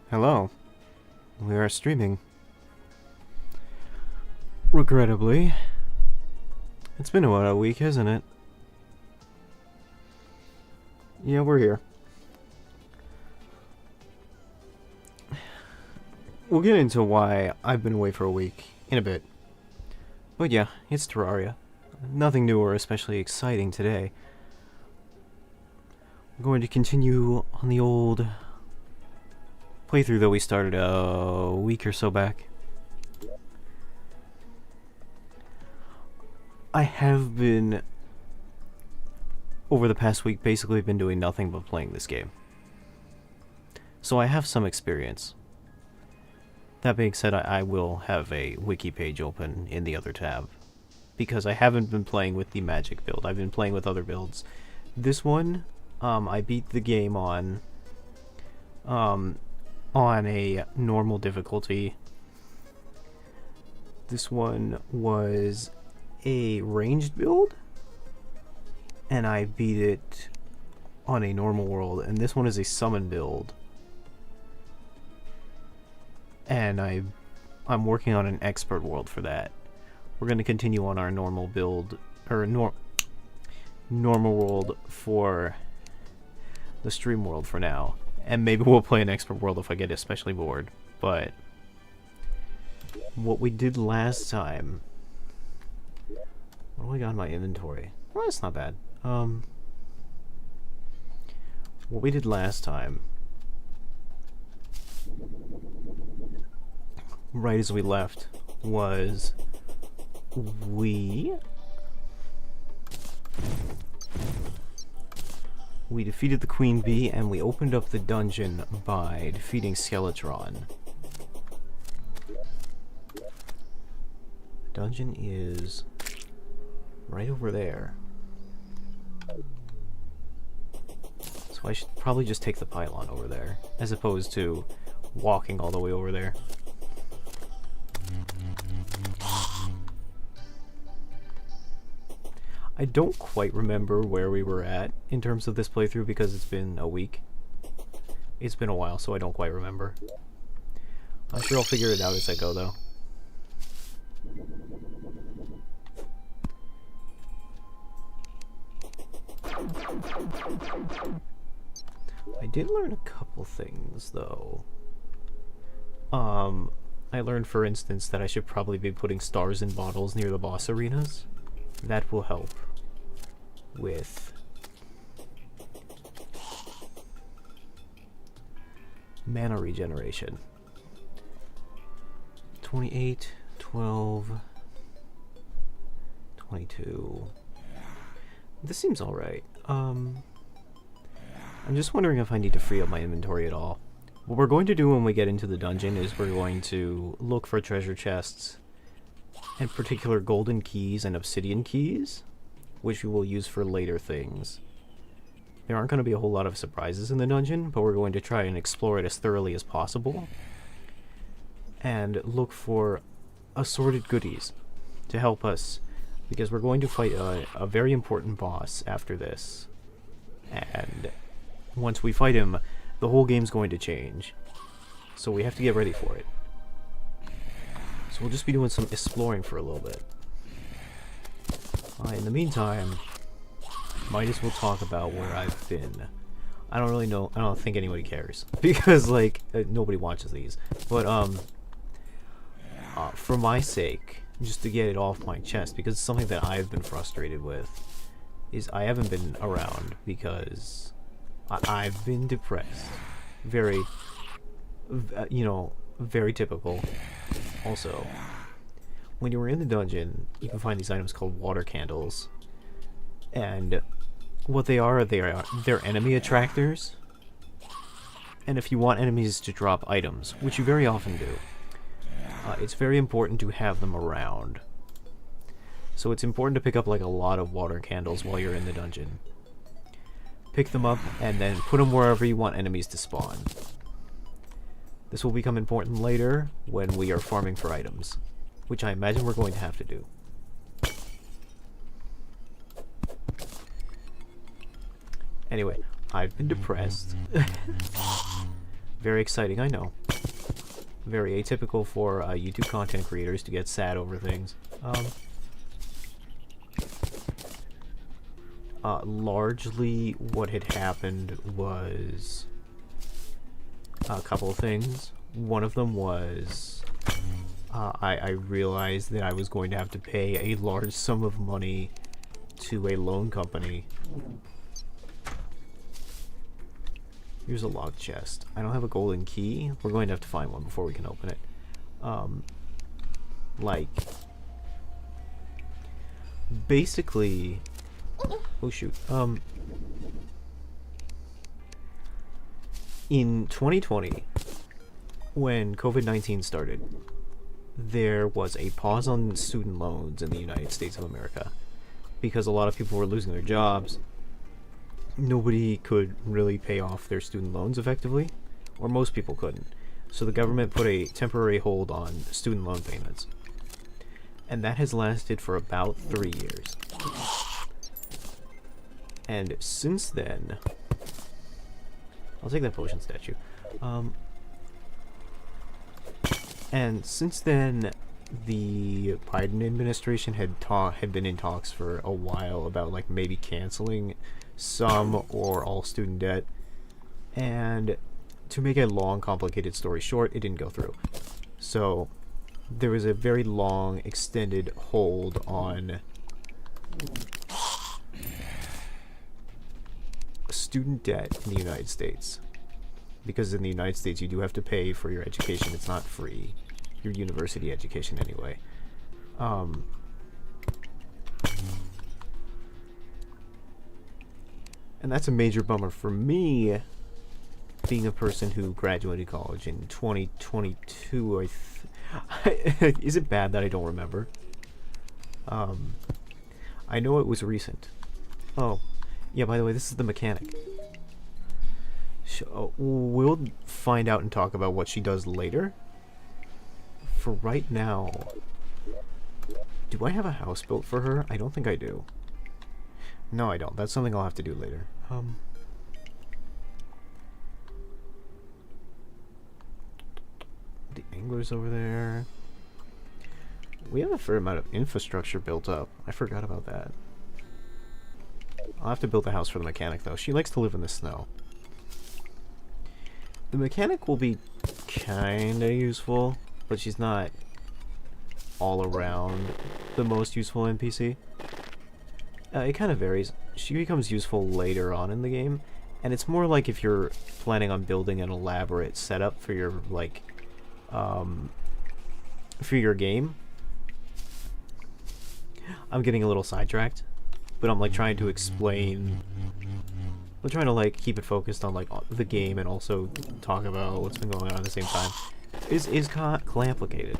Hello. We are streaming. Regrettably. It's been about a week, hasn't it? Yeah, we're here. We'll get into why I've been away for a week in a bit. But yeah, it's Terraria. Nothing new or especially exciting today. We're going to continue on the old playthrough that we started a week or so back. I have been, over the past week, basically been doing nothing but playing this game. So I have some experience. That being said, I will have a wiki page open in the other tab, because I haven't been playing with the magic build. I've been playing with other builds. This one, I beat the game on a normal difficulty. This one was a ranged build, and I beat it on a normal world, and this one is a summon build, and I'm working on an expert world for that. We're going to continue on our normal build, or normal world for the stream world for now, and maybe we'll play an expert world if I get especially bored. But what we did last time, what do I got in my inventory? Well, that's not bad. What we did last time, right as we left, was we defeated the Queen Bee, and we opened up the dungeon by defeating Skeletron. The dungeon is right over there. So I should probably just take the pylon over there, as opposed to walking all the way over there. I don't quite remember where we were at in terms of this playthrough because it's been a week. It's been a while, so I don't quite remember. I'm sure I'll figure it out as I go, though. I did learn a couple things, though. I learned, for instance, that I should probably be putting stars in bottles near the boss arenas. That will help with mana regeneration. 28, 12, 22. This seems alright. I'm just wondering if I need to free up my inventory at all. What we're going to do when we get into the dungeon is we're going to look for treasure chests and particular golden keys and obsidian keys, which we will use for later things. There aren't going to be a whole lot of surprises in the dungeon, but we're going to try and explore it as thoroughly as possible and look for assorted goodies to help us, because we're going to fight a very important boss after this, and once we fight him, the whole game's going to change, so we have to get ready for it. So we'll just be doing some exploring for a little bit. In the meantime, might as well talk about where I've been. I don't really know. I don't think anybody cares because, like, nobody watches these. But for my sake, just to get it off my chest, because it's something that I've been frustrated with, is I haven't been around because I've been depressed. Very, you know, very typical. Also, when you were in the dungeon, you can find these items called water candles, and what they're enemy attractors. And if you want enemies to drop items, which you very often do, it's very important to have them around. So it's important to pick up like a lot of water candles while you're in the dungeon. Pick them up and then put them wherever you want enemies to spawn. This will become important later when we are farming for items, which I imagine we're going to have to do. Anyway, I've been depressed. Very exciting, I know. Very atypical for YouTube content creators to get sad over things. Largely what had happened was a couple of things. One of them was I realized that I was going to have to pay a large sum of money to a loan company. Here's a locked chest. I don't have a golden key. We're going to have to find one before we can open it. Like, basically, oh shoot. In 2020, when COVID-19 started, there was a pause on student loans in the United States of America because a lot of people were losing their jobs. Nobody could really pay off their student loans effectively, or most people couldn't. So the government put a temporary hold on student loan payments. And that has lasted for about 3 years. And since then, I'll take that potion statue. And since then, the Biden administration had been in talks for a while about like maybe canceling some or all student debt. And to make a long, complicated story short, it didn't go through. So there was a very long, extended hold on student debt in the United States. Because in the United States you do have to pay for your education. It's not free. Your university education anyway. And that's a major bummer for me, being a person who graduated college in 2022. Is it bad that I don't remember? I know it was recent. Oh, yeah, by the way, this is the mechanic. We'll find out and talk about what she does later. For right now, do I have a house built for her? I don't think I do. No, I don't. That's something I'll have to do later. The angler's over there. We have a fair amount of infrastructure built up. I forgot about that. I'll have to build a house for the mechanic, though. She likes to live in the snow. The mechanic will be kinda useful, but she's not all around the most useful NPC. It kind of varies. She becomes useful later on in the game, and it's more like if you're planning on building an elaborate setup for your, like, for your game. I'm getting a little sidetracked, but I'm, like, trying to explain... I'm trying to, like, keep it focused on, like, the game and also talk about what's been going on at the same time. Is complicated.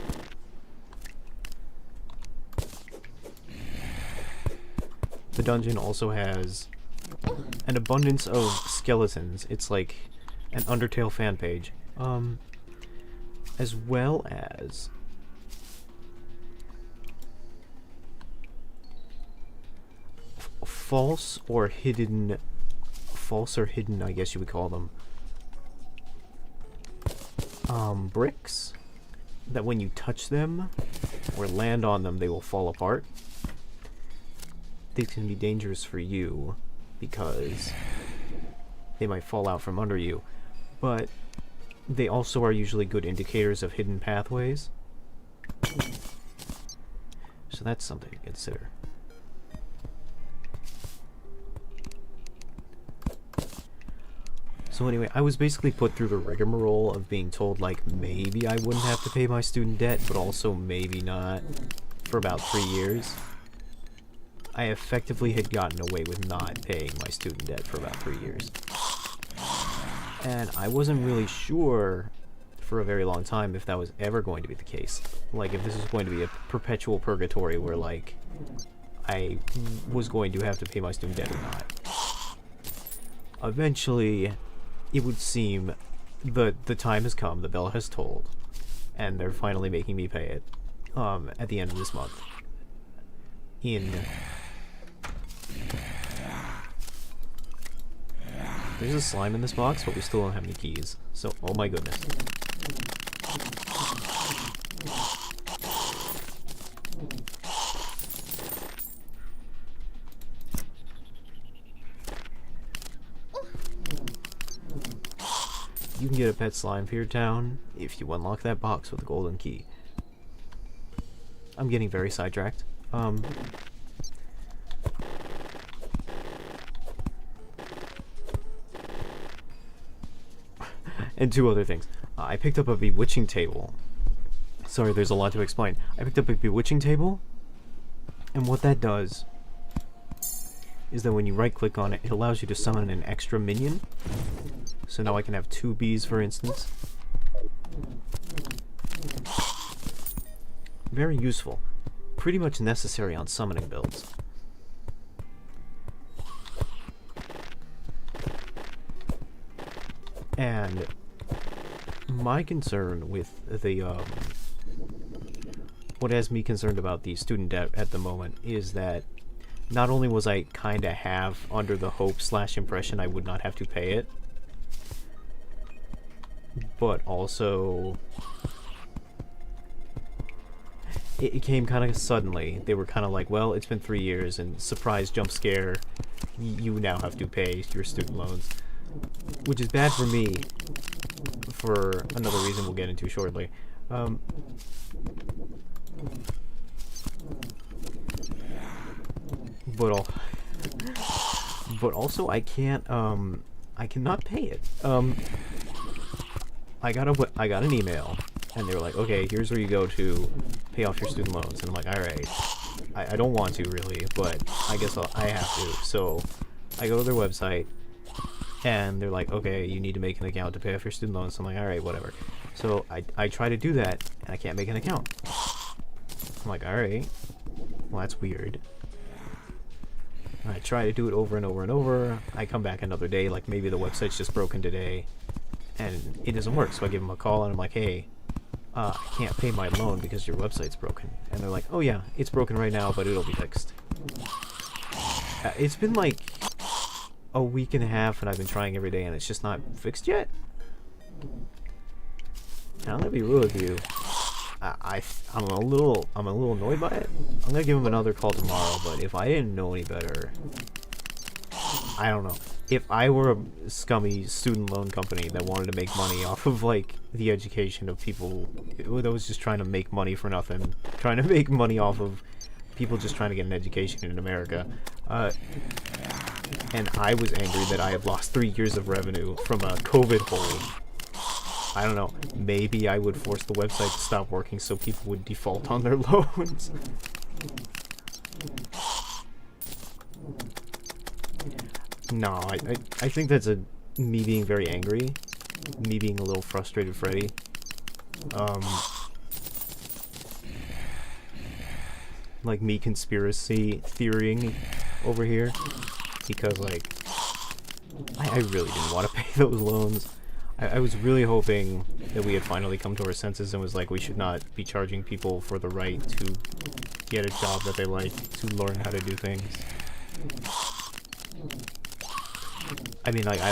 The dungeon also has an abundance of skeletons. It's like an Undertale fan page. As well as false or hidden, I guess you would call them, bricks that when you touch them or land on them, they will fall apart. These can be dangerous for you because they might fall out from under you, but they also are usually good indicators of hidden pathways. So that's something to consider. So anyway, I was basically put through the rigmarole of being told, like, maybe I wouldn't have to pay my student debt, but also maybe not, for about 3 years. I effectively had gotten away with not paying my student debt for about 3 years. And I wasn't really sure for a very long time if that was ever going to be the case. Like, if this was going to be a perpetual purgatory where, like, I was going to have to pay my student debt or not. Eventually, it would seem the time has come, the bell has tolled, and they're finally making me pay it at the end of this month. There's a slime in this box, but we still don't have any keys. So, oh my goodness. You can get a pet slime for your town if you unlock that box with a golden key. I'm getting very sidetracked. And two other things. I picked up a bewitching table. Sorry, there's a lot to explain. I picked up a bewitching table, and what that does is that when you right click on it, it allows you to summon an extra minion. So now I can have 2 bees, for instance. Very useful. Pretty much necessary on summoning builds. And my concern with the what has me concerned about the student debt at the moment is that not only was I kinda have under the hope / impression I would not have to pay it, but also it came kind of suddenly. They were kind of like, well, it's been 3 years, and surprise jump scare, you now have to pay your student loans, which is bad for me for another reason we'll get into shortly. But also I can't I cannot pay it. I got an email, and they were like, okay, here's where you go to pay off your student loans. And I'm like, alright, I don't want to really, but I guess I have to. So I go to their website, and they're like, okay, you need to make an account to pay off your student loans. So I'm like, alright, whatever. So I try to do that, and I can't make an account. I'm like, alright, well, that's weird. I try to do it over and over and over. I come back another day, like maybe the website's just broken today, and it doesn't work. So I give them a call, and I'm like, hey, I can't pay my loan because your website's broken. And they're like, oh yeah, it's broken right now, but it'll be fixed. It's been like a week and a half, and I've been trying every day, and it's just not fixed yet. And I'm gonna be real with you. I'm a little annoyed by it. I'm gonna give him another call tomorrow, but if I didn't know any better, I don't know. If I were a scummy student loan company that wanted to make money off of like the education of people that was just trying to make money for nothing, trying to make money off of people just trying to get an education in America, and I was angry that I had lost 3 years of revenue from a COVID hole, I don't know, maybe I would force the website to stop working so people would default on their loans. No, I think that's me being very angry, me being a little frustrated Freddy. Like me conspiracy theorying over here, because like, I really didn't want to pay those loans. I was really hoping that we had finally come to our senses and was like, we should not be charging people for the right to get a job that they like, to learn how to do things. I mean, like, I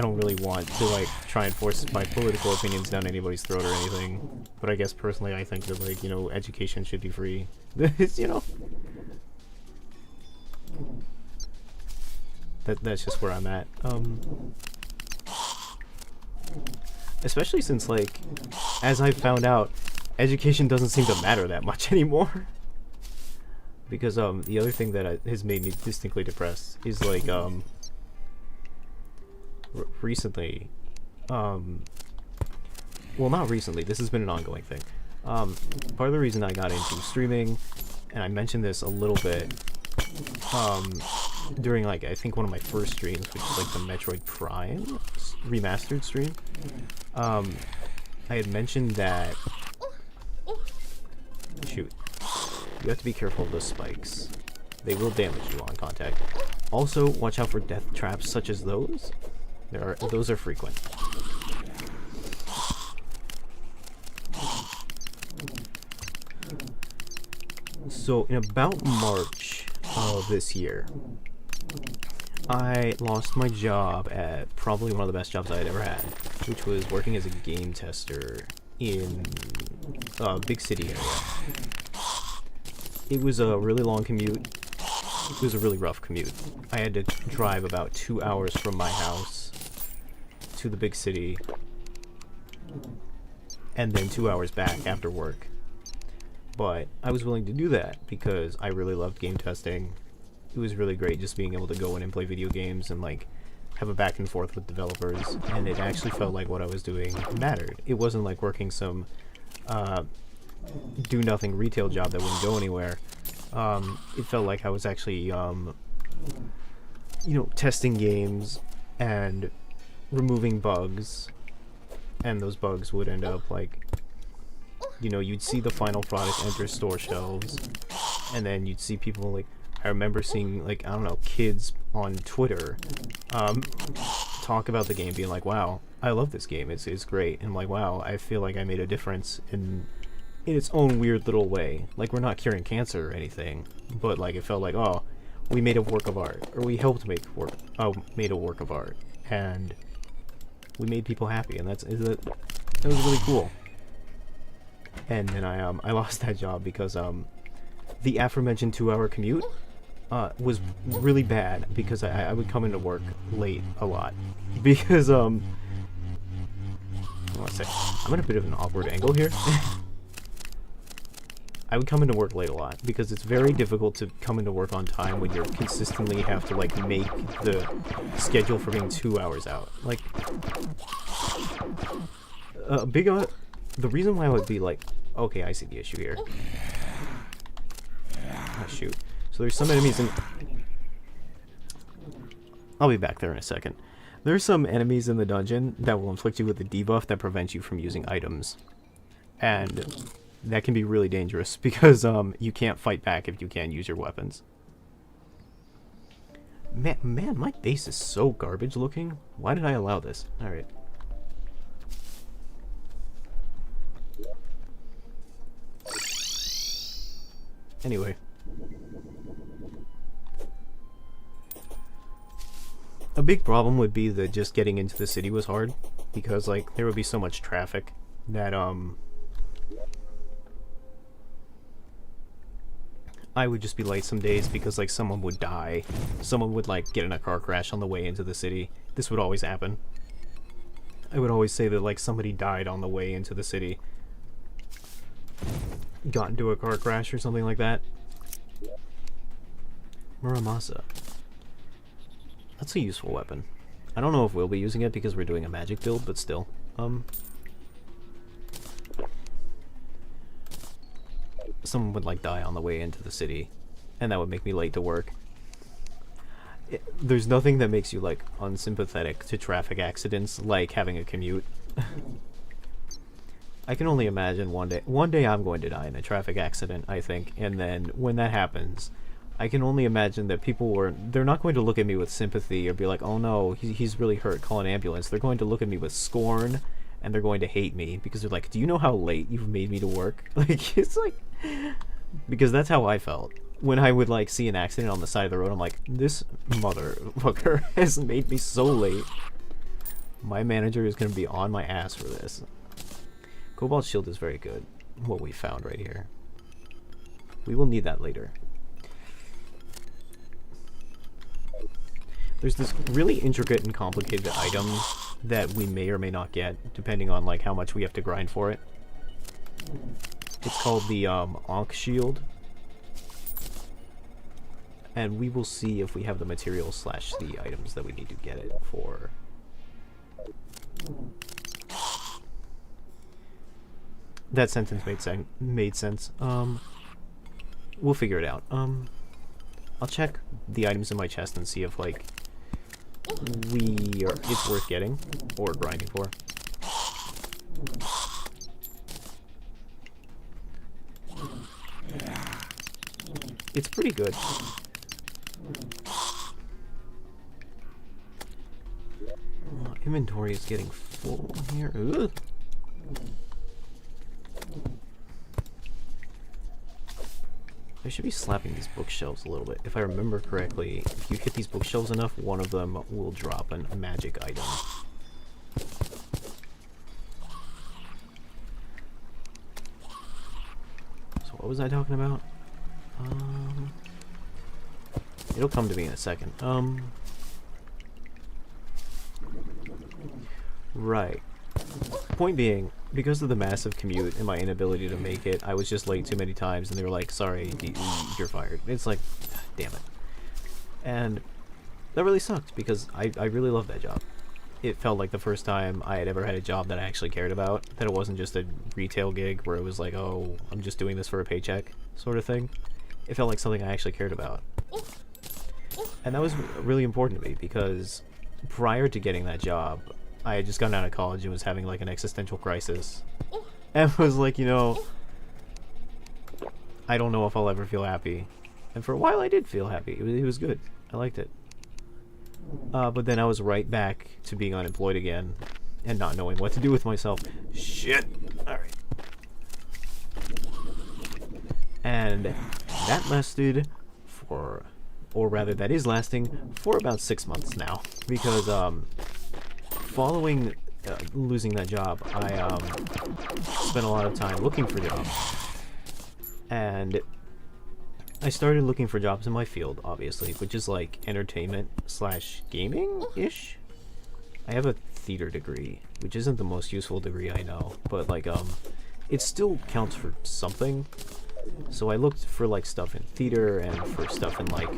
don't really want to like try and force my political opinions down anybody's throat or anything, but I guess personally I think that, like, you know, education should be free. You know, that's just where I'm at. Especially since, like, as I found out, education doesn't seem to matter that much anymore. Because the other thing that has made me distinctly depressed is like recently, well, not recently, this has been an ongoing thing. Part of the reason I got into streaming, and I mentioned this a little bit during, like, I think one of my first streams, which is like the Metroid Prime remastered stream. I had mentioned that, shoot, you have to be careful of those spikes. They will damage you on contact. Also, watch out for death traps such as those. Those are frequent. So in about March of this year, I lost my job at probably one of the best jobs I had ever had, which was working as a game tester in a big city area. It was a really long commute. It was a really rough commute. I had to drive about 2 hours from my house to the big city, and then 2 hours back after work. But I was willing to do that because I really loved game testing. It was really great just being able to go in and play video games and like have a back and forth with developers, and it actually felt like what I was doing mattered. It wasn't like working some do nothing retail job that wouldn't go anywhere. It felt like I was actually you know, testing games and removing bugs, and those bugs would end up like, you know, you'd see the final product enter store shelves, and then you'd see people like, I remember seeing, like, I don't know, kids on Twitter talk about the game, being like, wow, I love this game, it's great, and I'm like, wow, I feel like I made a difference in its own weird little way. Like, we're not curing cancer or anything, but like, it felt like, oh, we made a work of art, or we helped make made a work of art, and we made people happy, and that was really cool. And then I lost that job because the aforementioned 2-hour commute was really bad, because I would come into work late a lot, because I want to say, I'm at a bit of an awkward angle here. I would come into work late a lot because it's very difficult to come into work on time when you're consistently have to like make the schedule for being 2 hours out. Like, the reason why I would be like, okay, I see the issue here. Oh, shoot. So there's some enemies in... I'll be back there in a second. There's some enemies in the dungeon that will inflict you with a debuff that prevents you from using items. And that can be really dangerous because you can't fight back if you can't use your weapons. Man, my base is so garbage looking. Why did I allow this? Alright. Anyway. A big problem would be that just getting into the city was hard, because like there would be so much traffic that I would just be late some days because like someone would die. Someone would like get in a car crash on the way into the city. This would always happen. I would always say that like somebody died on the way into the city. Got into a car crash or something like that. Muramasa. That's a useful weapon. I don't know if we'll be using it because we're doing a magic build, but still. Someone would like die on the way into the city, and that would make me late to work. There's nothing that makes you like unsympathetic to traffic accidents like having a commute. I can only imagine one day I'm going to die in a traffic accident, I think, and then when that happens, I can only imagine that they're not going to look at me with sympathy or be like, oh no, he's really hurt, call an ambulance. They're going to look at me with scorn, and they're going to hate me because they're like, do you know how late you've made me to work? Like, it's like, because that's how I felt when I would like see an accident on the side of the road. I'm like, this motherfucker has made me so late. My manager is going to be on my ass for this. Cobalt shield is very good, what we found right here. We will need that later. There's this really intricate and complicated item that we may or may not get, depending on like how much we have to grind for it. It's called the Ankh shield, and we will see if we have the materials / the items that we need to get it for. That sentence made sense. We'll figure it out. I'll check the items in my chest and see if like it's worth getting or grinding for. It's pretty good. Inventory is getting full here. Ugh. I should be slapping these bookshelves a little bit. If I remember correctly, if you hit these bookshelves enough, one of them will drop a magic item. So what was I talking about? It'll come to me in a second. Right. Point being, because of the massive commute and my inability to make it, I was just late too many times, and they were like, sorry, you're fired. It's like, damn it. And that really sucked, because I really loved that job. It felt like the first time I had ever had a job that I actually cared about, that it wasn't just a retail gig where it was like, oh, I'm just doing this for a paycheck sort of thing. It felt like something I actually cared about. And that was really important to me, because prior to getting that job, I had just gotten out of college and was having like an existential crisis. And was like, you know, I don't know if I'll ever feel happy. And for a while I did feel happy. It was good. I liked it. But then I was right back to being unemployed again and not knowing what to do with myself. Shit! Alright. And that lasted for, or rather that is lasting for about 6 months now. Because, following losing that job, I spent a lot of time looking for jobs. And I started looking for jobs in my field, obviously, which is like entertainment slash gaming-ish. I have a theater degree, which isn't the most useful degree I know, but like it still counts for something. So I looked for like stuff in theater and for stuff in like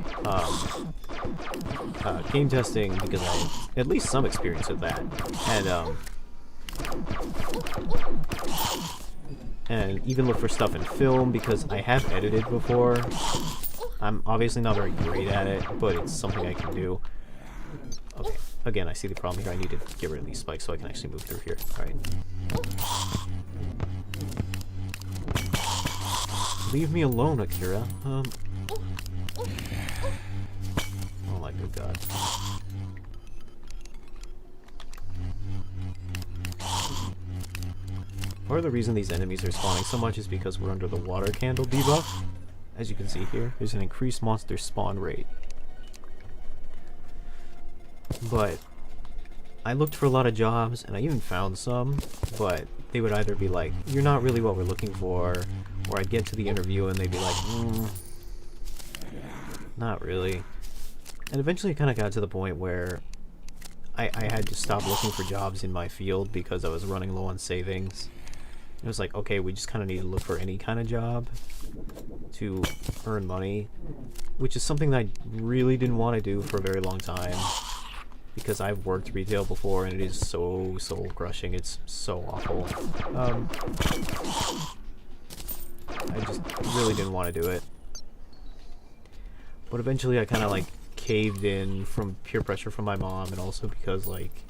game testing, because I had at least some experience with that. And even look for stuff in film, because I have edited before. I'm obviously not very great at it, but it's something I can do. Okay, again, I see the problem here. I need to get rid of these spikes so I can actually move through here. Alright. Leave me alone, Akira. Oh my good god. Part of the reason these enemies are spawning so much is because we're under the water candle debuff. As you can see here, there's an increased monster spawn rate. But I looked for a lot of jobs, and I even found some, but they would either be like, you're not really what we're looking for, or I'd get to the interview and they'd be like, not really. And eventually it kind of got to the point where I had to stop looking for jobs in my field because I was running low on savings. It was like, okay, we just kind of need to look for any kind of job to earn money, which is something that I really didn't want to do for a very long time, because I've worked retail before and it is so soul crushing. It's so awful. I just really didn't want to do it. But eventually I kind of like caved in from peer pressure from my mom, and also because like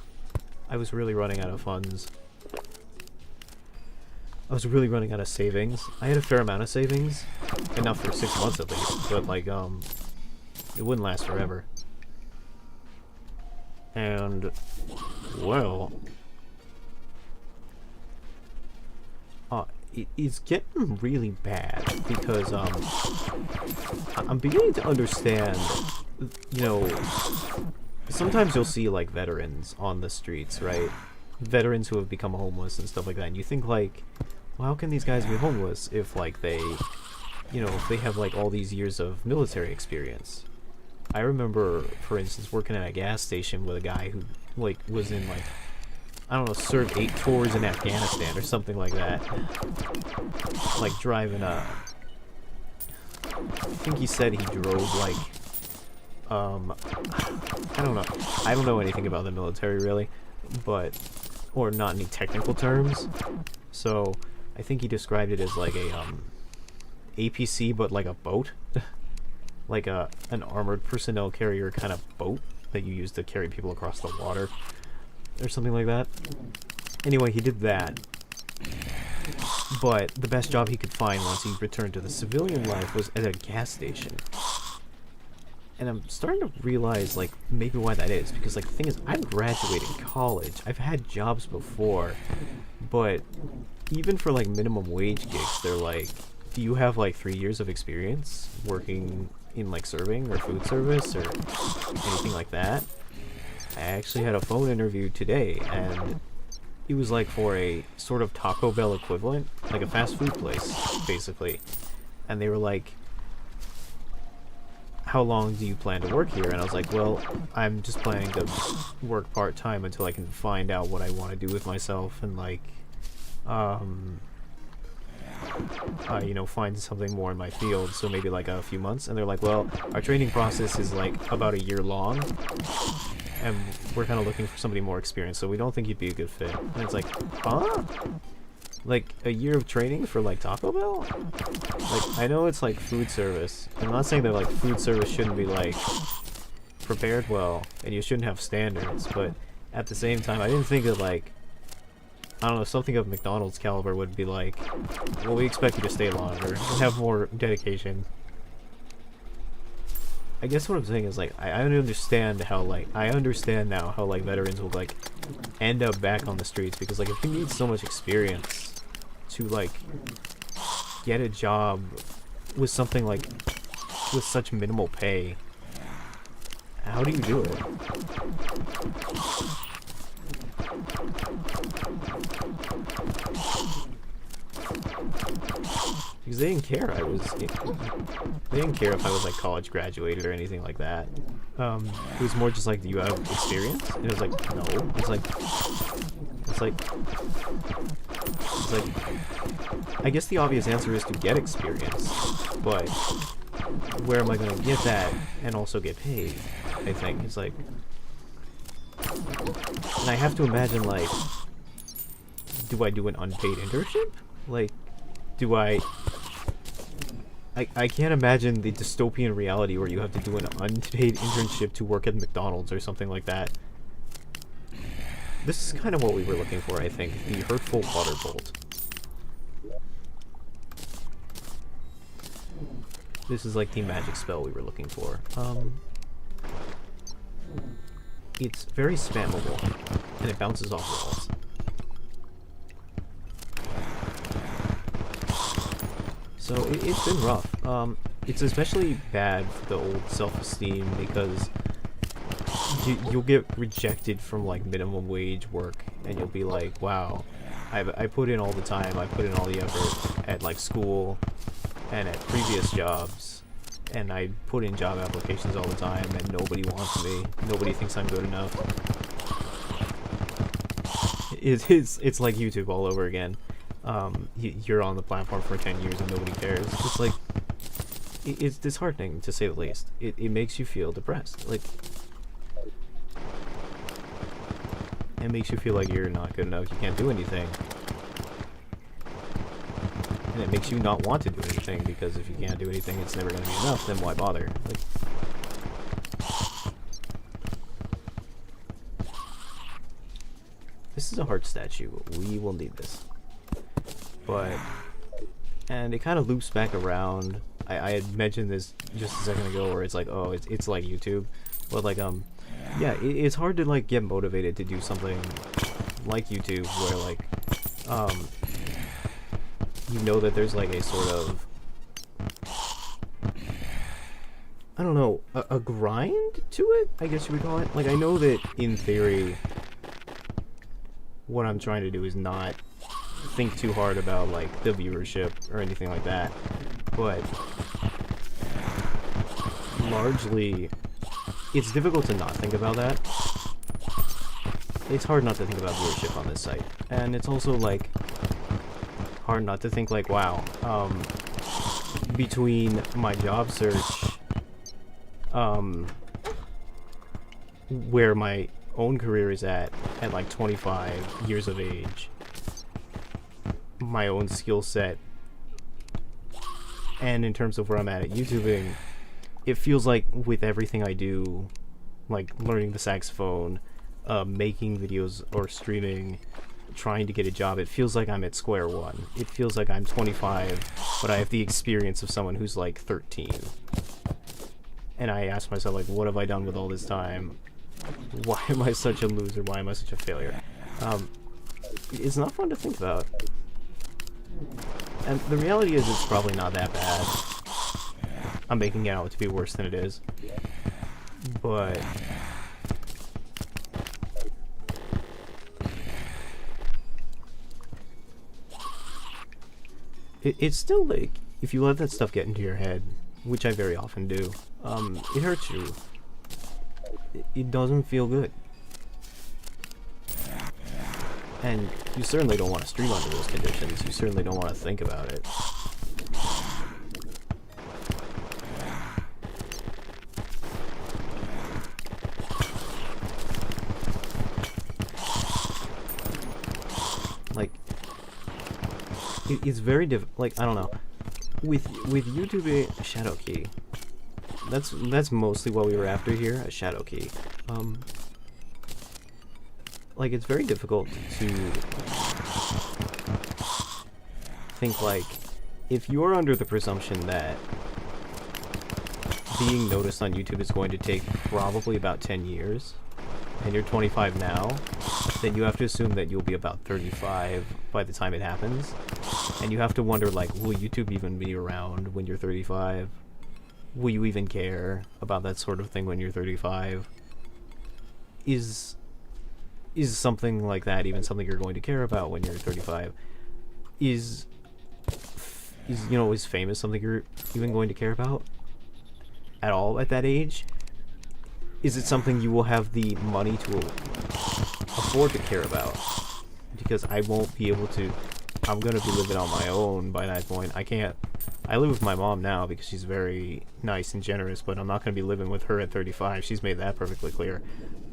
I was really running out of funds. I was really running out of savings. I had a fair amount of savings, enough for 6 months at least, but like it wouldn't last forever. And well, it's getting really bad, because I'm beginning to understand, you know, sometimes you'll see like veterans on the streets, right? Veterans who have become homeless and stuff like that, and you think like, well, how can these guys be homeless if like they, you know, if they have like all these years of military experience? I remember, for instance, working at a gas station with a guy who like was in like, I don't know, served 8 tours in Afghanistan or something like that. Like driving a, I think he said he drove like, I don't know anything about the military really, but, or not any technical terms. So I think he described it as like a APC, but like a boat. Like an armored personnel carrier kind of boat that you use to carry people across the water or something like that. Anyway, he did that, but the best job he could find once he returned to the civilian life was at a gas station. And I'm starting to realize like maybe why that is, because like the thing is, I graduated college, I've had jobs before, but even for like minimum wage gigs, they're like do you have like 3 years of experience working in like serving or food service or anything like that? I actually had a phone interview today, and it was like for a sort of Taco Bell equivalent, like a fast food place, basically. And they were like, how long do you plan to work here? And I was like, well, I'm just planning to work part-time until I can find out what I want to do with myself and like, you know, find something more in my field, so maybe like a few months. And they're like, well, our training process is like about a year long, and we're kind of looking for somebody more experienced, so we don't think you'd be a good fit. And it's like, huh? Like, a year of training for, like, Taco Bell? Like, I know it's, like, food service. I'm not saying that, like, food service shouldn't be, like, prepared well, and you shouldn't have standards, but at the same time, I didn't think that, like, I don't know, something of McDonald's caliber would be like, well, we expect you to stay longer and have more dedication. I guess what I'm saying is, like, I understand how, like, I understand now how, like, veterans will, like, end up back on the streets, because, like, if you need so much experience to, like, get a job with something, like, with such minimal pay, how do you do it? Because they didn't care. They didn't care if I was like college graduated or anything like that. It was more just like, do you have experience? And it was like, no. It's like, I guess the obvious answer is to get experience, but where am I gonna get that and also get paid? I think it's like, and I have to imagine, like, do I do an unpaid internship? Like, do I can't imagine the dystopian reality where you have to do an unpaid internship to work at McDonald's or something like that. This is kind of what we were looking for, I think. The Hurtful Water Bolt. This is like the magic spell we were looking for. It's very spammable, and it bounces off walls. So it's been rough. It's especially bad for the old self-esteem, because you'll get rejected from like minimum wage work, and you'll be like, wow, I put in all the time, I put in all the effort at like school and at previous jobs, and I put in job applications all the time, and nobody wants me, nobody thinks I'm good enough. It's like YouTube all over again. You're on the platform for 10 years and nobody cares. It's like, it's disheartening, to say the least. It makes you feel depressed. Like, it makes you feel like you're not good enough, you can't do anything. And it makes you not want to do anything, because if you can't do anything, it's never going to be enough, then why bother? Like, this is a heart statue. We will need this. But, and it kind of loops back around. I had mentioned this just a second ago, where it's like, oh, it's like YouTube, but like, yeah, it's hard to like get motivated to do something like YouTube, where like, you know that there's like a sort of, I don't know, a grind to it, I guess you would call it. Like, I know that in theory, what I'm trying to do is not think too hard about like the viewership or anything like that, but largely it's difficult to not think about that. It's hard not to think about viewership on this site, and it's also like hard not to think like, wow, between my job search, where my own career is at like 25 years of age, my own skill set, and in terms of where I'm at YouTubing, it feels like with everything I do, like learning the saxophone, making videos or streaming, trying to get a job, it feels like I'm at square one. It feels like I'm 25, but I have the experience of someone who's like 13. And I ask myself, like, what have I done with all this time? Why am I such a loser? Why am I such a failure? It's not fun to think about. And the reality is it's probably not that bad. I'm making it out to be worse than it is. But it's still like, if you let that stuff get into your head, which I very often do, it hurts you. It doesn't feel good. And you certainly don't want to stream under those conditions. You certainly don't want to think about it. Like, it's very like, I don't know. With YouTube, shadow key. That's mostly what we were after here, a shadow key. Like, it's very difficult to think, like, if you're under the presumption that being noticed on YouTube is going to take probably about 10 years, and you're 25 now, then you have to assume that you'll be about 35 by the time it happens. And you have to wonder, like, will YouTube even be around when you're 35? Will you even care about that sort of thing when you're 35? Is something like that even something you're going to care about when you're 35? Is you know, is famous something you're even going to care about at all at that age? Is it something you will have the money to afford to care about? Because I won't be able to. I'm gonna be living on my own by that point. I live with my mom now because she's very nice and generous, but I'm not gonna be living with her at 35. She's made that perfectly clear.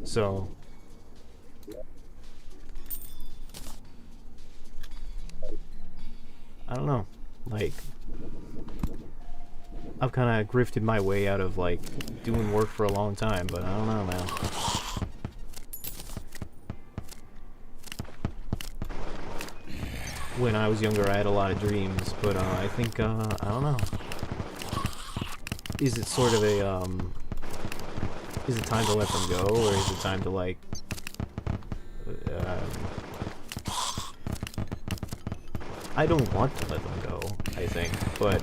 So I don't know. Like, I've kind of grifted my way out of, like, doing work for a long time, but I don't know, man. When I was younger, I had a lot of dreams, but I think, I don't know. Is it sort of a, is it time to let them go, or is it time to, like, I don't want to let them go, I think, but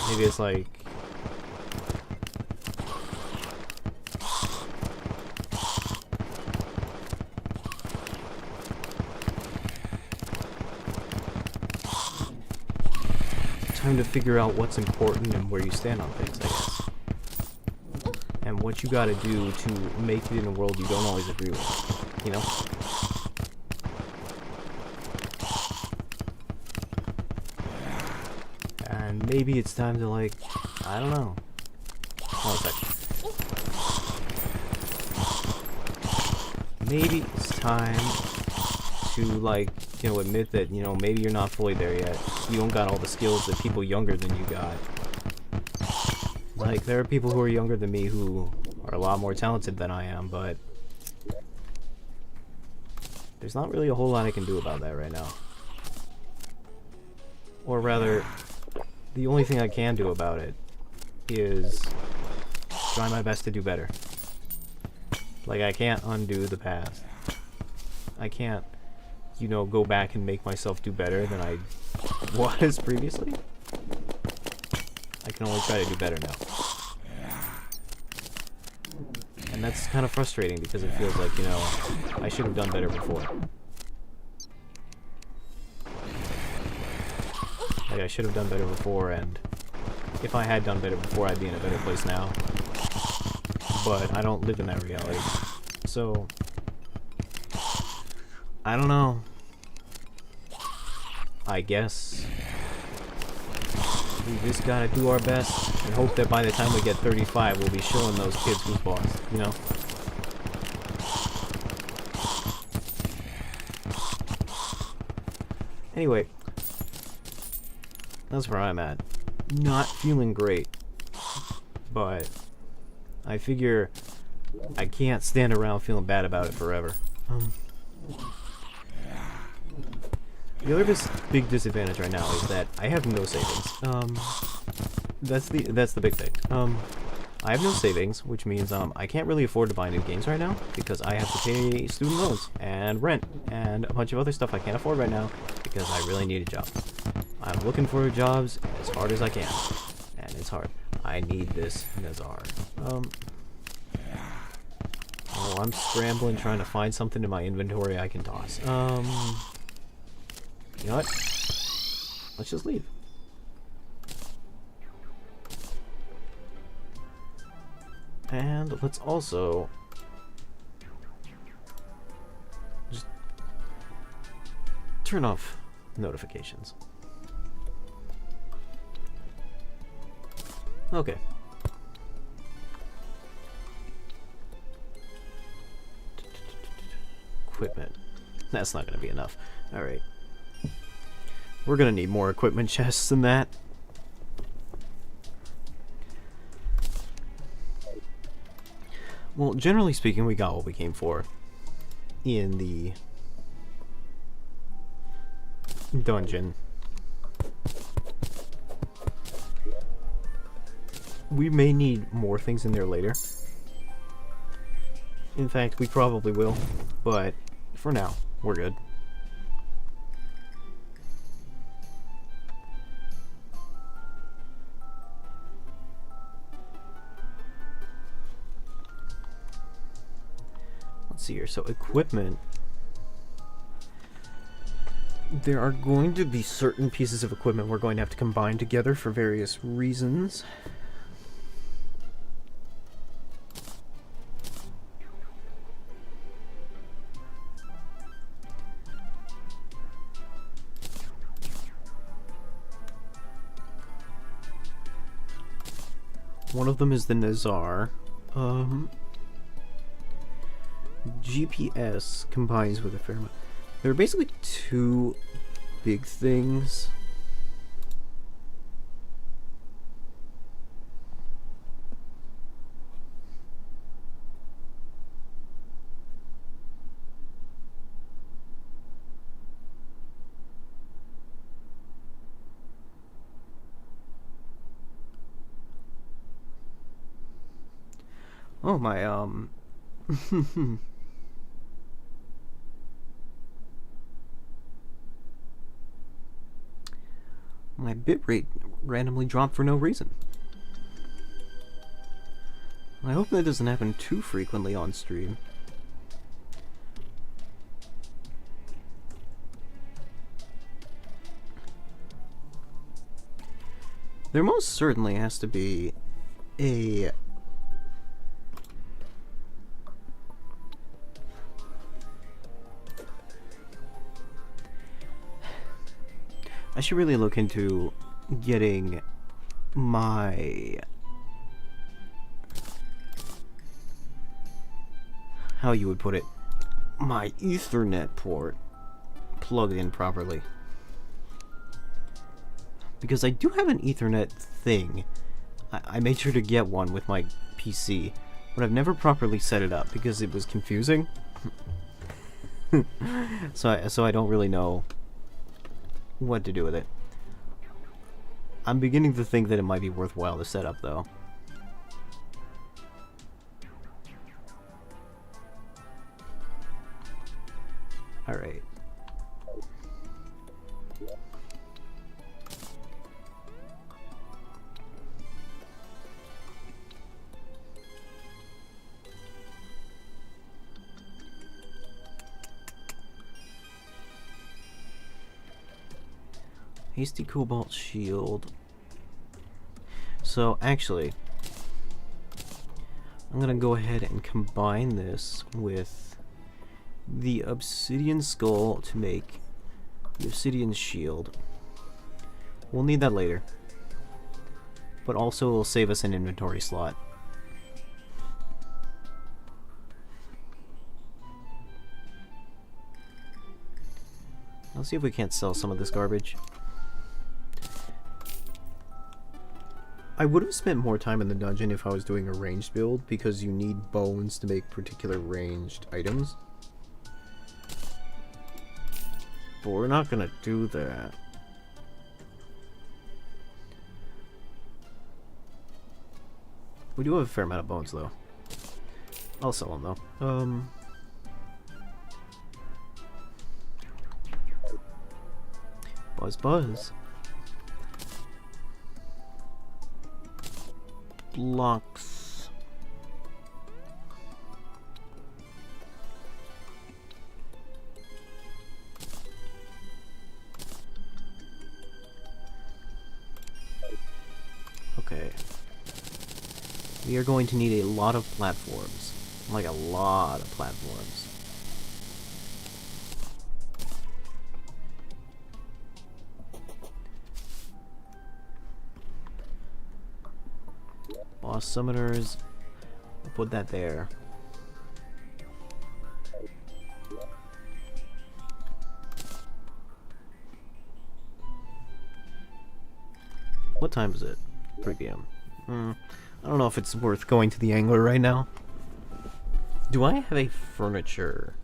maybe it's like, time to figure out what's important and where you stand on things, I guess. And what you gotta do to make it in a world you don't always agree with, you know? And maybe it's time to, like, I don't know. Hold on a second. Maybe it's time to, like, you know, admit that, you know, maybe you're not fully there yet. You don't got all the skills that people younger than you got. Like, there are people who are younger than me who are a lot more talented than I am, but there's not really a whole lot I can do about that right now. Or rather, the only thing I can do about it is try my best to do better. Like, I can't undo the past. I can't, you know, go back and make myself do better than I was previously. I can only try to do better now. And that's kind of frustrating because it feels like, you know, I should have done better before. Like, I should have done better before, and if I had done better before, I'd be in a better place now. But I don't live in that reality. So, I don't know. I guess we just gotta do our best and hope that by the time we get 35, we'll be showing those kids who's boss, you know? Anyway, that's where I'm at. Not feeling great, but I figure I can't stand around feeling bad about it forever. The other big disadvantage right now is that I have no savings. That's the big thing. I have no savings, which means I can't really afford to buy new games right now because I have to pay student loans and rent and a bunch of other stuff I can't afford right now because I really need a job. I'm looking for jobs as hard as I can, and it's hard. I need this Nazar. Oh, I'm scrambling trying to find something in my inventory I can toss. You know what? Let's just leave. And let's also just turn off notifications. Okay. Equipment. That's not going to be enough. Alright. We're going to need more equipment chests than that. Well, generally speaking, we got what we came for in the dungeon. We may need more things in there later. In fact, we probably will, but for now, we're good. Let's see here. So, equipment. There are going to be certain pieces of equipment we're going to have to combine together for various reasons. One of them is the Nazar. GPS combines with a fair amount. There are basically two big things. Oh, my, my bitrate randomly dropped for no reason. I hope that doesn't happen too frequently on stream. There most certainly has to be a I should really look into getting my, how you would put it, my Ethernet port plugged in properly. Because I do have an Ethernet thing. I made sure to get one with my PC, but I've never properly set it up because it was confusing. So I don't really know what to do with it. I'm beginning to think that it might be worthwhile to set up, though. Alright. Hasty Cobalt Shield. So, actually, I'm gonna go ahead and combine this with the Obsidian Skull to make the Obsidian Shield. We'll need that later. But also it'll save us an inventory slot. Let's see if we can't sell some of this garbage. I would have spent more time in the dungeon if I was doing a ranged build, because you need bones to make particular ranged items. But we're not gonna do that. We do have a fair amount of bones, though. I'll sell them, though. Buzz, buzz. Blocks. Okay. We are going to need a lot of platforms. Like a lot of platforms. Boss summoners. I'll put that there. What time is it? 3 p.m. I don't know if it's worth going to the angler right now. Do I have a furniture?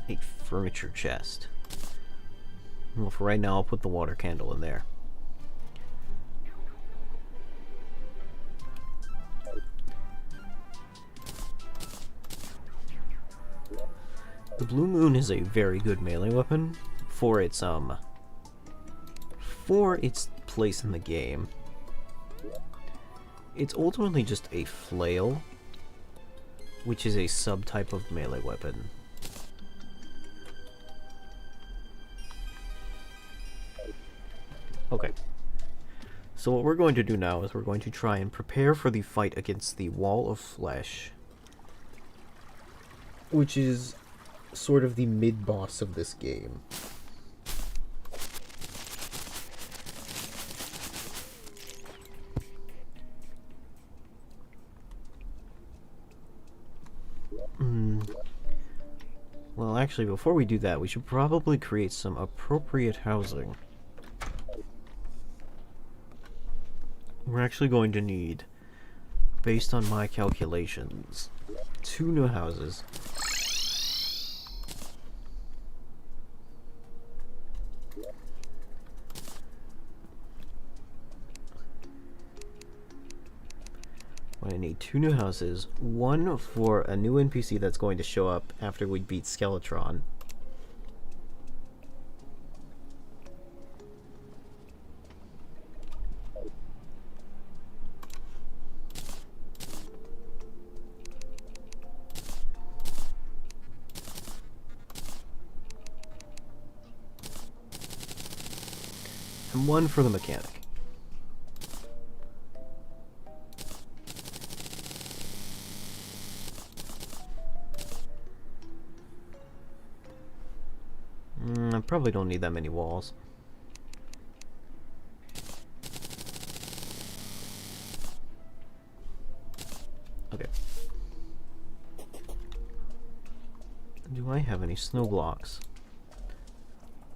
A furniture chest. Well, for right now, I'll put the water candle in there. The Blue Moon is a very good melee weapon for its place in the game. It's ultimately just a flail, which is a subtype of melee weapon. Okay. So what we're going to do now is we're going to try and prepare for the fight against the Wall of Flesh, which is sort of the mid-boss of this game. Well, actually, before we do that, we should probably create some appropriate housing. We're actually going to need, based on my calculations, 2 new houses. I need 2 new houses, 1 for a new NPC that's going to show up after we beat Skeletron. And 1 for the mechanic. I probably don't need that many walls. Okay. Do I have any snow blocks?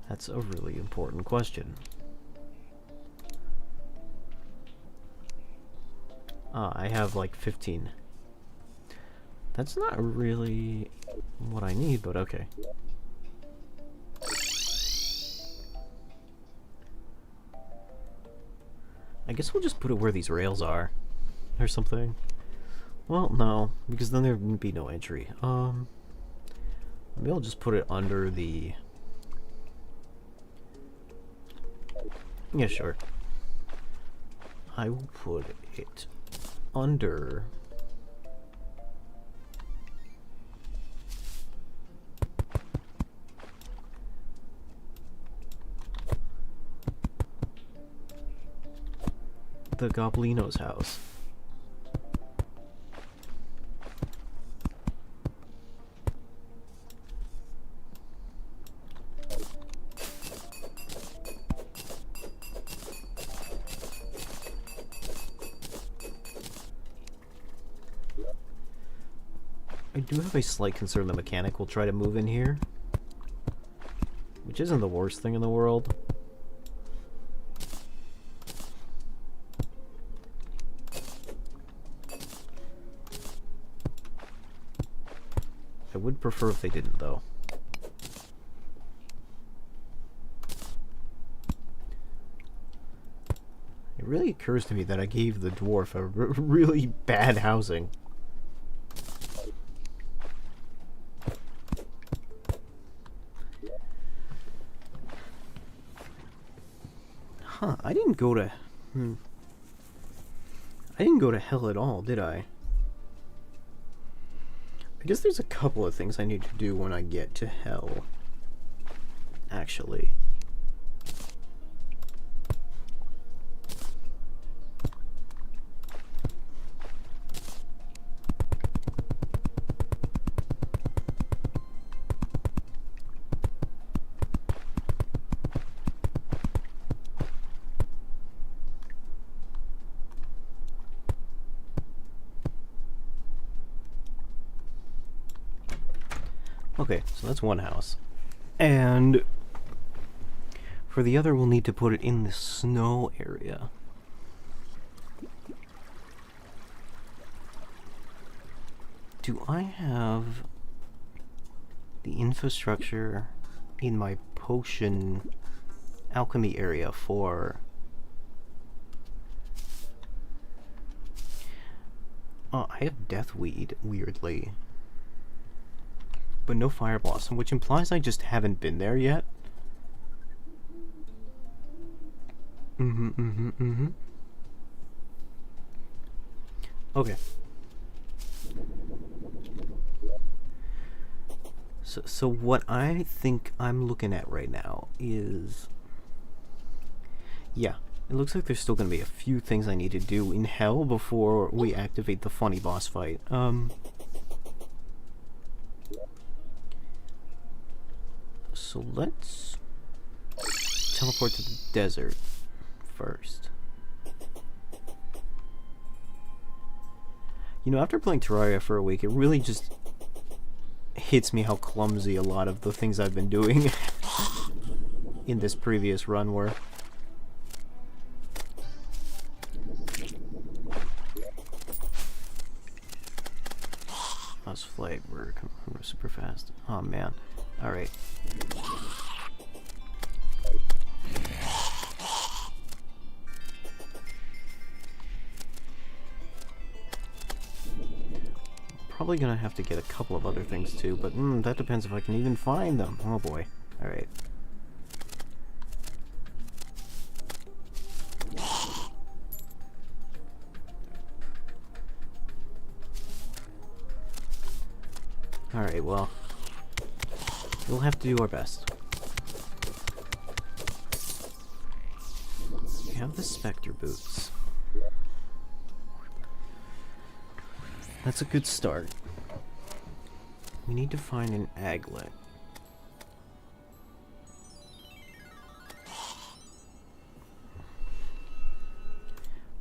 That's a really important question. I have like 15. That's not really what I need, but okay. I guess we'll just put it where these rails are, or something. Well, no, because then there would be no entry. Maybe I'll just put it under the... Yeah, sure. I will put it under... the Goblino's house. I do have a slight concern the mechanic will try to move in here, which isn't the worst thing in the world. I would prefer if they didn't, though. really occurs to me that I gave the dwarf a really bad housing. Huh, I didn't go to... I didn't go to hell at all, did I? I guess there's a couple of things I need to do when I get to hell. Actually. Okay, so that's one house. And for the other, we'll need to put it in the snow area. Do I have the infrastructure in my potion alchemy area for... I have deathweed, weirdly. But no fire blossom, which implies I just haven't been there yet. Okay. So what I think I'm looking at right now is... Yeah, it looks like there's still going to be a few things I need to do in hell before we activate the funny boss fight. So let's teleport to the desert first. You know, after playing Terraria for a week, it really just hits me how clumsy a lot of the things I've been doing in this previous run were. Us flight, we're super fast. Oh man. Alright. Probably gonna have to get a couple of other things too, but that depends if I can even find them. Oh boy. Alright. Alright, well, we'll have to do our best. We have the Spectre boots. That's a good start. We need to find an aglet.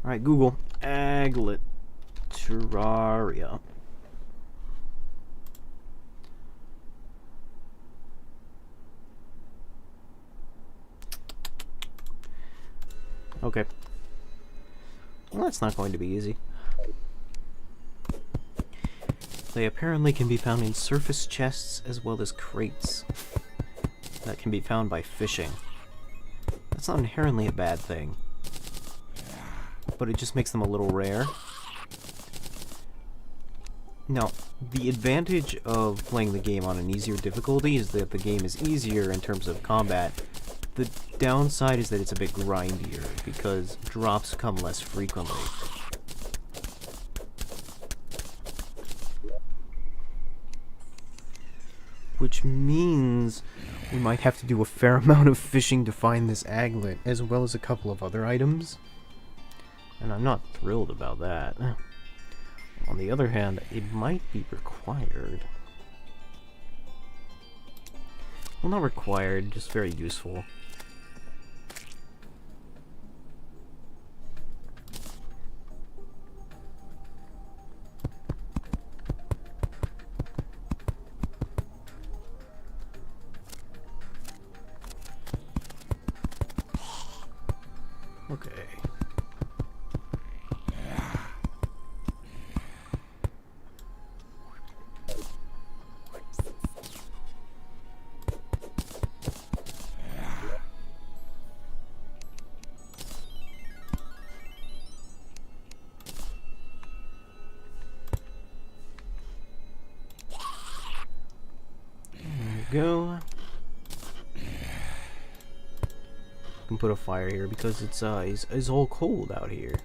Alright, Google. Aglet. Terraria. Okay. Well, that's not going to be easy. They apparently can be found in surface chests as well as crates that can be found by fishing. That's not inherently a bad thing, but it just makes them a little rare. Now, the advantage of playing the game on an easier difficulty is that the game is easier in terms of combat. The downside is that it's a bit grindier, because drops come less frequently. Which means we might have to do a fair amount of fishing to find this aglet, as well as a couple of other items. And I'm not thrilled about that. On the other hand, it might be required. Well, not required, just very useful. Okay. go. Can put a fire here because it's all cold out here.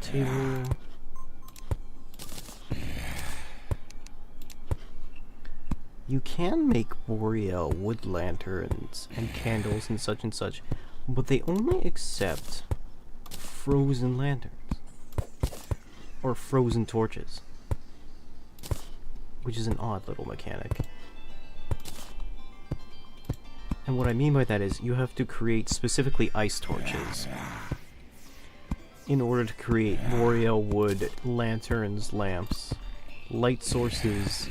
Table. You can make Boreal wood lanterns and candles and such, but they only accept frozen lanterns or frozen torches, which is an odd little mechanic. And what I mean by that is you have to create specifically ice torches in order to create Boreal wood lanterns, lamps, light sources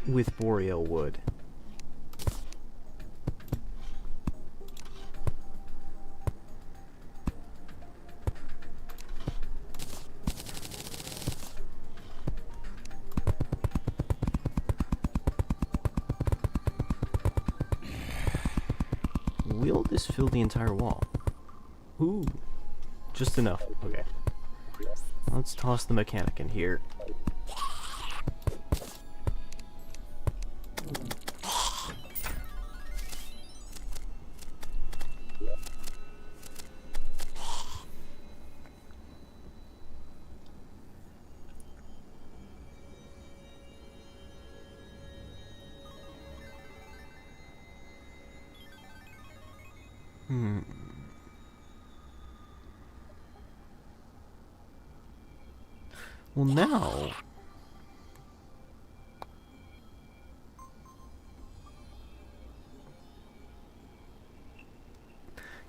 with Boreal wood. Will this fill the entire wall? Ooh, just enough. Okay. Let's toss the mechanic in here. Well, now...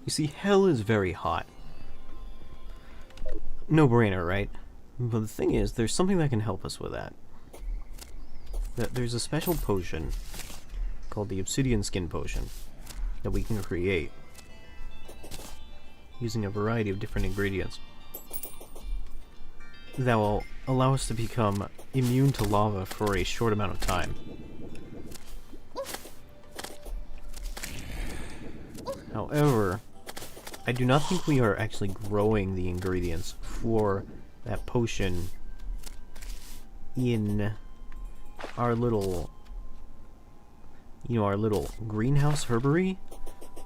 You see, hell is very hot. No brainer, right? But the thing is, there's something that can help us with that. There's a special potion called the Obsidian Skin Potion that we can create using a variety of different ingredients that will allow us to become immune to lava for a short amount of time. However, I do not think we are actually growing the ingredients for that potion in our little, you know, our little greenhouse herbery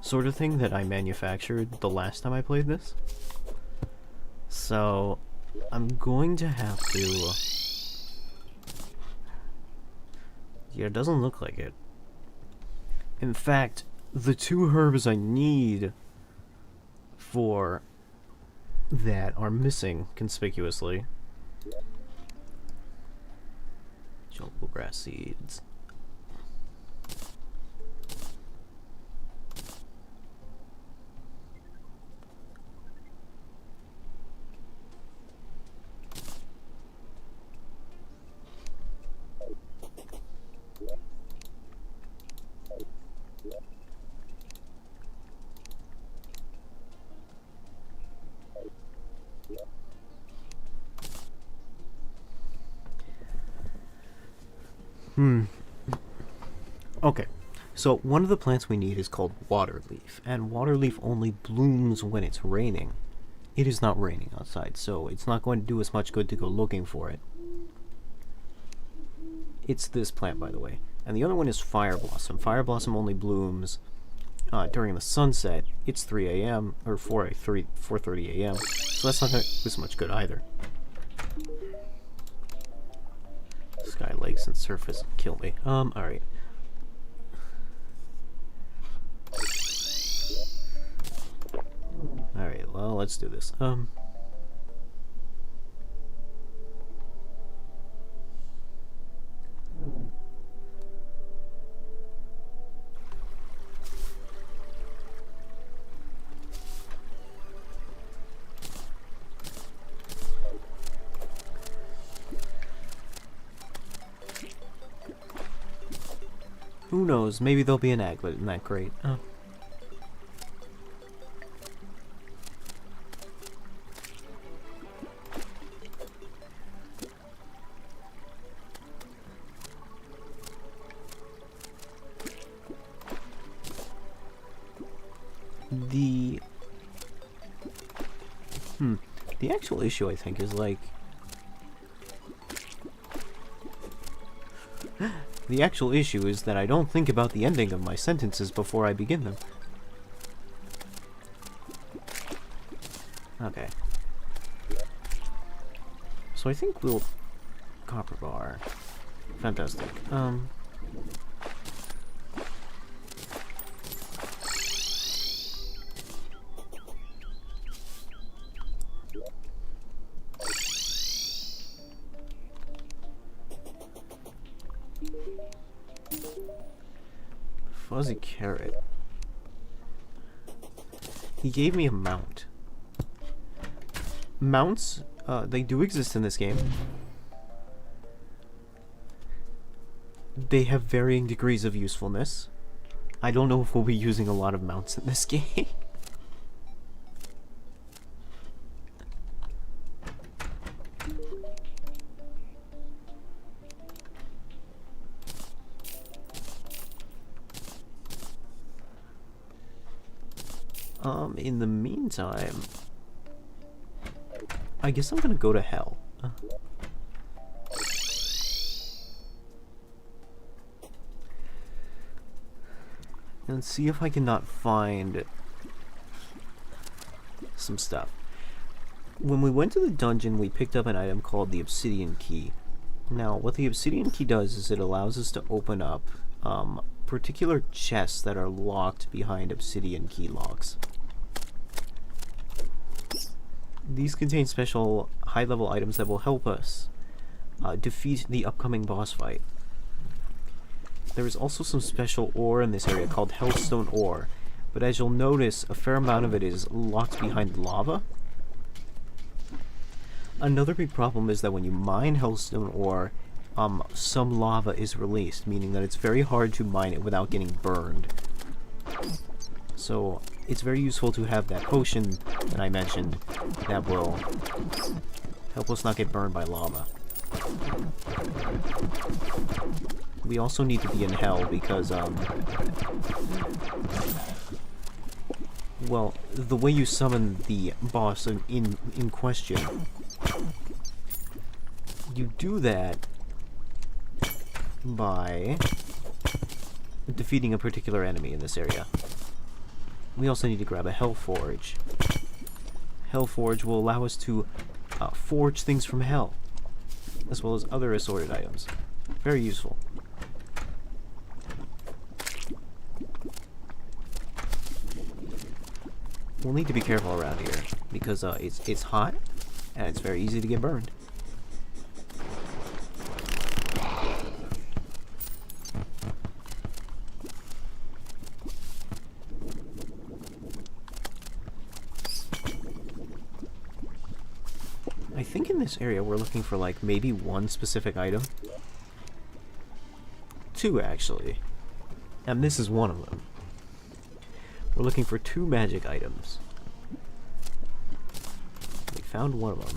sort of thing that I manufactured the last time I played this. So I'm going to have to... Yeah, it doesn't look like it. In fact, the two herbs I need for that are missing conspicuously. Jungle grass seeds. Okay, so one of the plants we need is called waterleaf, and waterleaf only blooms when it's raining. It is not raining outside, so it's not going to do us much good to go looking for it. It's this plant, by the way. And the other one is fire blossom. Fire blossom only blooms during the sunset. It's 3 a.m. or 4:30 a.m. So that's not going to do us much good either. Sky, lakes, and surface kill me. Alright. Alright, well, let's do this. Who knows, maybe there'll be an aglet in that crate. The actual issue, I think, is like... The actual issue is that I don't think about the ending of my sentences before I begin them. Okay. So I think we'll... Copper bar. Fantastic. Fuzzy carrot. He gave me a mount. Mounts, they do exist in this game. They have varying degrees of usefulness. I don't know if we'll be using a lot of mounts in this game. In the meantime, I guess I'm gonna go to hell. And see if I cannot find some stuff. When we went to the dungeon, we picked up an item called the Obsidian Key. Now, what the Obsidian Key does is it allows us to open up particular chests that are locked behind Obsidian Key locks. These contain special high-level items that will help us defeat the upcoming boss fight. There is also some special ore in this area called Hellstone ore, but as you'll notice, a fair amount of it is locked behind lava. Another big problem is that when you mine Hellstone ore, some lava is released, meaning that it's very hard to mine it without getting burned. So it's very useful to have that potion that I mentioned that will help us not get burned by lava. We also need to be in hell because, well, the way you summon the boss in question, you do that by defeating a particular enemy in this area. We also need to grab a Hellforge. Hellforge will allow us to forge things from hell, as well as other assorted items. Very useful. We'll need to be careful around here, because it's hot, and it's very easy to get burned. I think in this area we're looking for like maybe one specific item. Two actually. And this is one of them. We're looking for 2 magic items. We found one of them.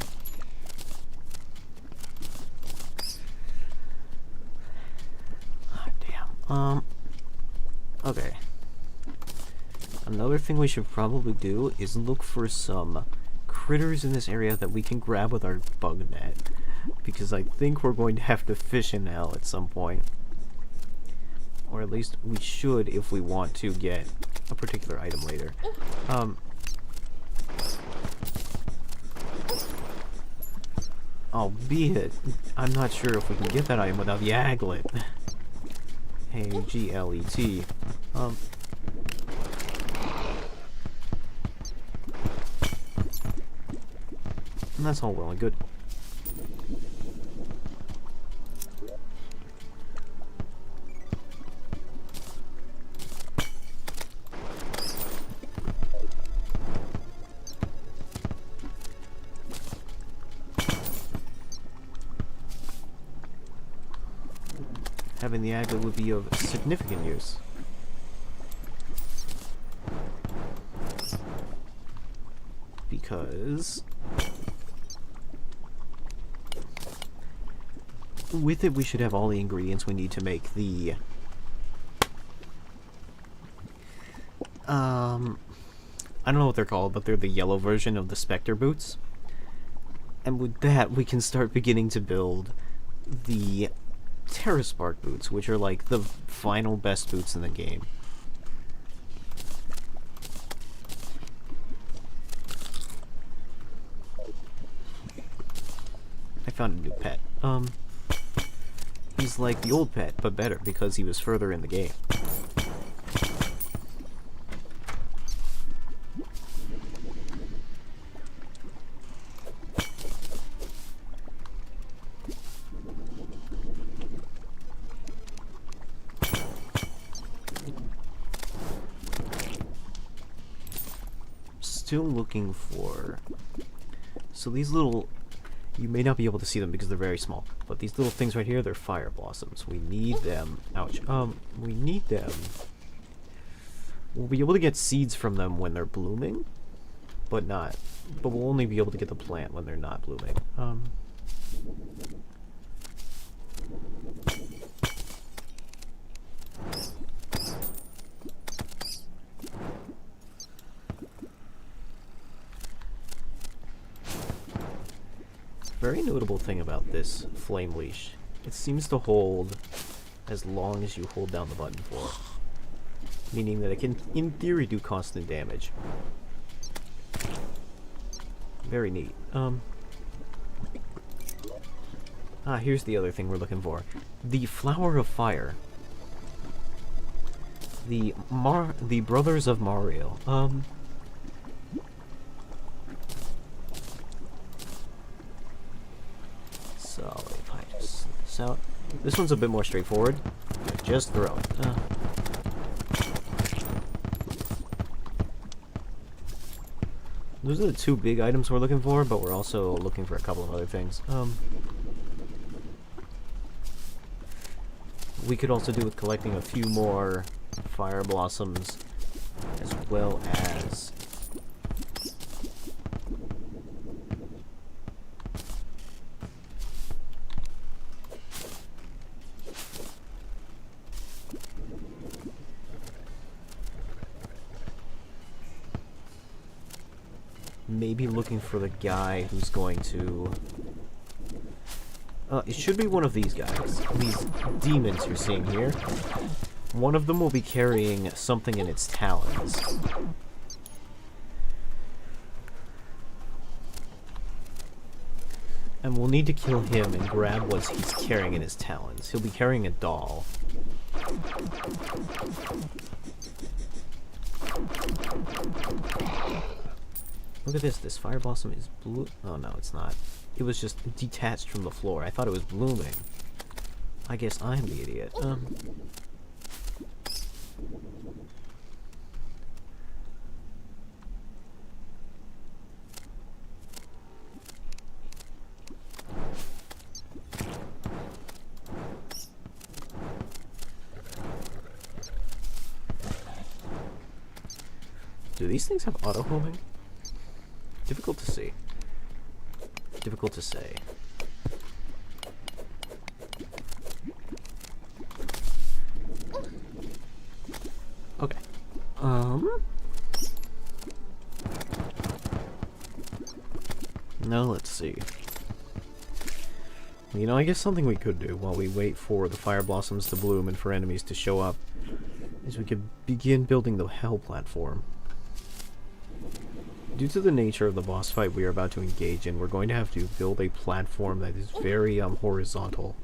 Oh, damn. Okay. Another thing we should probably do is look for some critters in this area that we can grab with our bug net, because I think we're going to have to fish in hell at some point, or at least we should if we want to get a particular item later. Albeit, I'm not sure if we can get that item without the aglet. A-G-L-E-T. And that's all well and good. Having the aglet would be of significant use. Because with it we should have all the ingredients we need to make the I don't know what they're called, but they're the yellow version of the Spectre boots. And with that, we can start beginning to build the Terra Spark boots, which are like the final best boots in the game. I found a new pet. He's like the old pet, but better because he was further in the game. Still looking for... So these little... You may not be able to see them because they're very small, but these little things right here, they're fire blossoms. We need them. Ouch. We need them. We'll be able to get seeds from them when they're blooming, but we'll only be able to get the plant when they're not blooming. Very notable thing about this flame leash, it seems to hold as long as you hold down the button for it, meaning that it can, in theory, do constant damage. Very neat. Here's the other thing we're looking for. The Flower of Fire. The Brothers of Mario. So if I just so this one's a bit more straightforward. Just throw it. Those are the two big items we're looking for, but we're also looking for a couple of other things. We could also do with collecting a few more fire blossoms, as well as maybe looking for the guy who's going to... it should be one of these guys. These demons you're seeing here. One of them will be carrying something in its talons. And we'll need to kill him and grab what he's carrying in his talons. He'll be carrying a doll. Look at this. This fire blossom is blue. Oh, no, it's not. It was just detached from the floor. I thought it was blooming. I guess I'm the idiot. Do these things have auto-homing? Difficult to see. Difficult to say. Okay. Now let's see. You know, I guess something we could do while we wait for the fire blossoms to bloom and for enemies to show up is we could begin building the hell platform. Due to the nature of the boss fight we are about to engage in, we're going to have to build a platform that is very horizontal.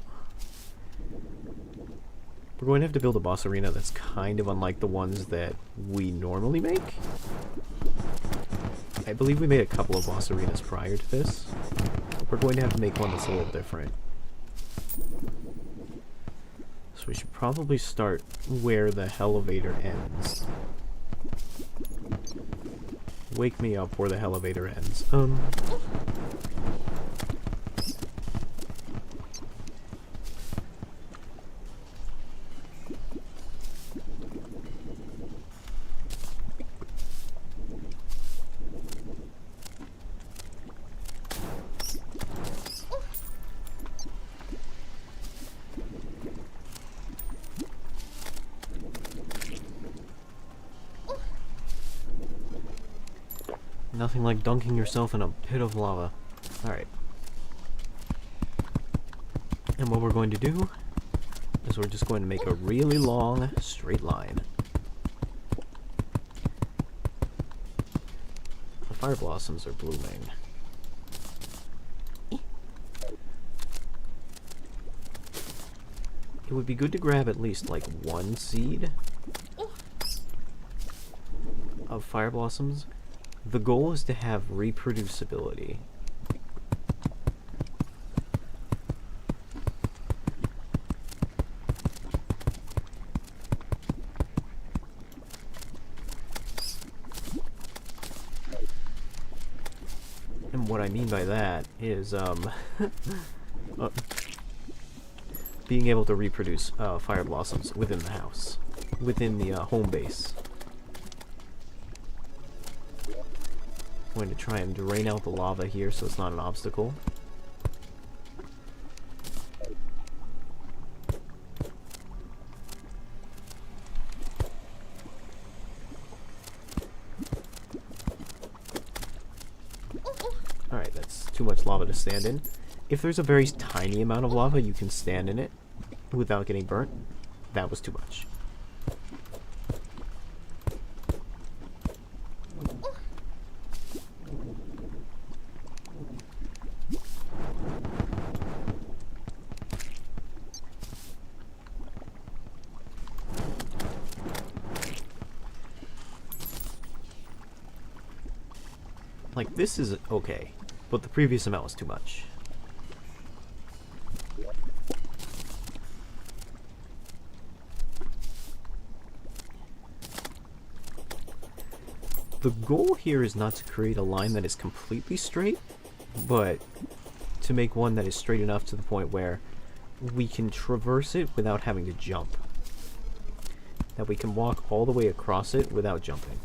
We're going to have to build a boss arena that's kind of unlike the ones that we normally make. I believe we made a couple of boss arenas prior to this. We're going to have to make one that's a little different. So we should probably start where the elevator ends. Wake me up where the elevator ends. Nothing like dunking yourself in a pit of lava. Alright. And what we're going to do is we're just going to make a really long straight line. The fire blossoms are blooming. It would be good to grab at least like one seed of fire blossoms. The goal is to have reproducibility. And what I mean by that is being able to reproduce fire blossoms within the house, within the home base. I'm going to try and drain out the lava here so it's not an obstacle. Alright, that's too much lava to stand in. If there's a very tiny amount of lava, you can stand in it without getting burnt. That was too much. Like, this is okay, but the previous amount was too much. The goal here is not to create a line that is completely straight, but to make one that is straight enough to the point where we can traverse it without having to jump. That we can walk all the way across it without jumping.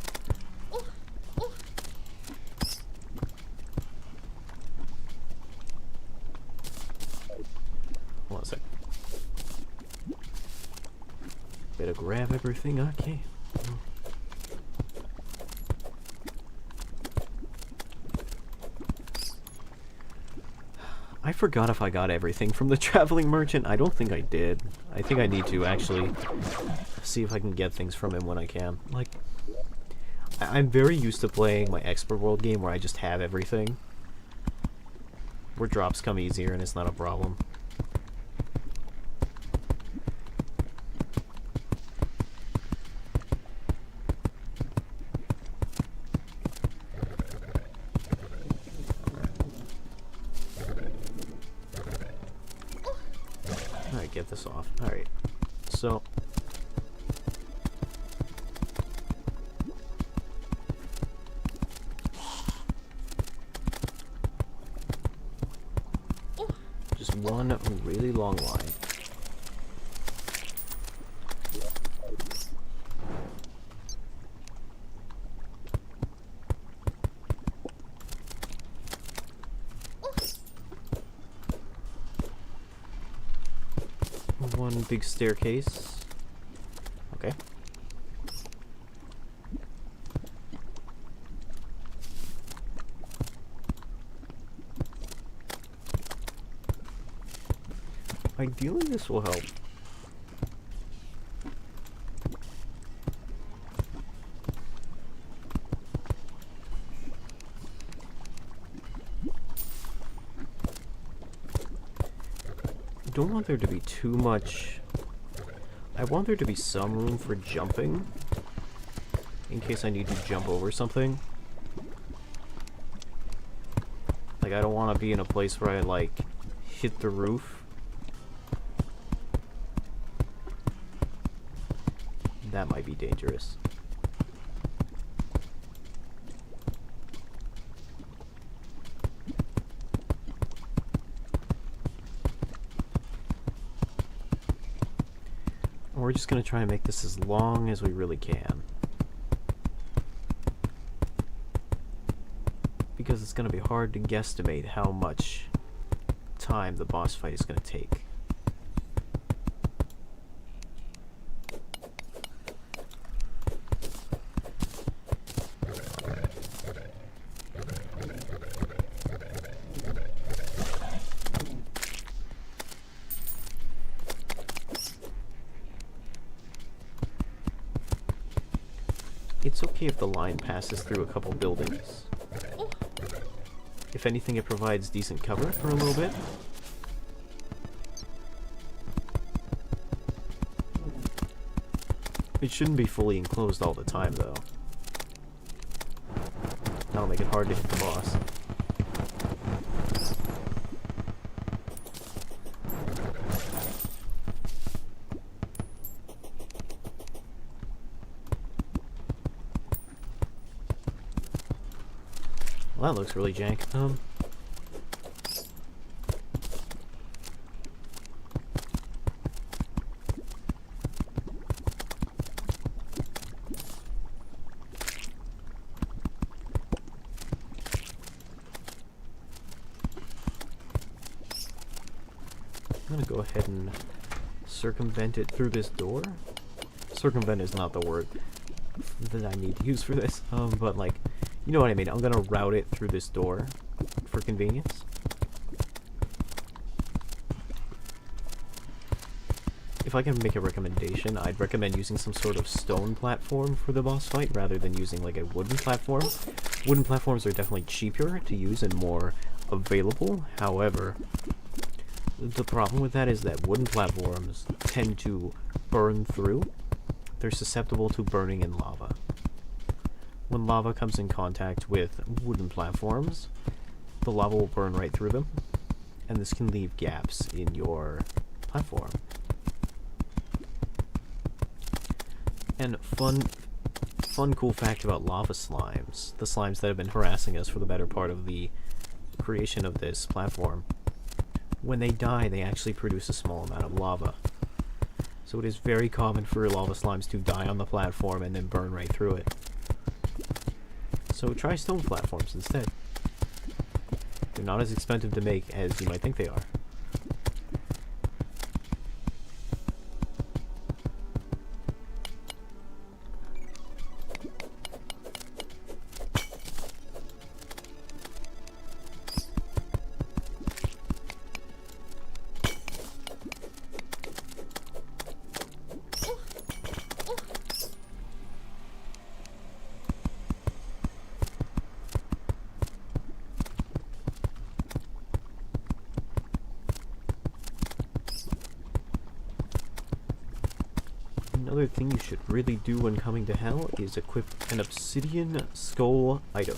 Hold on a sec. Better grab everything I can. I forgot if I got everything from the traveling merchant. I don't think I did. I think I need to actually see if I can get things from him when I can. Like, I'm very used to playing my expert world game where I just have everything. Where drops come easier and it's not a problem. Get this off. Alright. So just one really long line. One big staircase. Okay. Ideally, this will help. I don't want there to be too much. I want there to be some room for jumping in case I need to jump over something. Like, I don't want to be in a place where I, like, hit the roof. That might be dangerous. We're just going to try and make this as long as we really can. Because it's going to be hard to guesstimate how much time the boss fight is going to take. It's okay if the line passes through a couple buildings. If anything, it provides decent cover for a little bit. It shouldn't be fully enclosed all the time, though. That'll make it hard to hit the boss. Well, that looks really jank. I'm gonna go ahead and circumvent it through this door. Circumvent is not the word that I need to use for this, but like, you know what I mean. I'm gonna route it through this door for convenience. If I can make a recommendation, I'd recommend using some sort of stone platform for the boss fight rather than using like a wooden platform. Wooden platforms are definitely cheaper to use and more available. However, the problem with that is that wooden platforms tend to burn through. They're susceptible to burning in lava. When lava comes in contact with wooden platforms, the lava will burn right through them, and this can leave gaps in your platform. And fun cool fact about lava slimes, the slimes that have been harassing us for the better part of the creation of this platform, when they die, they actually produce a small amount of lava. So it is very common for lava slimes to die on the platform and then burn right through it. So try stone platforms instead. They're not as expensive to make as you might think they are. Another thing you should really do when coming to Hell is equip an obsidian skull item.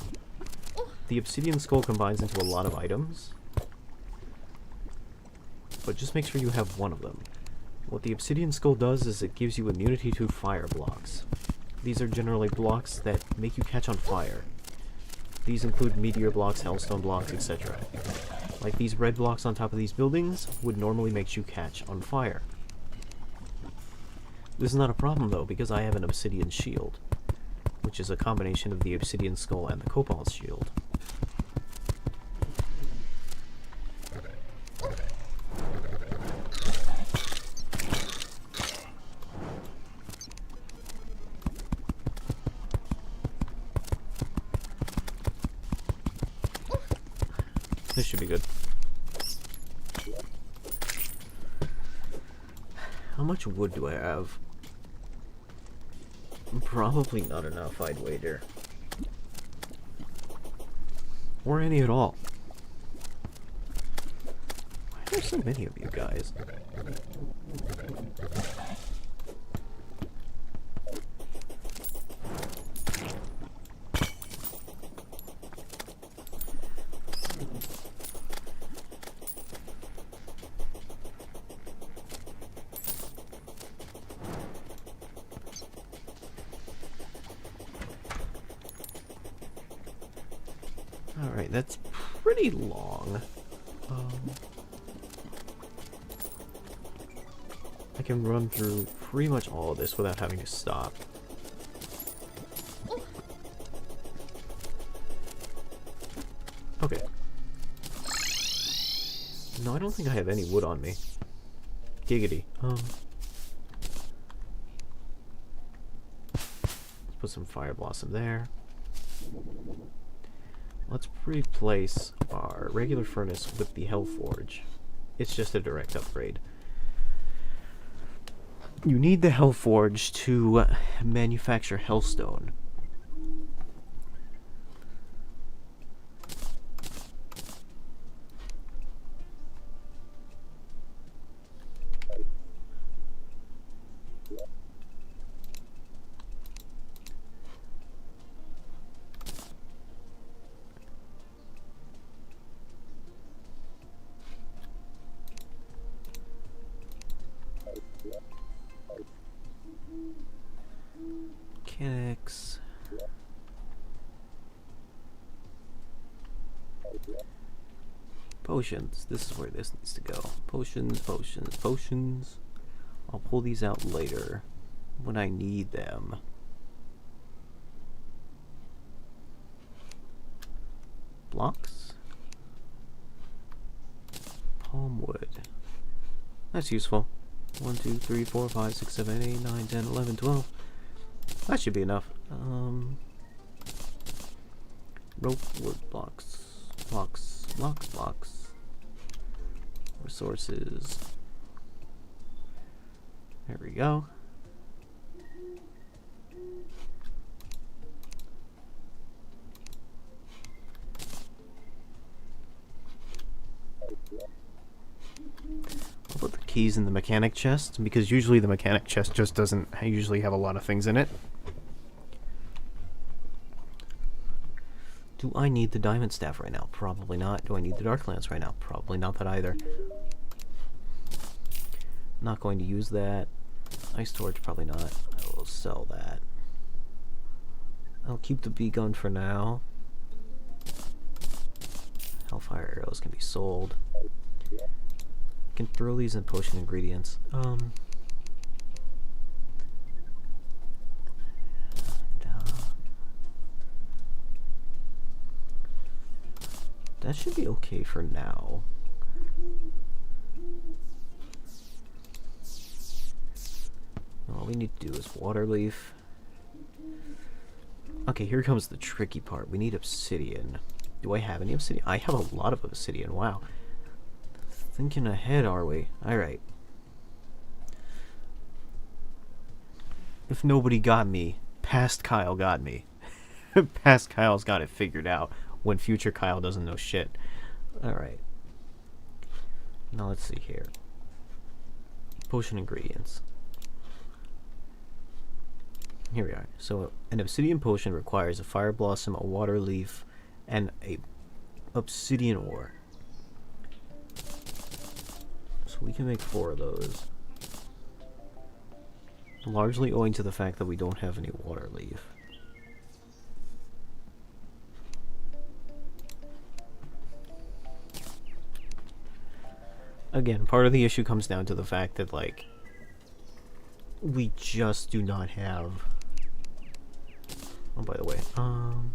The obsidian skull combines into a lot of items, but just make sure you have one of them. What the obsidian skull does is it gives you immunity to fire blocks. These are generally blocks that make you catch on fire. These include meteor blocks, hellstone blocks, etc. Like these red blocks on top of these buildings would normally make you catch on fire. This is not a problem though, because I have an obsidian shield, which is a combination of the obsidian skull and the cobalt shield. This should be good. How much wood do I have? Probably not enough, I'd wager. Or any at all. Why are there so many of you guys? Alright, that's pretty long. I can run through pretty much all of this without having to stop. Okay. No, I don't think I have any wood on me. Giggity. Let's put some fire blossom there. Let's replace our regular furnace with the Hellforge. It's just a direct upgrade. You need the Hellforge to manufacture Hellstone. Mechanics. Potions. This is where this needs to go. Potions, potions, potions. I'll pull these out later when I need them. Blocks. Palm wood. That's useful. 1, 2, 3, 4, 5, 6, 7, 8, 9, 10, 11, 12. That should be enough. Rope, wood, blocks. Blocks, blocks, blocks. Resources. There we go. I'll put the keys in the mechanic chest, because usually the mechanic chest just doesn't usually have a lot of things in it. Do I need the diamond staff right now? Probably not. Do I need the dark lance right now? Probably not that either. Not going to use that. Ice torch, probably not. I will sell that. I'll keep the bee gun for now. Hellfire arrows can be sold. Can throw these in potion ingredients. That should be okay for now. All we need to do is water leaf. Okay, here comes the tricky part. We need obsidian. Do I have any obsidian? I have a lot of obsidian. Wow. Thinking ahead, are we? Alright. If nobody got me, past Kyle got me. Past Kyle's got it figured out when future Kyle doesn't know shit. Alright. Now let's see here. Potion ingredients. Here we are. So an obsidian potion requires a fire blossom, a water leaf, and a obsidian ore. So we can make 4 of those. Largely owing to the fact that we don't have any water leaf. Again, part of the issue comes down to the fact that, like, we just do not have... Oh, by the way, I'm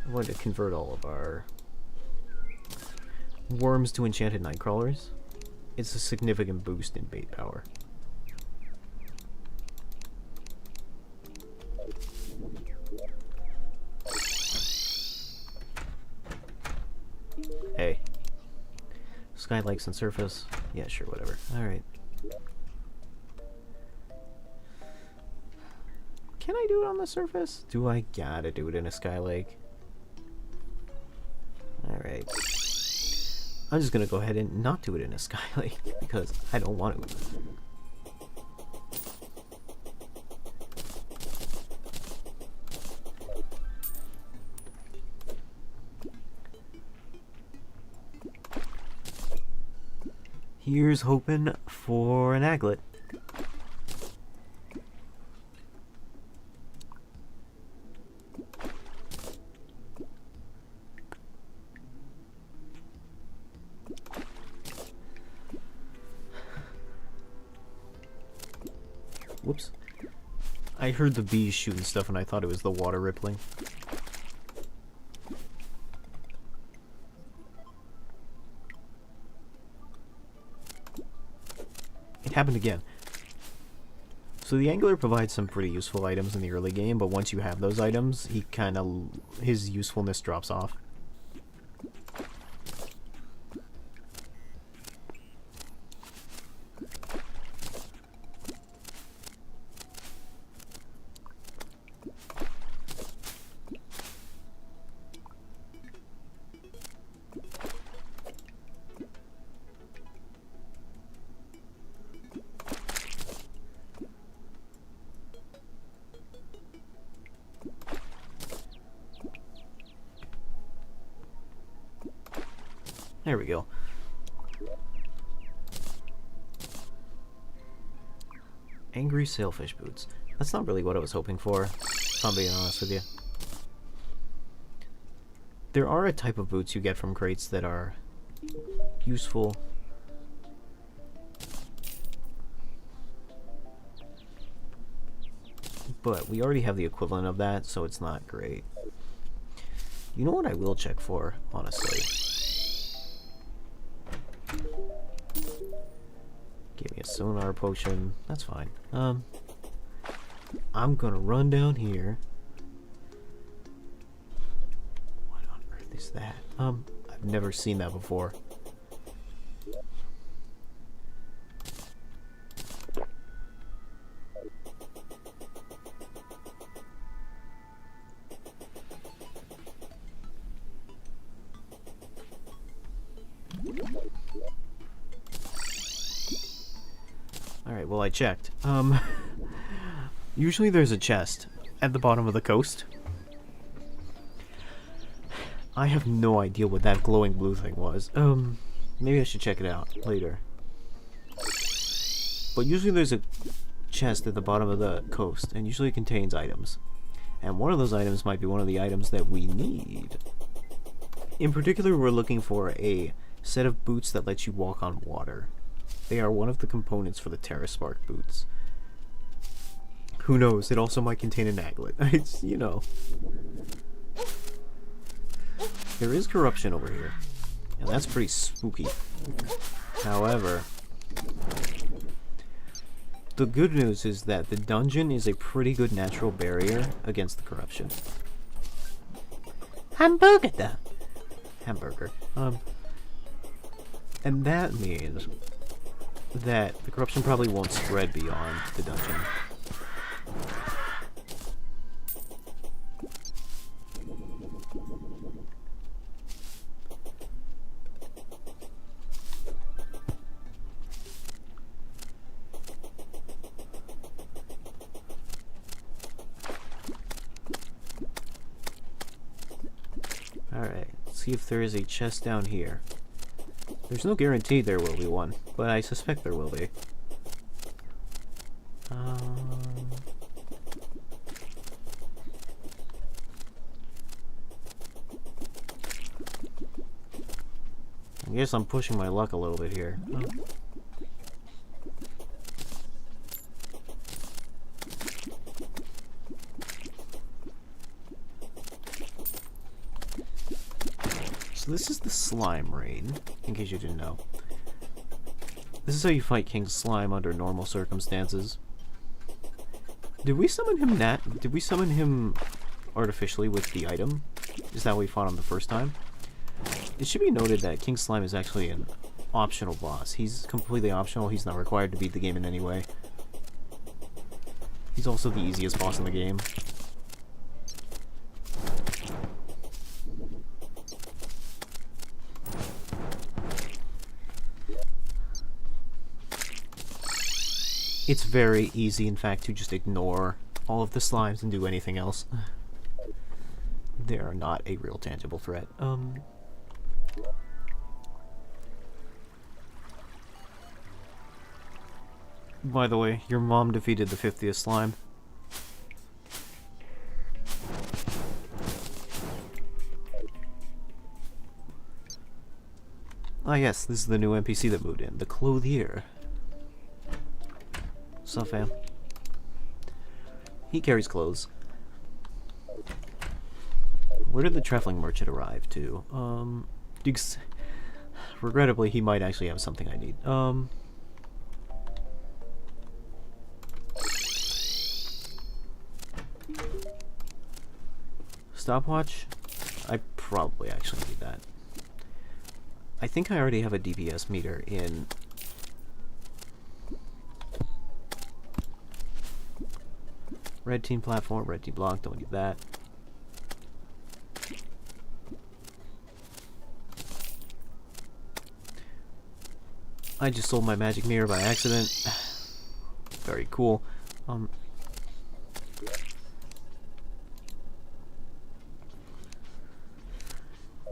going to convert all of our worms to enchanted nightcrawlers. It's a significant boost in bait power. Hey. Skylights and surface. Yeah, sure, whatever. Alright. Can I do it on the surface? Do I gotta do it in a skylake? Alright. I'm just gonna go ahead and not do it in a skylake because I don't want to. Here's hoping for an aglet. Whoops. I heard the bees shooting stuff and I thought it was the water rippling. It happened again. So the angler provides some pretty useful items in the early game, but once you have those items, his usefulness drops off. There we go. Angry sailfish boots. That's not really what I was hoping for, if I'm being honest with you. There are a type of boots you get from crates that are useful. But we already have the equivalent of that, so it's not great. You know what I will check for, honestly? Give me a sonar potion. That's fine. I'm gonna run down here. What on earth is that? I've never seen that before. Alright, well I checked. Usually there's a chest at the bottom of the coast. I have no idea what that glowing blue thing was. Maybe I should check it out later. But usually there's a chest at the bottom of the coast, and usually it contains items. And one of those items might be one of the items that we need. In particular, we're looking for a set of boots that lets you walk on water. They are one of the components for the Terraspark boots. Who knows, it also might contain an aglet. It's, you know. There is corruption over here, and that's pretty spooky. However, the good news is that the dungeon is a pretty good natural barrier against the corruption. Hamburger! Hamburger. And that means that the corruption probably won't spread beyond the dungeon. Alright, let's see if there is a chest down here. There's no guarantee there will be one, but I suspect there will be. I guess I'm pushing my luck a little bit here. So this is the slime rain, in case you didn't know. This is how you fight King Slime under normal circumstances. Did we summon him Did we summon him artificially with the item? Is that how we fought him the first time? It should be noted that King Slime is actually an optional boss. He's completely optional. He's not required to beat the game in any way. He's also the easiest boss in the game. It's very easy, in fact, to just ignore all of the slimes and do anything else. They are not a real tangible threat. By the way, your mom defeated the 50th slime. Ah yes, this is the new NPC that moved in, the Clothier. What's up, fam? He carries clothes. Where did the traveling merchant arrive to? Regrettably, he might actually have something I need. Stopwatch? I probably actually need that. I think I already have a DPS meter in... Red team platform, red team block, don't need that. I just sold my magic mirror by accident. Very cool.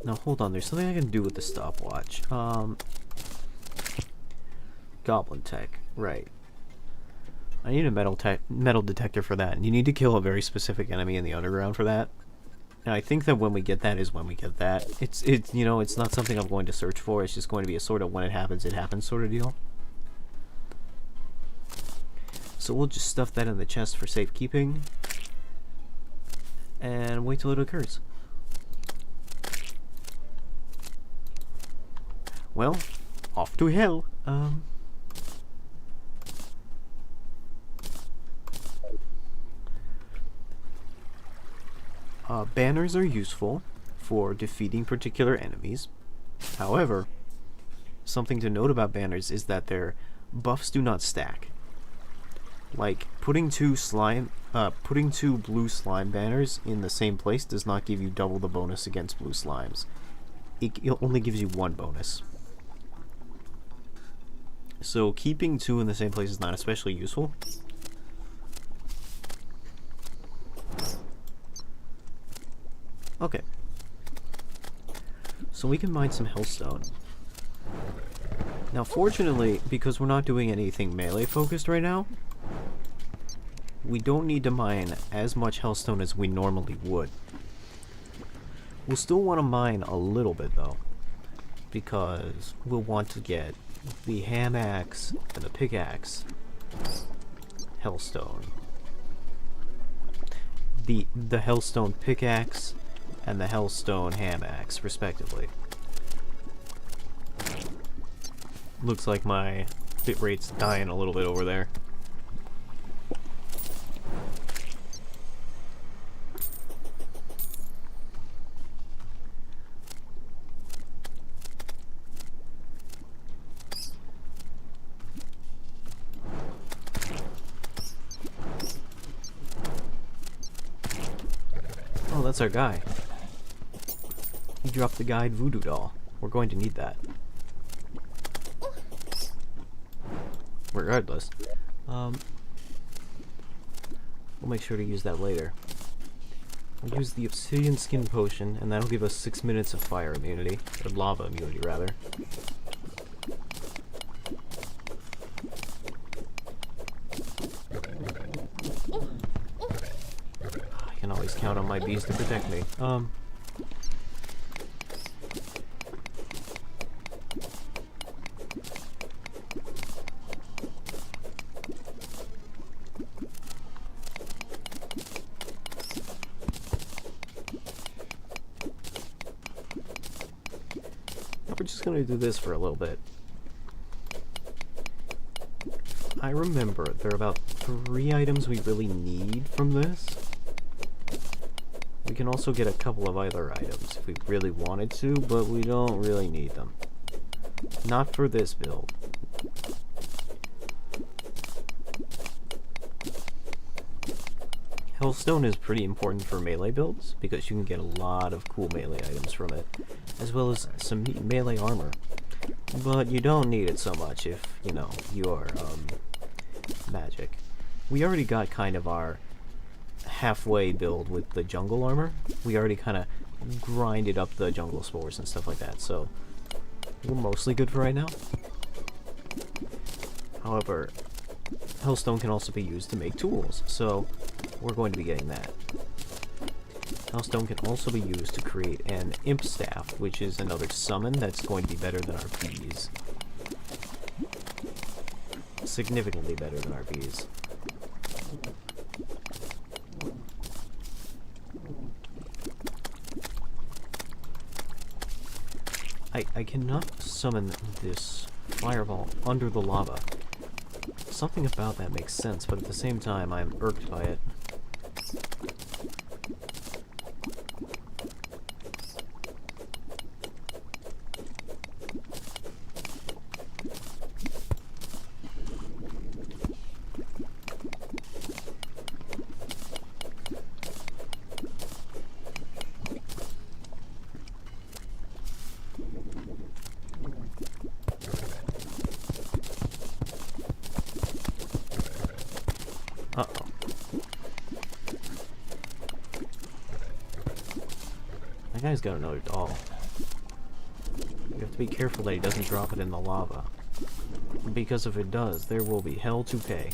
Now hold on, there's something I can do with the stopwatch. Goblin tech, right. I need a metal detector for that, and you need to kill a very specific enemy in the underground for that. And I think that when we get that is when we get that. It's you know, it's not something I'm going to search for, it's just going to be a sort of when it happens sort of deal. So we'll just stuff that in the chest for safekeeping, and wait till it occurs. Well, off to hell. Banners are useful for defeating particular enemies. However, something to note about banners is that their buffs do not stack. Like, putting two blue slime banners in the same place does not give you double the bonus against blue slimes. It only gives you one bonus. So keeping two in the same place is not especially useful. Okay. So we can mine some hellstone. Now fortunately, because we're not doing anything melee focused right now, we don't need to mine as much hellstone as we normally would. We'll still want to mine a little bit though, because we'll want to get the ham axe and the pickaxe hellstone. The hellstone pickaxe and the hellstone ham axe, respectively. Looks like my bitrate's dying a little bit over there. Oh, that's our guy. He dropped the guide voodoo doll. We're going to need that. Regardless. We'll make sure to use that later. We'll use the obsidian skin potion, and that'll give us 6 minutes of fire immunity. Or lava immunity, rather. I can always count on my bees to protect me. We're just gonna do this for a little bit. I remember there are about 3 items we really need from this. We can also get a couple of other items if we really wanted to, but we don't really need them. Not for this build. Hellstone is pretty important for melee builds, because you can get a lot of cool melee items from it, as well as some neat melee armor. But you don't need it so much if, you know, you're, magic. We already got kind of our halfway build with the jungle armor. We already kind of grinded up the jungle spores and stuff like that, so we're mostly good for right now. However, hellstone can also be used to make tools, so we're going to be getting that. Hellstone can also be used to create an imp staff, which is another summon that's going to be better than our bees. Significantly better than our bees. I cannot summon this fireball under the lava. Something about that makes sense, but at the same time I'm irked by it. Uh-oh. That guy's got another doll. You have to be careful that he doesn't drop it in the lava. Because if it does, there will be hell to pay.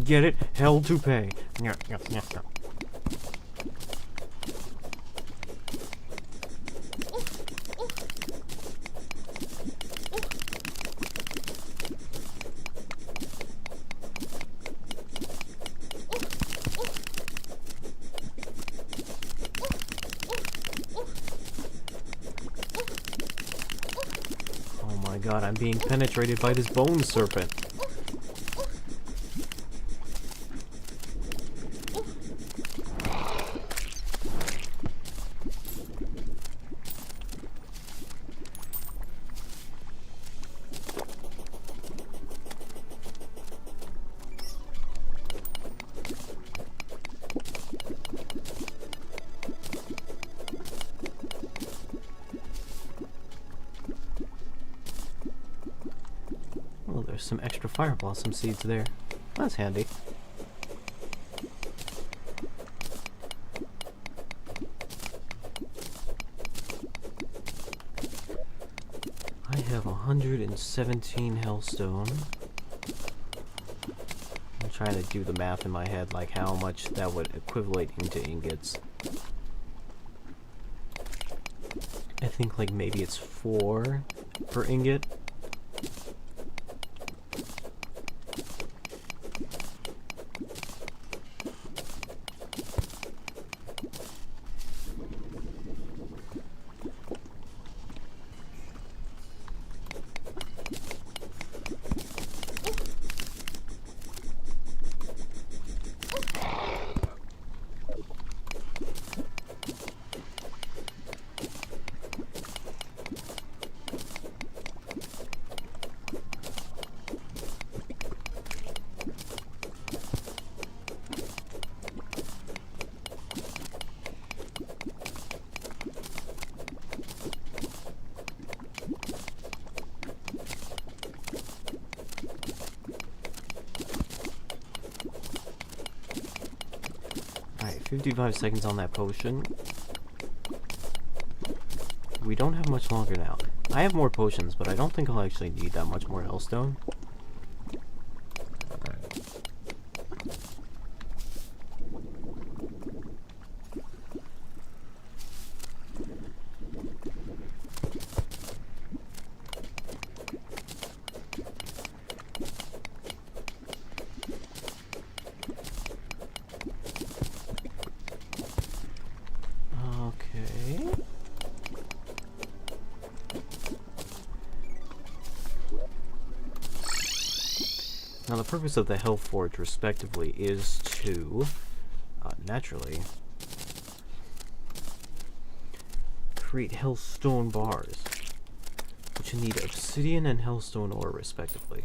Get it? Hell to pay. Oh my god, I'm being penetrated by this bone serpent. There's some extra fire blossom seeds there. That's handy. I have 117 hellstone. I'm trying to do the math in my head, like how much that would equivalent into ingots. I think like maybe it's 4 per ingot. Alright, 55 seconds on that potion. We don't have much longer now. I have more potions, but I don't think I'll actually need that much more hellstone. Now the purpose of the Hellforge, respectively, is to, naturally, create hellstone bars, which need obsidian and hellstone ore, respectively.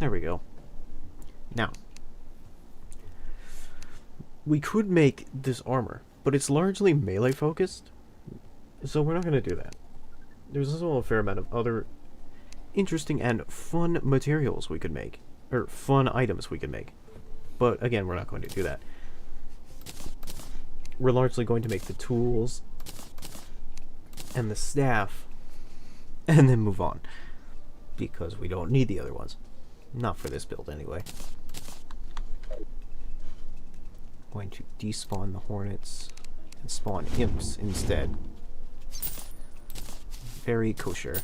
There we go. Now, we could make this armor, but it's largely melee focused, so we're not going to do that. There's also a fair amount of other interesting and fun materials we could make. Or fun items we could make. But again, we're not going to do that. We're largely going to make the tools and the staff and then move on. Because we don't need the other ones. Not for this build anyway. Going to despawn the hornets and spawn imps instead. Very kosher.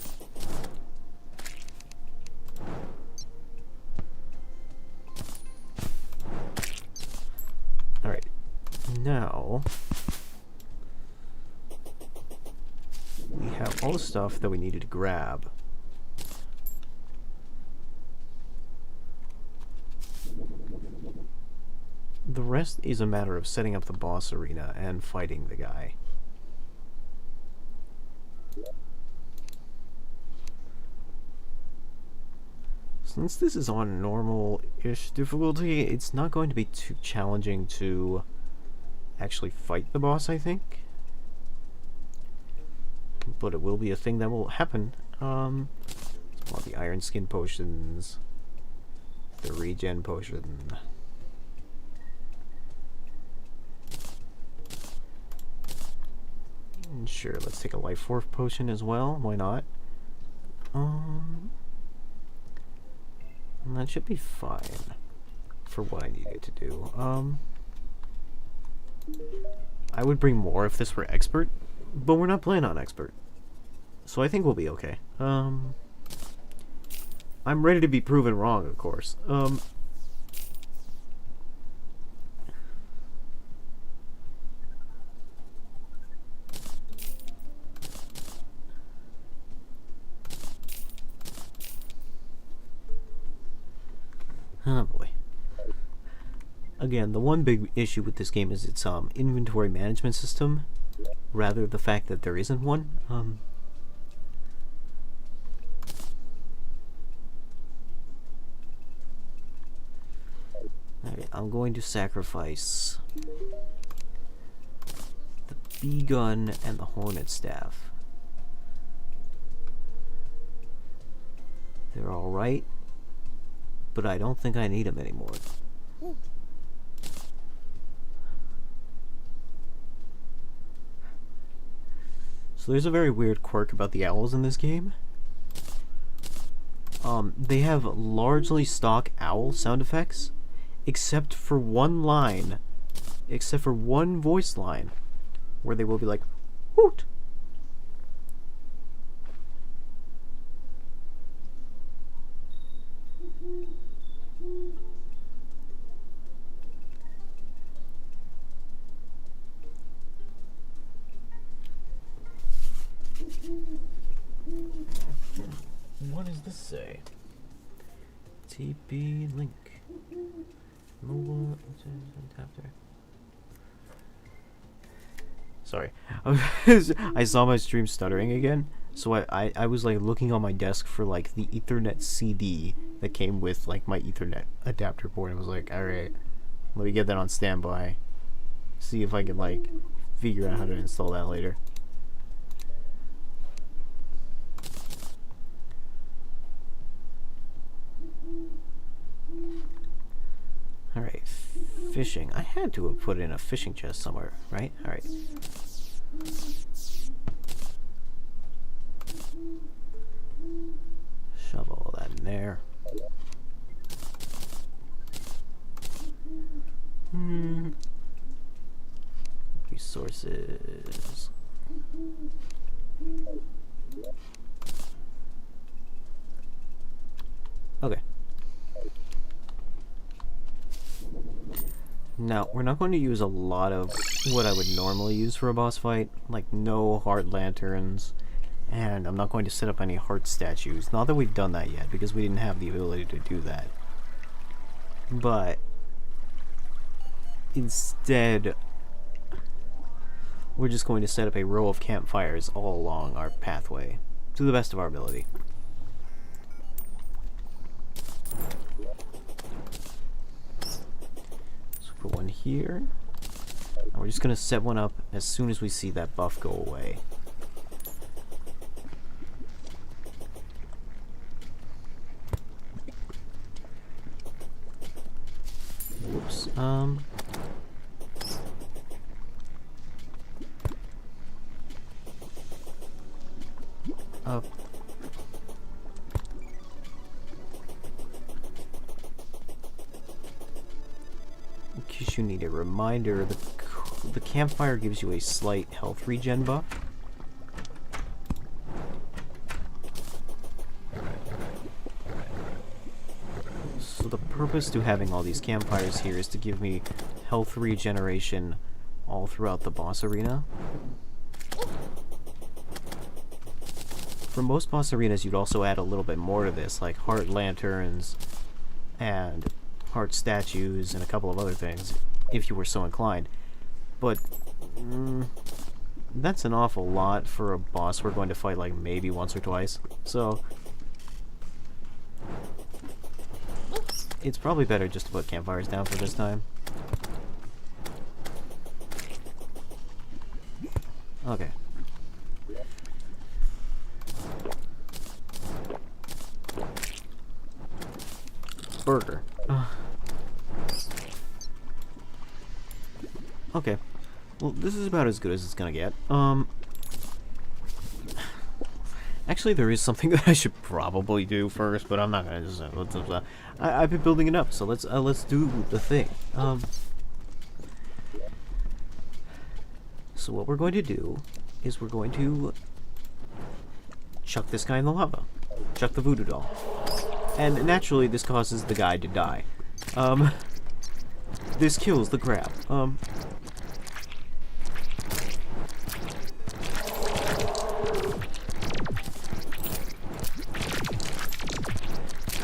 Alright. Now we have all the stuff that we needed to grab. The rest is a matter of setting up the boss arena and fighting the guy. Since this is on normal-ish difficulty, it's not going to be too challenging to actually fight the boss, I think. But it will be a thing that will happen. Spawn the iron skin potions. The regen potion. Sure, let's take a life force potion as well. Why not? That should be fine for what I needed to do. I would bring more if this were expert, but we're not playing on expert, so I think we'll be okay. I'm ready to be proven wrong, of course. Oh boy. Again, the one big issue with this game is its inventory management system, rather the fact that there isn't one. Alright, I'm going to sacrifice the bee gun and the hornet staff. They're alright, but I don't think I need them anymore. So there's a very weird quirk about the owls in this game. They have largely stock owl sound effects, except for one line, except for one voice line, where they will be like, hoot! What does this say? TP link. Sorry. I saw my stream stuttering again, so I was like looking on my desk for like the Ethernet CD that came with like my Ethernet adapter port. I was like, alright, let me get that on standby. See if I can like figure out how to install that later. Alright, fishing. I had to have put in a fishing chest somewhere, right? Alright. Shove all that in there. Resources. Okay. Now, we're not going to use a lot of what I would normally use for a boss fight, like no heart lanterns, and I'm not going to set up any heart statues. Not that we've done that yet, because we didn't have the ability to do that. But instead, we're just going to set up a row of campfires all along our pathway, to the best of our ability. Put one here, and we're just gonna set one up as soon as we see that buff go away. Whoops. In case you need a reminder, the campfire gives you a slight health regen buff. So the purpose to having all these campfires here is to give me health regeneration all throughout the boss arena. For most boss arenas, you'd also add a little bit more to this, like heart lanterns and heart statues and a couple of other things, if you were so inclined. But that's an awful lot for a boss we're going to fight like maybe once or twice. So it's probably better just to put campfires down for this time. Okay. burger. Okay. Well, this is about as good as it's gonna get. Actually, there is something that I should probably do first, but I'm not gonna just. I've been building it up, so let's do the thing. So what we're going to do is we're going to chuck this guy in the lava, chuck the voodoo doll, and naturally this causes the guy to die. This kills the crab.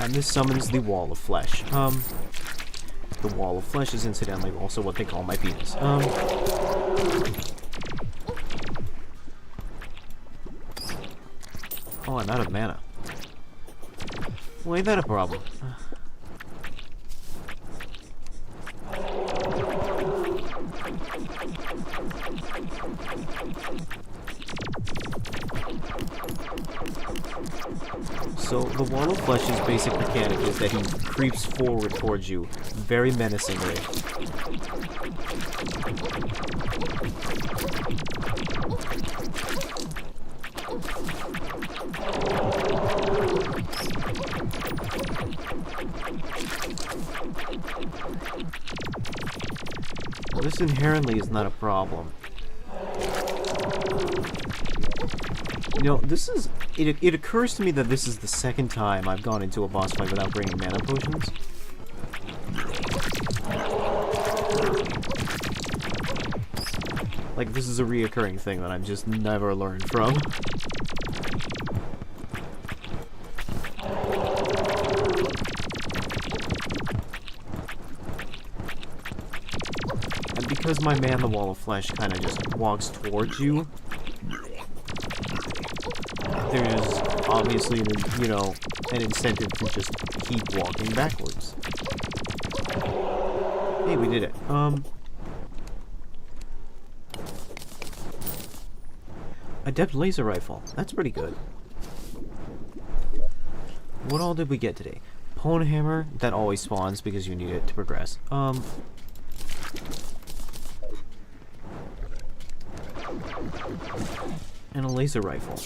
And this summons the wall of flesh. The wall of flesh is incidentally also what they call my penis. Oh, I'm out of mana. Well, ain't that a problem? So, the wall of flesh's basic mechanic is that he creeps forward towards you very menacingly. Well, this inherently is not a problem. You know, this is... It occurs to me that this is the second time I've gone into a boss fight without bringing mana potions. Like, this is a reoccurring thing that I've just never learned from. And because my man, the Wall of Flesh, kind of just walks towards you, there's obviously, an incentive to just keep walking backwards. Hey, we did it. Adept laser rifle. That's pretty good. What all did we get today? Pwn hammer, that always spawns because you need it to progress. And a laser rifle.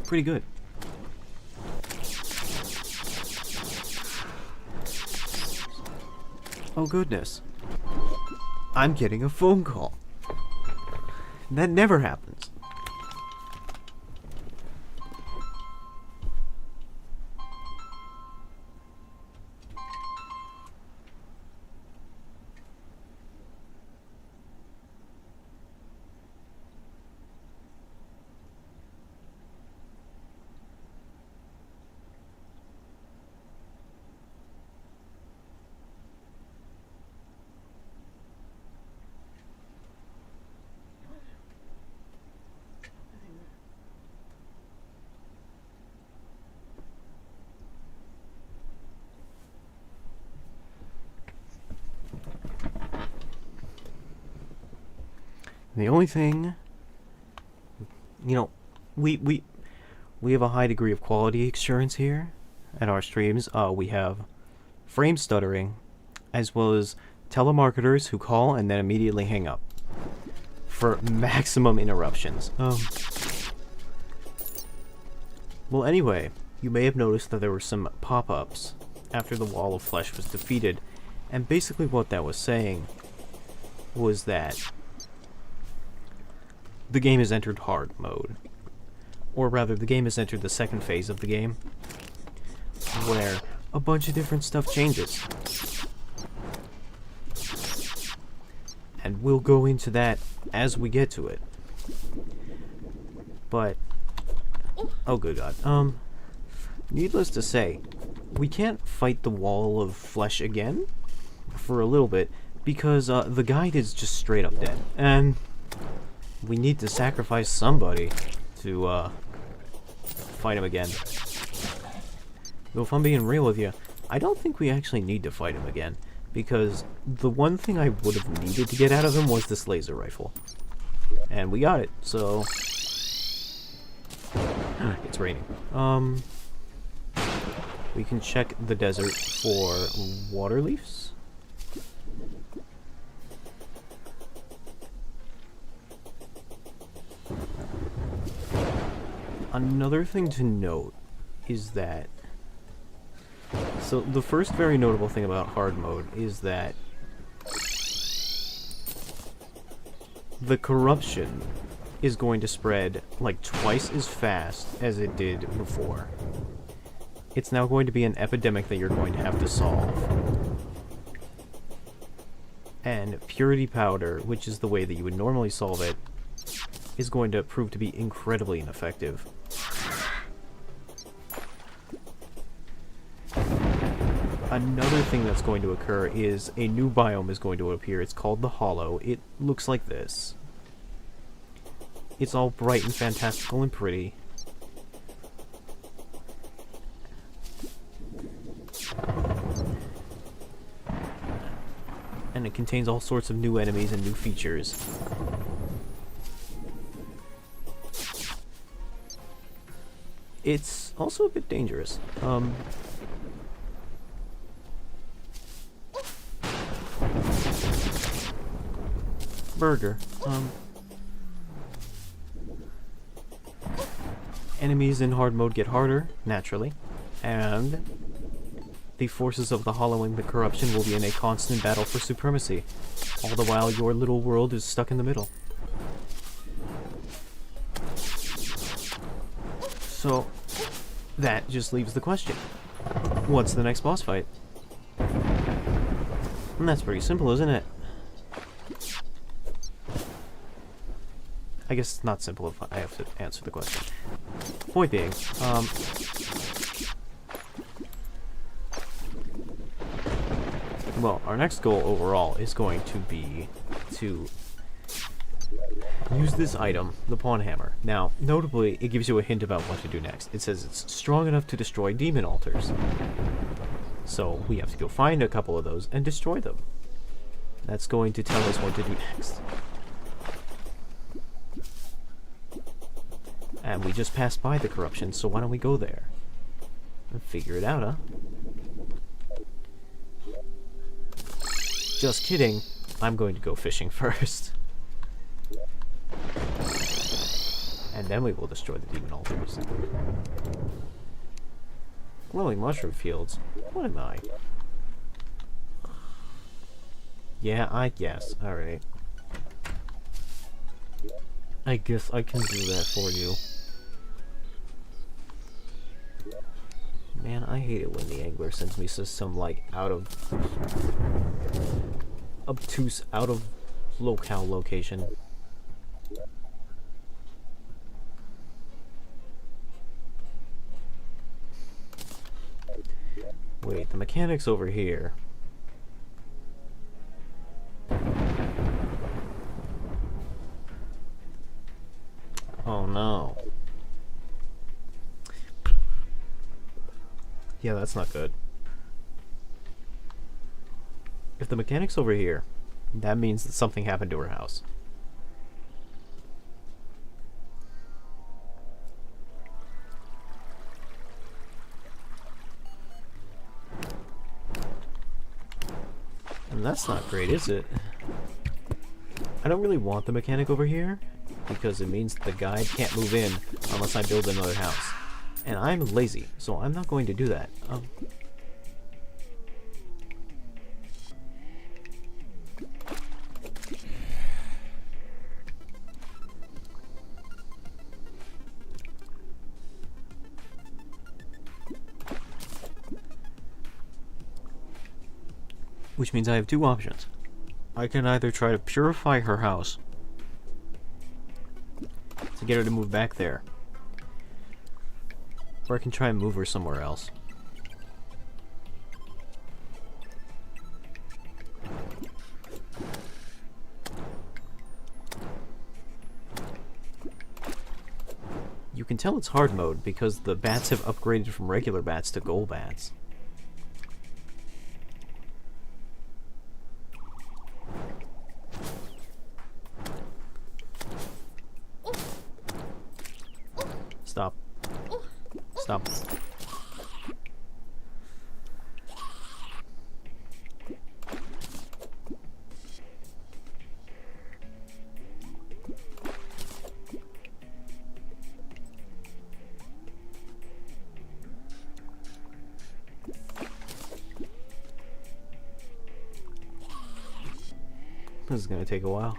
Pretty good. Oh goodness. I'm getting a phone call. That never happens. The only thing, we have a high degree of quality assurance here at our streams. We have frame stuttering, as well as telemarketers who call and then immediately hang up for maximum interruptions. Well, anyway, you may have noticed that there were some pop-ups after the Wall of Flesh was defeated, and basically what that was saying was that the game has entered hard mode. Or rather, the game has entered the second phase of the game, where a bunch of different stuff changes. And we'll go into that as we get to it. But, oh good god. Needless to say, we can't fight the Wall of Flesh again for a little bit, because the guide is just straight up dead. And we need to sacrifice somebody to fight him again. Though if I'm being real with you, I don't think we actually need to fight him again, because the one thing I would have needed to get out of him was this laser rifle. And we got it, so... It's raining. We can check the desert for water leaves. Another thing to note is that... So, the first very notable thing about hard mode is that the corruption is going to spread like twice as fast as it did before. It's now going to be an epidemic that you're going to have to solve. And purity powder, which is the way that you would normally solve it, is going to prove to be incredibly ineffective. Another thing that's going to occur is a new biome is going to appear. It's called the Hollow. It looks like this. It's all bright and fantastical and pretty. And it contains all sorts of new enemies and new features. It's also a bit dangerous. Burger. Enemies in hard mode get harder, naturally, and the forces of the hollowing, the corruption, will be in a constant battle for supremacy. All the while, your little world is stuck in the middle. So, that just leaves the question. What's the next boss fight? And that's pretty simple, isn't it? I guess it's not simple if I have to answer the question. Point being, well, our next goal overall is going to be to use this item, the Pawn Hammer. Now, notably, it gives you a hint about what to do next. It says it's strong enough to destroy demon altars. So, we have to go find a couple of those and destroy them. That's going to tell us what to do next. And we just passed by the corruption, so why don't we go there? And figure it out, huh? Just kidding. I'm going to go fishing first. And then we will destroy the demon altars. Glowing mushroom fields. What am I? Yeah, I guess. Alright. I guess I can do that for you. Man, I hate it when the angler sends me some, like, obtuse, out of locale location. Wait, the mechanic's over here. Oh no. Yeah, that's not good. If the mechanic's over here, that means that something happened to her house. And that's not great, is it? I don't really want the mechanic over here, because it means the guide can't move in unless I build another house. And I'm lazy, so I'm not going to do that. Which means I have two options. I can either try to purify her house to get her to move back there, or I can try and move her somewhere else. You can tell it's hard mode because the bats have upgraded from regular bats to gold bats. Stop. Stop. This is gonna take a while.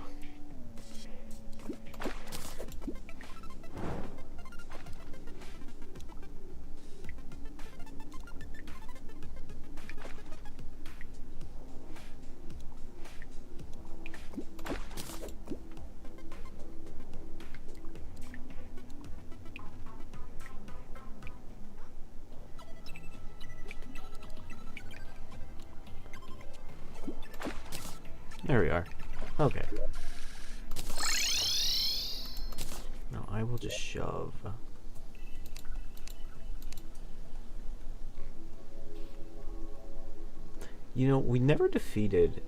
There we are. Okay. Now I will just shove. You know, we never defeated...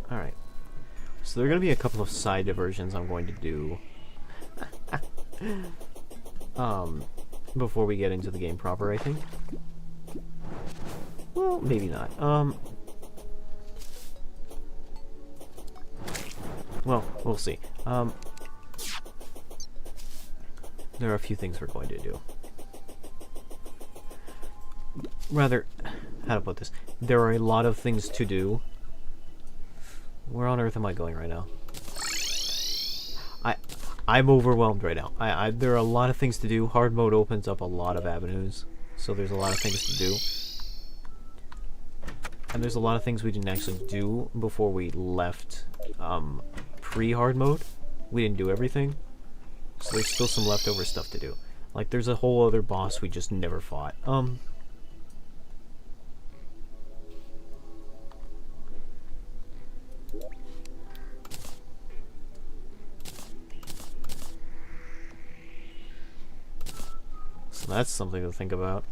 Alright. So there are going to be a couple of side diversions I'm going to do before we get into the game proper, I think. Well, maybe not. Well, we'll see. There are a few things we're going to do. Rather, how to put this? There are a lot of things to do. Where on earth am I going right now? I'm overwhelmed right now. There are a lot of things to do. Hard mode opens up a lot of avenues, so there's a lot of things to do. And there's a lot of things we didn't actually do before we left pre-hard mode. We didn't do everything, so there's still some leftover stuff to do. Like, there's a whole other boss we just never fought. So that's something to think about.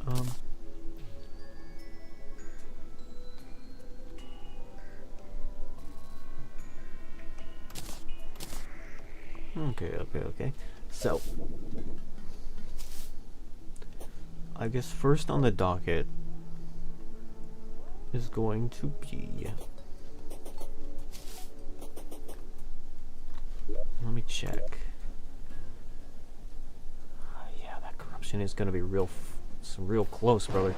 Okay. So, I guess first on the docket is going to be... Let me check. Yeah, that corruption is going to be real close, brother.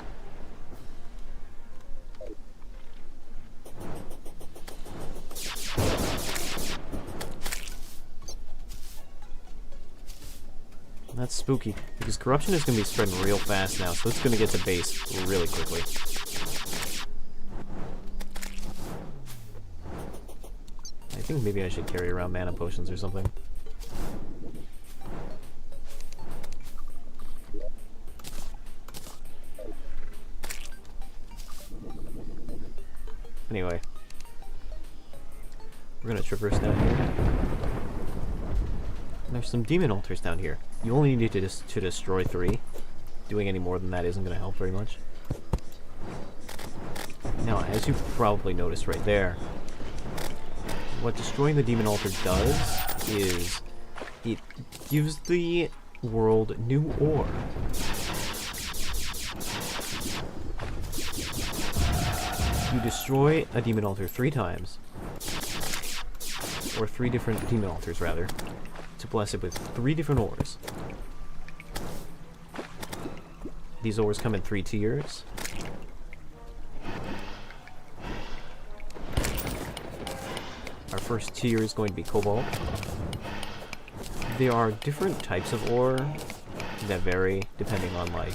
That's spooky, because corruption is going to be spreading real fast now, so it's going to get to base really quickly. I think maybe I should carry around mana potions or something. Anyway, we're going to traverse down here. There's some demon altars down here. You only need to destroy 3. Doing any more than that isn't going to help very much. Now, as you probably noticed right there, what destroying the demon altar does is it gives the world new ore. You destroy a demon altar 3 times, or 3 different demon altars rather, to bless it with 3 different ores. These ores come in 3 tiers. Our first tier is going to be cobalt. There are different types of ore that vary depending on, like,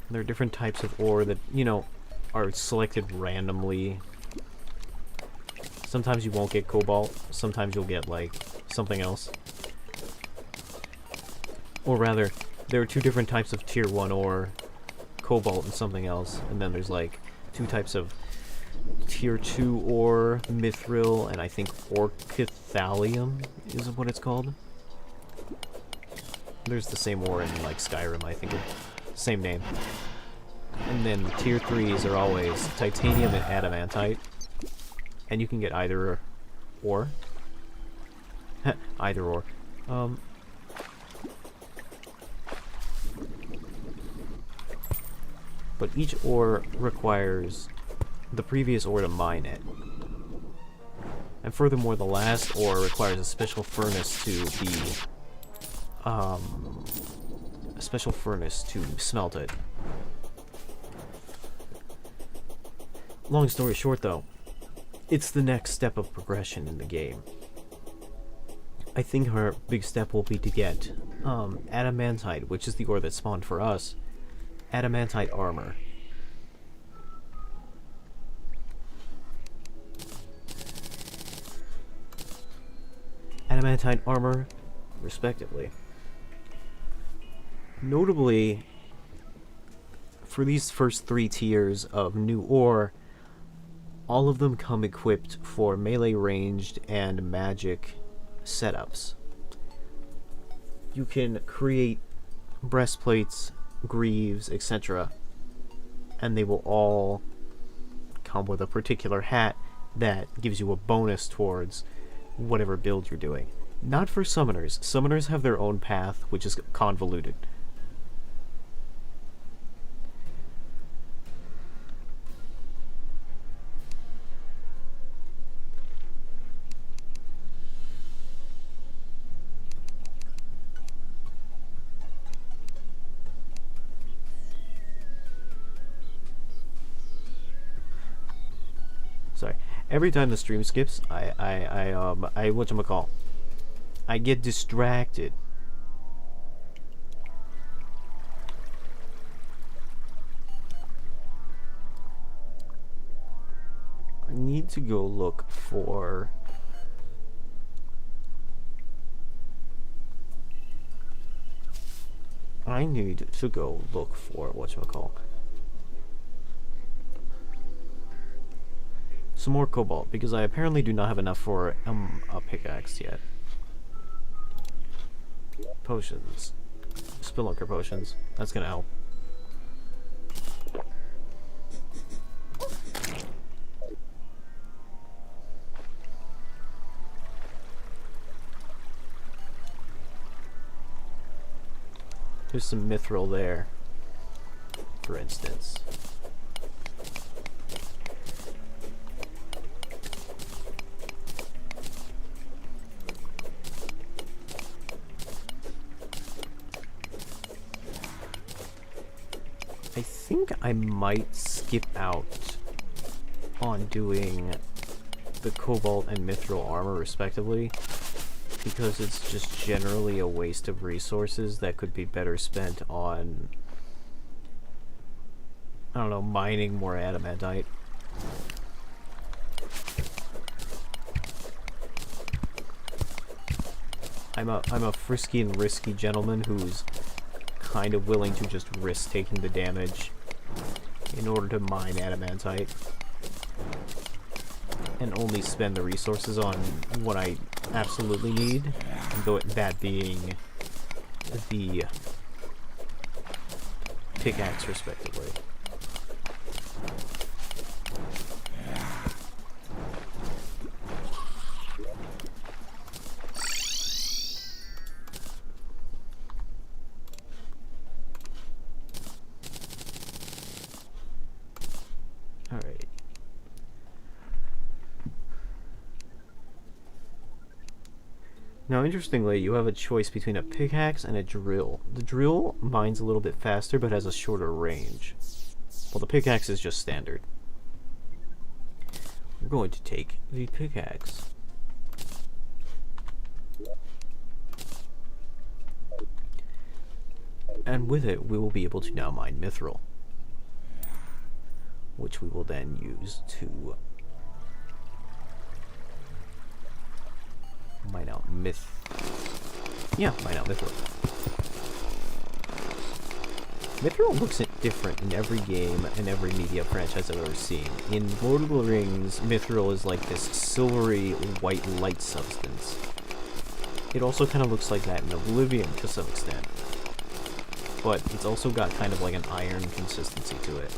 there are different types of ore that, you know, are selected randomly. Sometimes you won't get cobalt, sometimes you'll get, like, something else. Or rather, there are 2 different types of tier 1 ore, cobalt and something else, and then there's, like, 2 types of tier 2 ore, mithril, and I think orchithalium is what it's called. There's the same ore in, like, Skyrim, I think. Same name. And then tier 3s are always titanium and adamantite. And you can get either or. Either or. but each ore requires the previous ore to mine it. And furthermore, the last ore requires a special furnace to be, a special furnace to smelt it. Long story short, though, it's the next step of progression in the game. I think our big step will be to get adamantite, which is the ore that spawned for us, adamantite armor. Adamantite armor, respectively. Notably, for these first 3 tiers of new ore, all of them come equipped for melee ranged and magic setups. You can create breastplates, greaves, etc., and they will all come with a particular hat that gives you a bonus towards whatever build you're doing. Not for summoners. Summoners have their own path, which is convoluted. Sorry. Every time the stream skips, I whatchamacall, I get distracted. I need to go look for... whatchamacall, some more cobalt, because I apparently do not have enough for a pickaxe yet. Potions. Spelunker potions. That's gonna help. There's some mithril there, for instance. I think I might skip out on doing the cobalt and mithril armor respectively, because it's just generally a waste of resources that could be better spent on, I don't know, mining more adamantite. I'm a frisky and risky gentleman who's kind of willing to just risk taking the damage in order to mine adamantite and only spend the resources on what I absolutely need, that being the pickaxe respectively. Alright. Now, interestingly, you have a choice between a pickaxe and a drill. The drill mines a little bit faster, but has a shorter range. Well, the pickaxe is just standard. We're going to take the pickaxe. And with it, we will be able to now mine mithril, which we will then use to mine out mithril. Mithril looks different in every game and every media franchise I've ever seen. In Lord of the Rings, mithril is like this silvery white light substance. It also kind of looks like that in Oblivion to some extent, but it's also got kind of like an iron consistency to it.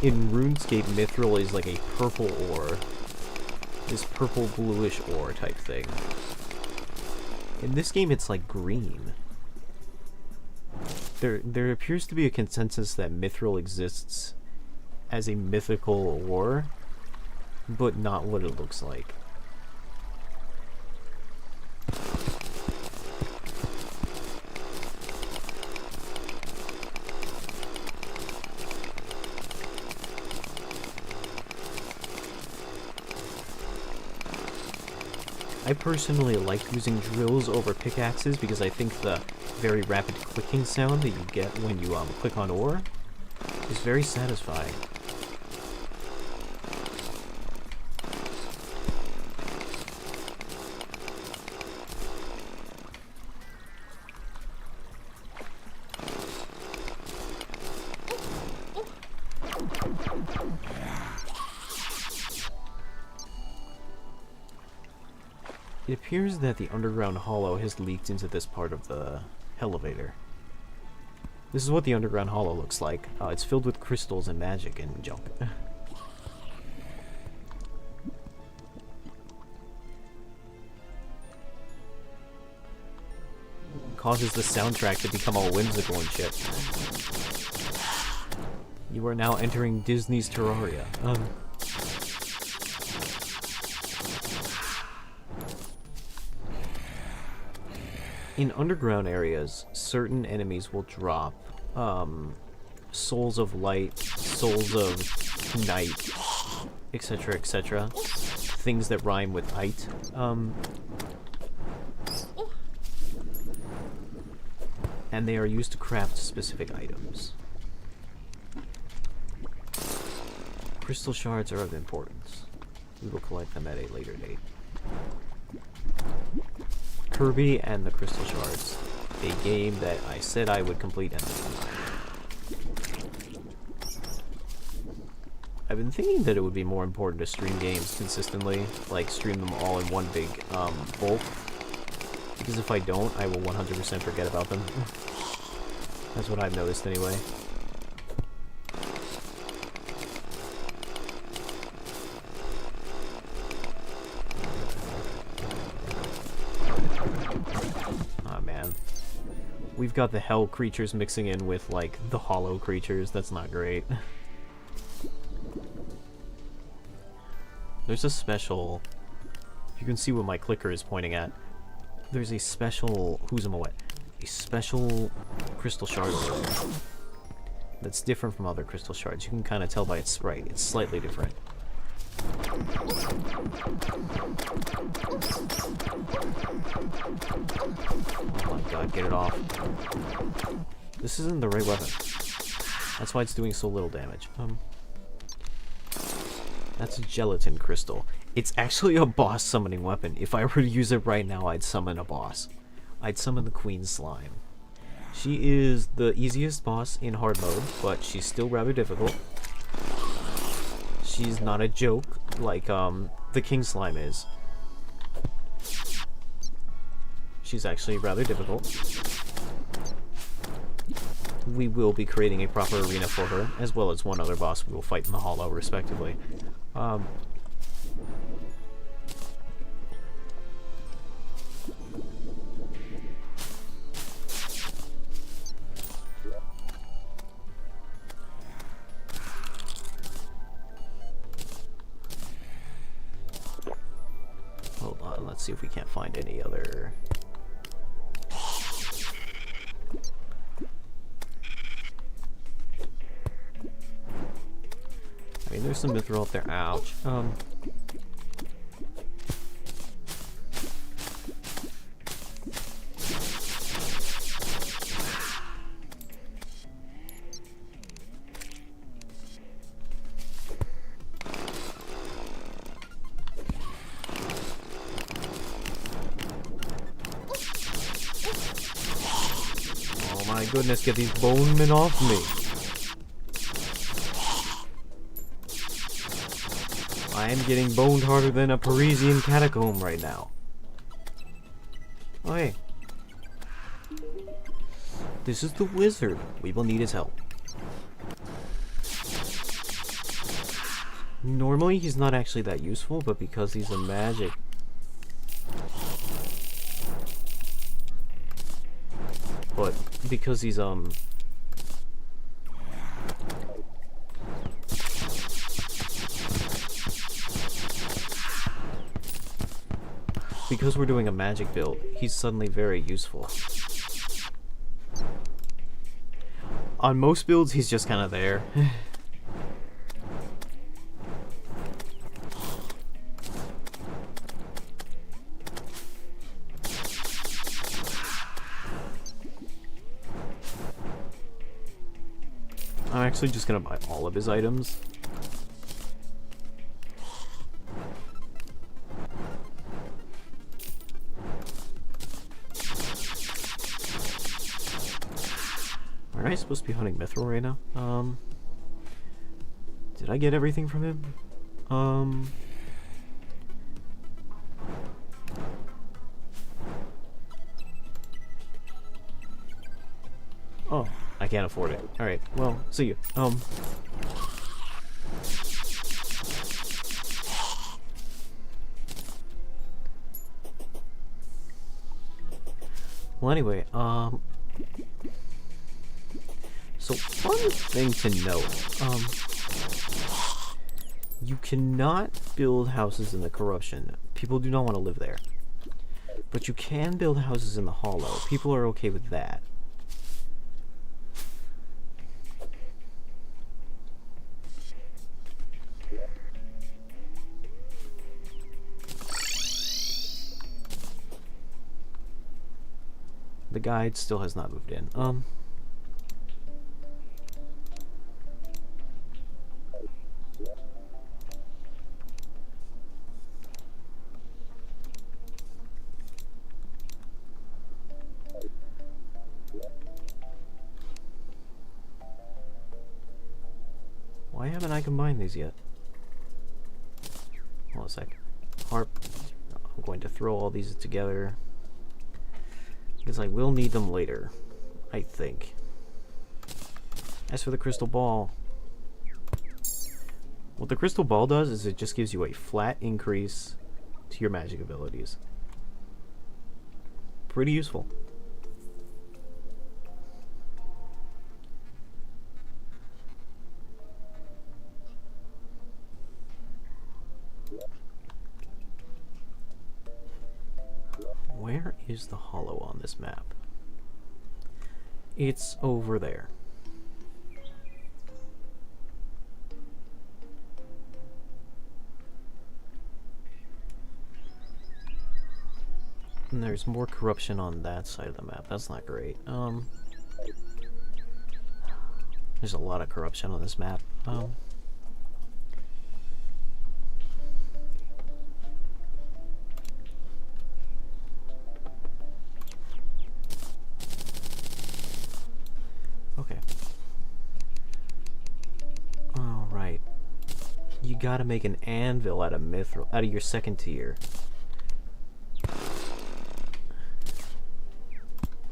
In RuneScape, mithril is like a purple ore. This purple bluish ore type thing. In this game, it's like green. there appears to be a consensus that mithril exists as a mythical ore, but not what it looks like. I personally like using drills over pickaxes because I think the very rapid clicking sound that you get when you click on ore is very satisfying. It appears that the underground hollow has leaked into this part of the elevator. This is what the underground hollow looks like. It's filled with crystals and magic and junk. Causes the soundtrack to become all whimsical and shit. You are now entering Disney's Terraria. In underground areas, certain enemies will drop souls of light, souls of night, etc., etc. Things that rhyme with "ite." And they are used to craft specific items. Crystal shards are of importance. We will collect them at a later date. Kirby and the Crystal Shards, a game that I said I would complete and I've been thinking that it would be more important to stream games consistently, like stream them all in one big bulk, because if I don't, I will 100% forget about them. That's what I've noticed anyway. We've got the hell creatures mixing in with, like, the hollow creatures. That's not great. There's a special... If you can see what my clicker is pointing at, there's a special... Who's-a-ma-wet? A special crystal shard that's different from other crystal shards. You can kind of tell by its sprite. It's slightly different. Oh my god, get it off. This isn't the right weapon. That's why it's doing so little damage. That's a gelatin crystal. It's actually a boss summoning weapon. If I were to use it right now, I'd summon a boss. I'd summon the Queen Slime. She is the easiest boss in hard mode, but she's still rather difficult. She's not a joke like the King Slime is. She's actually rather difficult. We will be creating a proper arena for her, as well as one other boss we will fight in the Hollow, respectively. Hold on, let's see if we can't find any other... I mean, there's some mithril up there. Ouch. Oh my goodness, get these bone men off me. I am getting boned harder than a Parisian catacomb right now. Oh, hey. This is the wizard. We will need his help. Normally, he's not actually that useful, but because he's a magic... But because he's, because we're doing a magic build, he's suddenly very useful. On most builds, he's just kind of there. I'm actually just gonna buy all of his items. Aren't I supposed to be hunting Mithril right now? Did I get everything from him? Oh, I can't afford it. Alright, well, see you. Well, anyway, so one thing to note, you cannot build houses in the corruption. People do not want to live there. But you can build houses in the hollow. People are okay with that. The guide still has not moved in. Why haven't I combined these yet? Hold on a sec. Harp. I'm going to throw all these together. Because I will need them later, I think. As for the crystal ball, what the crystal ball does is it just gives you a flat increase to your magic abilities. Pretty useful. Where is the hollow on this map? It's over there. And there's more corruption on that side of the map. That's not great. There's a lot of corruption on this map. Okay. All right. You gotta make an anvil out of mithril, out of your second tier.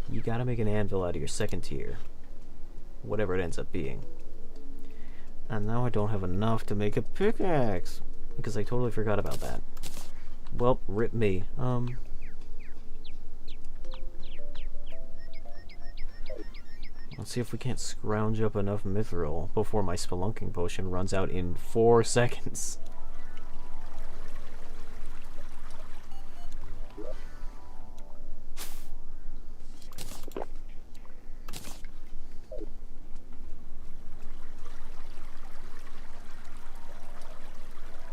You gotta make an anvil out of your second tier. Whatever it ends up being. And now I don't have enough to make a pickaxe. Because I totally forgot about that. Well, rip me. Let's see if we can't scrounge up enough mithril before my spelunking potion runs out in 4 seconds.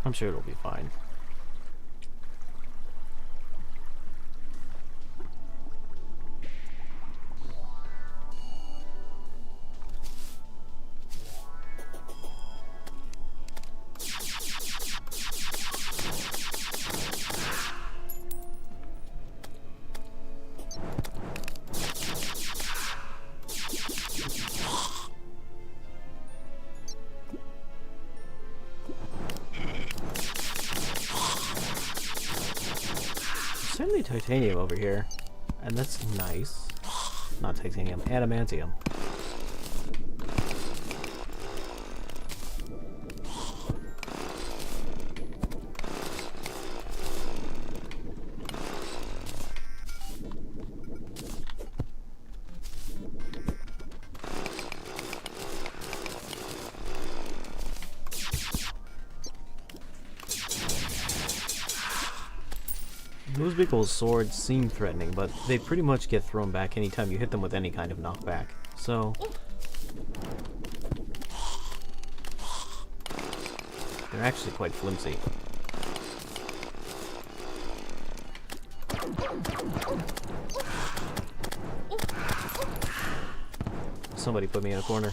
I'm sure it'll be fine. Certainly titanium over here, and that's nice. Not titanium, adamantium. Those big old swords seem threatening, but they pretty much get thrown back anytime you hit them with any kind of knockback. So they're actually quite flimsy. Somebody put me in a corner.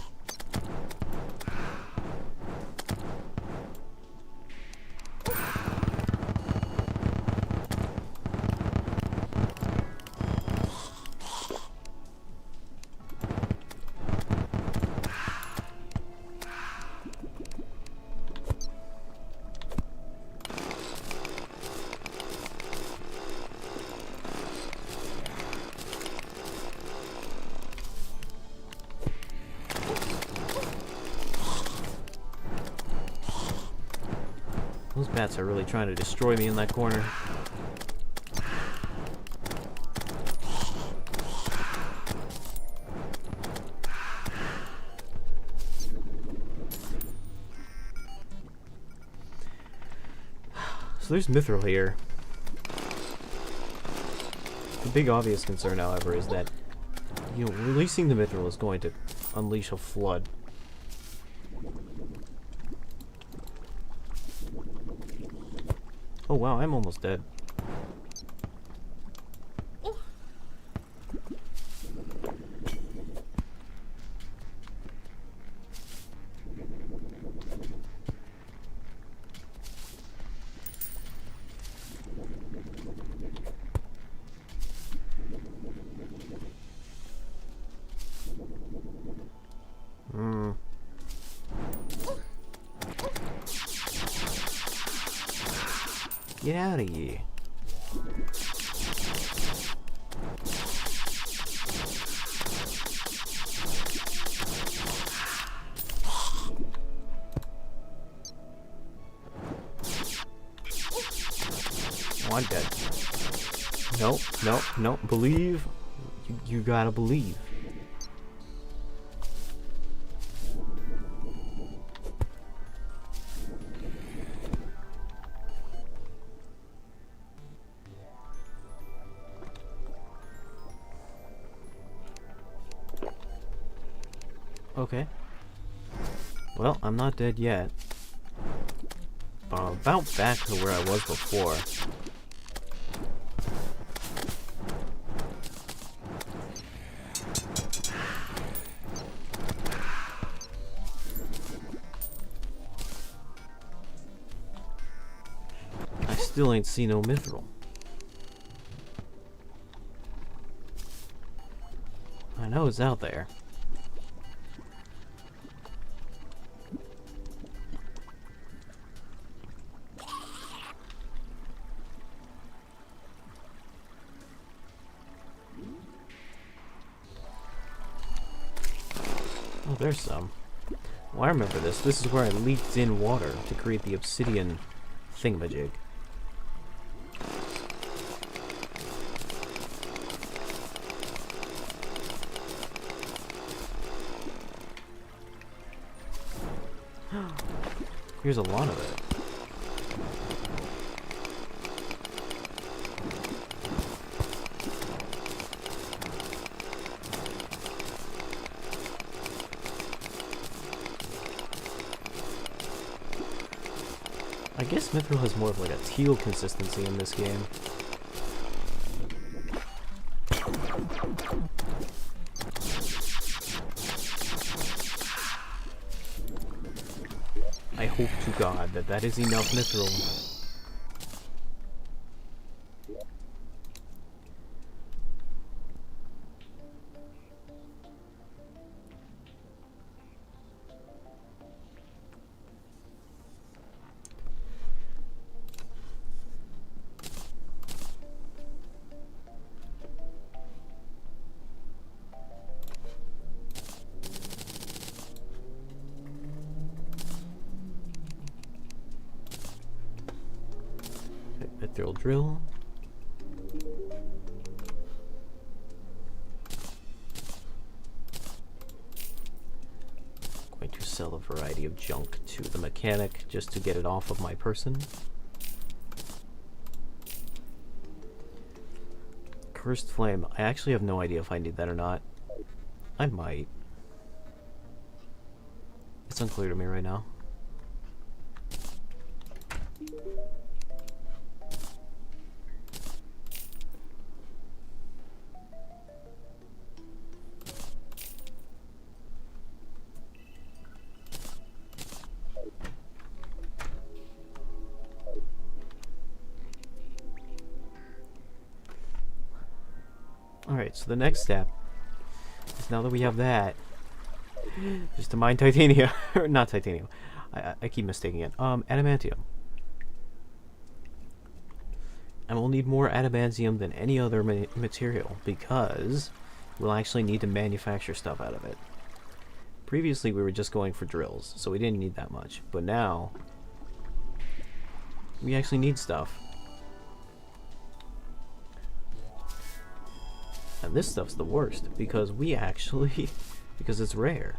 Those bats are really trying to destroy me in that corner. So there's Mithril here. The big obvious concern, however, is that, you know, releasing the Mithril is going to unleash a flood. Oh wow, I'm almost dead. Get out of here. Oh, I'm dead. Nope, nope, nope. Believe. You gotta believe. Okay. Well, I'm not dead yet. But I'm about back to where I was before. I still ain't seen no mithril. I know it's out there. Oh, there's some. Well, I remember this. This is where I leaked in water to create the obsidian thingamajig. Here's a lot of it. I guess mithril has more of like a teal consistency in this game. I hope to God that that is enough mithril. Mithril drill. Going to sell a variety of junk to the mechanic just to get it off of my person. Cursed flame. I actually have no idea if I need that or not. I might. It's unclear to me right now. Alright, so the next step is, now that we have that, is to mine titanium. Or not titanium. I keep mistaking it. Adamantium. And we'll need more adamantium than any other material, because we'll actually need to manufacture stuff out of it. Previously we were just going for drills, so we didn't need that much. But now, we actually need stuff. And this stuff's the worst, because we actually, because it's rare.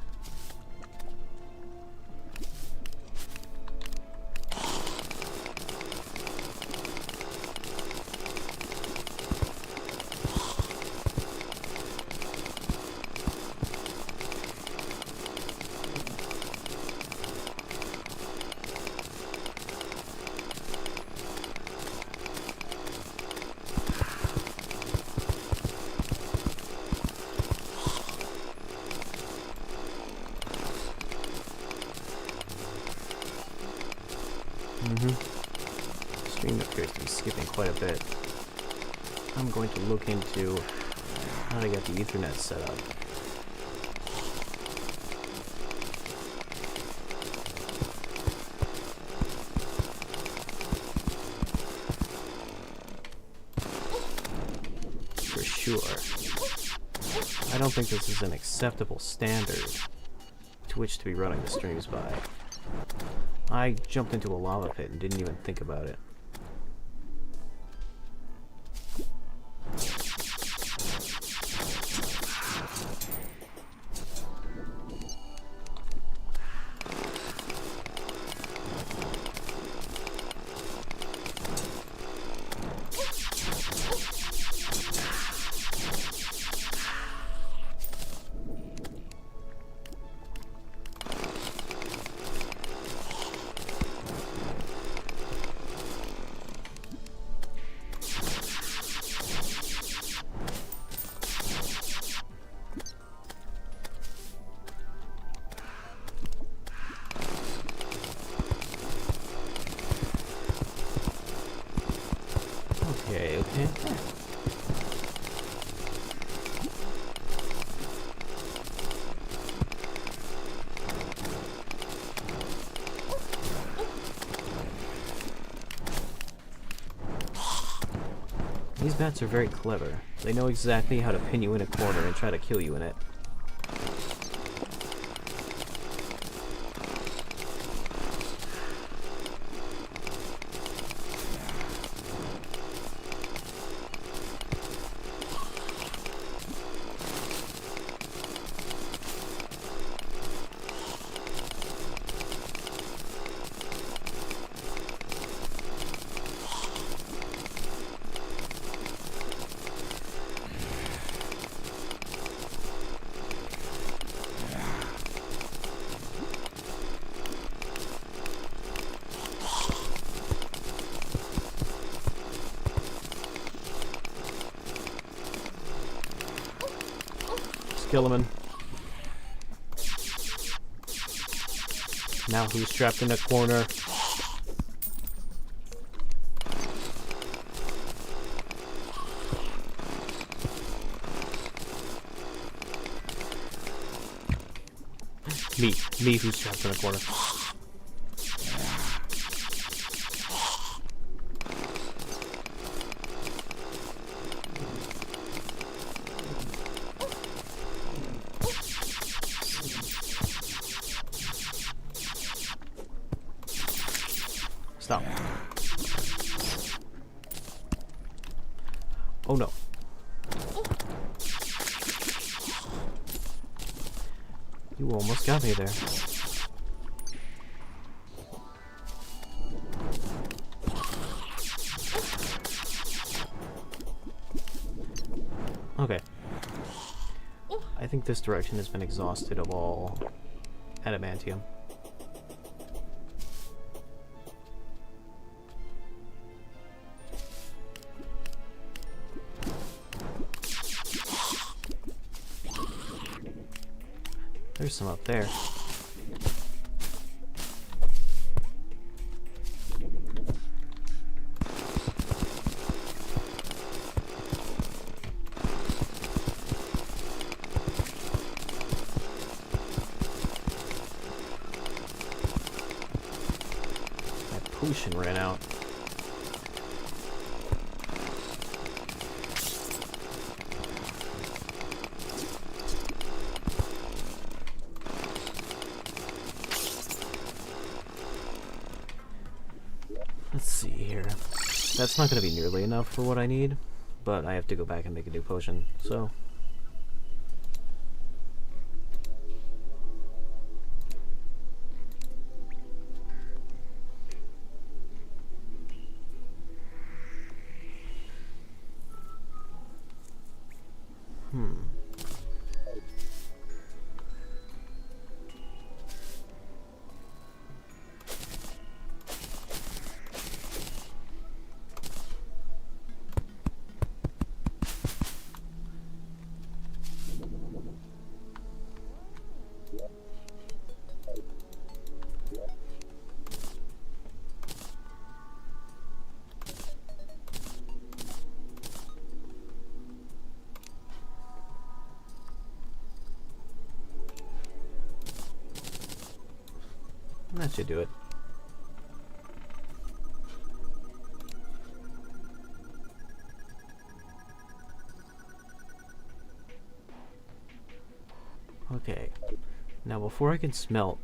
Stream appears to be skipping quite a bit. I'm going to look into how to get the Ethernet set up. For sure. I don't think this is an acceptable standard to which to be running the streams by. I jumped into a lava pit and didn't even think about it. Okay. These bats are very clever. They know exactly how to pin you in a corner and try to kill you in it. Gilliman. Now who's trapped in a corner? Me who's trapped in a corner. Stop. Oh no. You almost got me there. Okay. I think this direction has been exhausted of all adamantium. There's some up there. My potion ran out. Let's see here. That's not going to be nearly enough for what I need, but I have to go back and make a new potion, so... That should do it. Okay. Now before I can smelt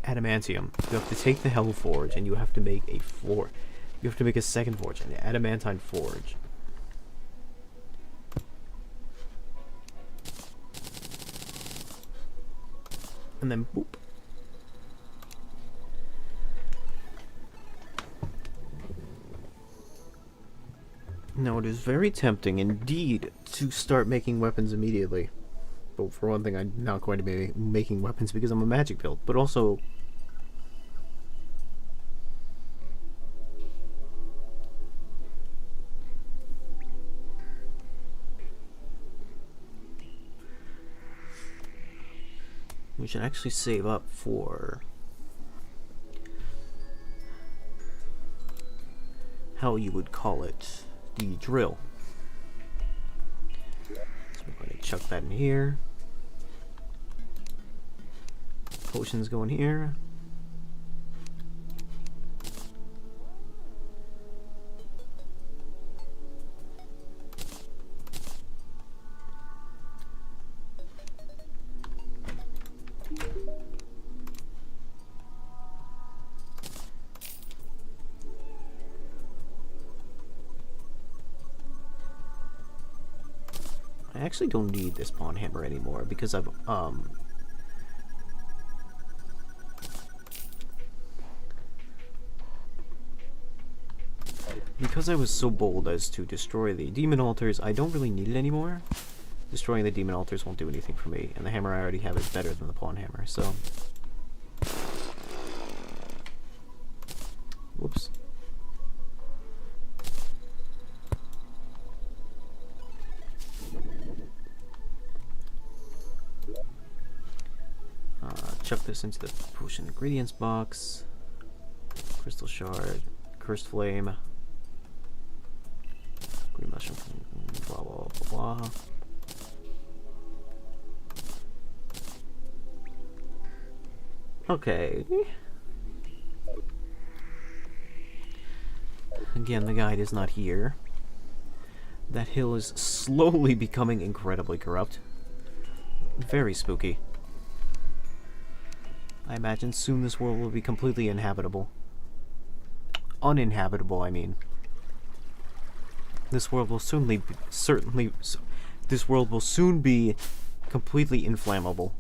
adamantium, you have to take the Hell Forge and you have to make a floor. You have to make a second forge, an adamantine forge. And then boop. Now it is very tempting indeed to start making weapons immediately. But for one thing, I'm not going to be making weapons because I'm a magic build, but also... we should actually save up for... how you would call it, the drill. So we're going to chuck that in here. Potions go in here. I actually don't need this pawn hammer anymore because I've because I was so bold as to destroy the demon altars, I don't really need it anymore. Destroying the demon altars won't do anything for me, and the hammer I already have is better than the pawn hammer, so... Whoops. Chuck this into the potion ingredients box. Crystal shard, cursed flame, green mushroom, blah blah blah blah. Okay. Again, the guide is not here. That hill is slowly becoming incredibly corrupt. Very spooky. I imagine soon this world will be completely inhabitable. Uninhabitable, I mean. This world will this world will soon be completely inflammable.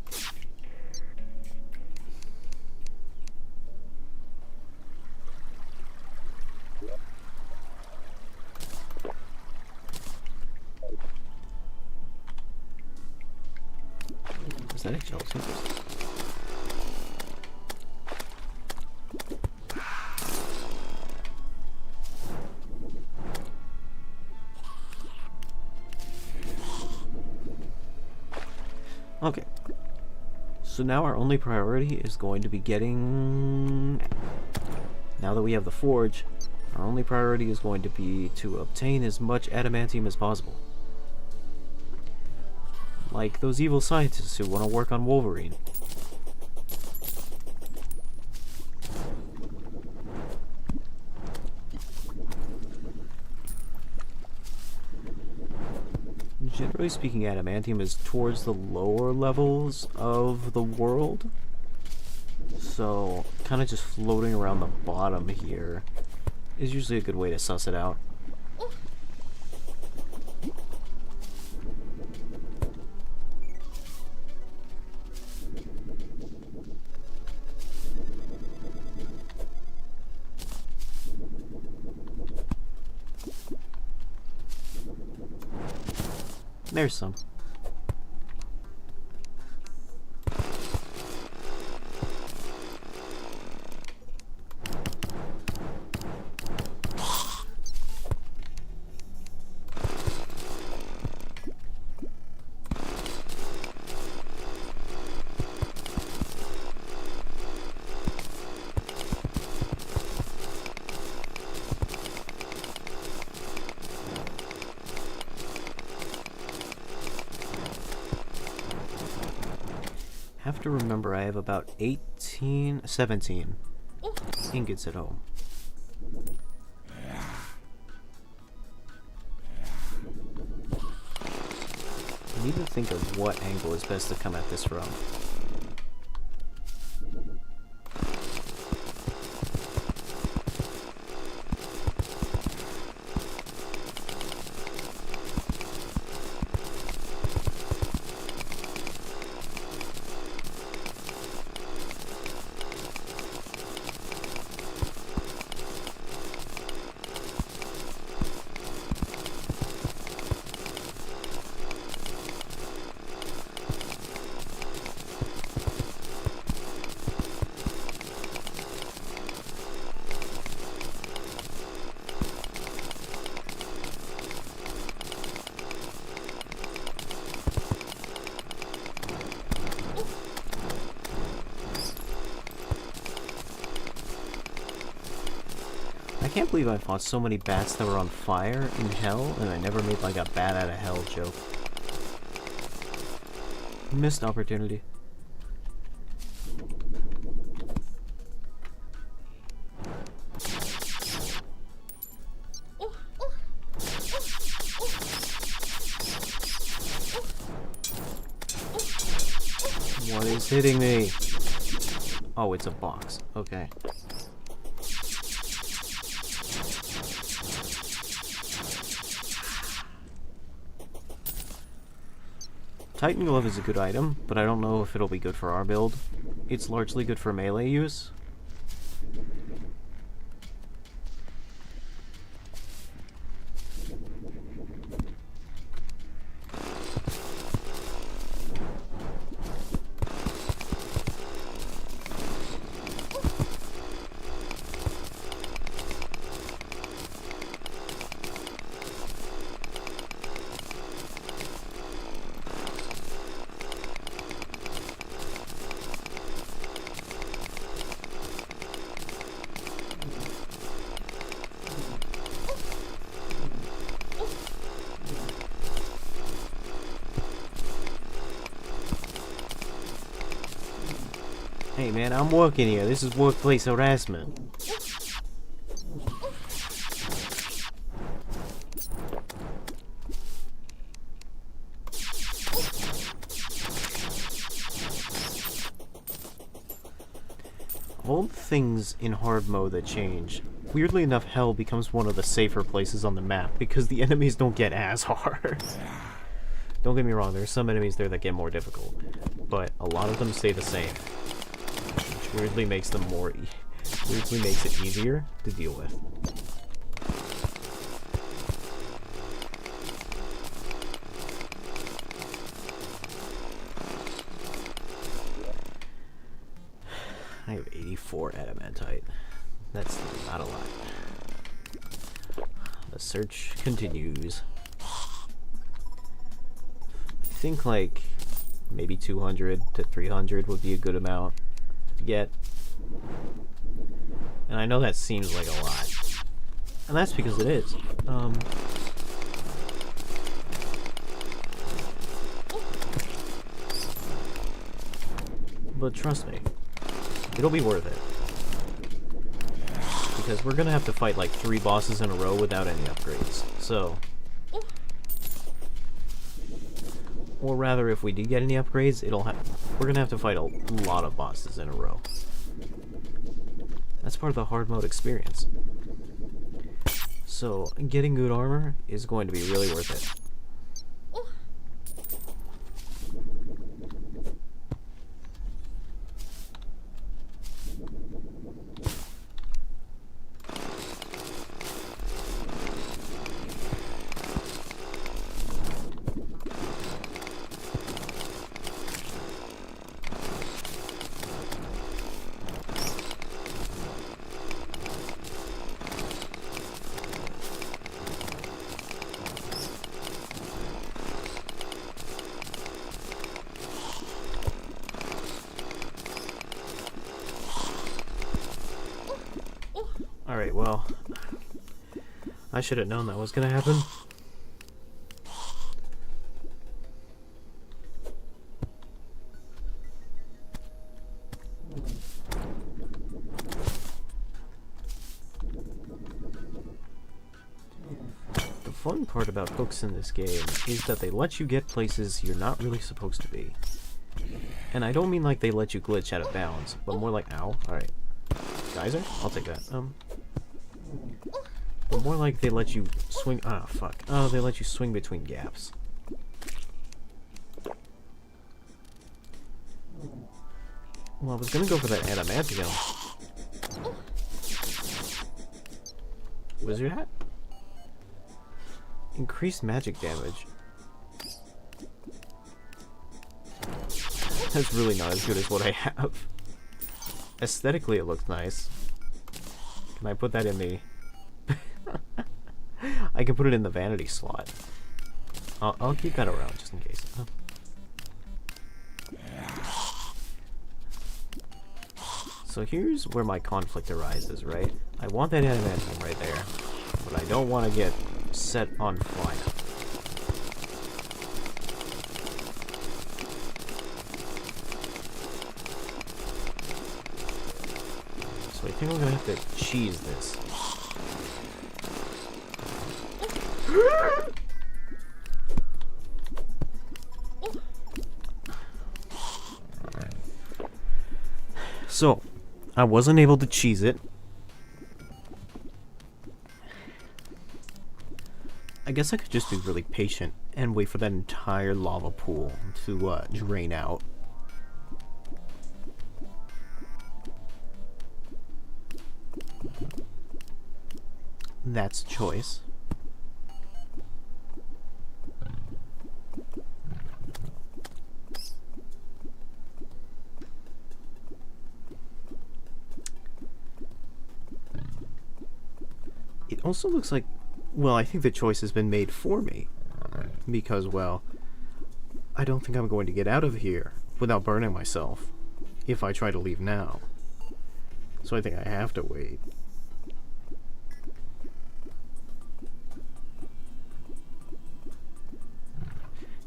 Was that a gelatin? Okay. So now our only priority is going to be getting... Now that we have the forge, our only priority is going to be to obtain as much adamantium as possible. Like those evil scientists who want to work on Wolverine. Generally speaking, adamantium is towards the lower levels of the world. So, kind of just floating around the bottom here is usually a good way to suss it out. There's some. Have to remember I have about 17 ingots at home. I need to think of what angle is best to come at this from. I can't believe I fought so many bats that were on fire in hell, and I never made like a bat out of hell joke. Missed opportunity. What is hitting me? Oh, it's a box. Okay. Titan Glove is a good item, but I don't know if it'll be good for our build. It's largely good for melee use. Hey man, I'm working here. This is workplace harassment. Of all the things in hard mode that change, weirdly enough, hell becomes one of the safer places on the map because the enemies don't get as hard. Don't get me wrong, there's some enemies there that get more difficult, but a lot of them stay the same. Weirdly makes them weirdly makes it easier to deal with. 4 adamantite. That's not a lot. The search continues. I think like maybe 200 to 300 would be a good amount to get. And I know that seems like a lot. And that's because it is. But trust me, it'll be worth it. Because we're gonna have to fight like 3 bosses in a row without any upgrades. So, or rather, if we did get any upgrades, we're gonna have to fight a lot of bosses in a row. That's part of the hard mode experience. So, getting good armor is going to be really worth it. Alright, well, I should have known that was gonna happen. The fun part about hooks in this game is that they let you get places you're not really supposed to be. And I don't mean like they let you glitch out of bounds, but more like, ow, alright. Geyser? I'll take that. But more like they let you swing. Ah, fuck. Oh, they let you swing between gaps. Well, I was gonna go for that adamantium. Wizard hat? Increased magic damage. That's really not as good as what I have. Aesthetically, it looks nice. Can I put that in the... I can put it in the vanity slot. I'll keep that around just in case. So here's where my conflict arises, right? I want that adamantium right there, but I don't want to get set on fire. So I think we're gonna have to cheese this. So, I wasn't able to cheese it. I guess I could just be really patient and wait for that entire lava pool to drain out. That's a choice. It also looks like, well, I think the choice has been made for me. Because, well, I don't think I'm going to get out of here without burning myself if I try to leave now. So I think I have to wait.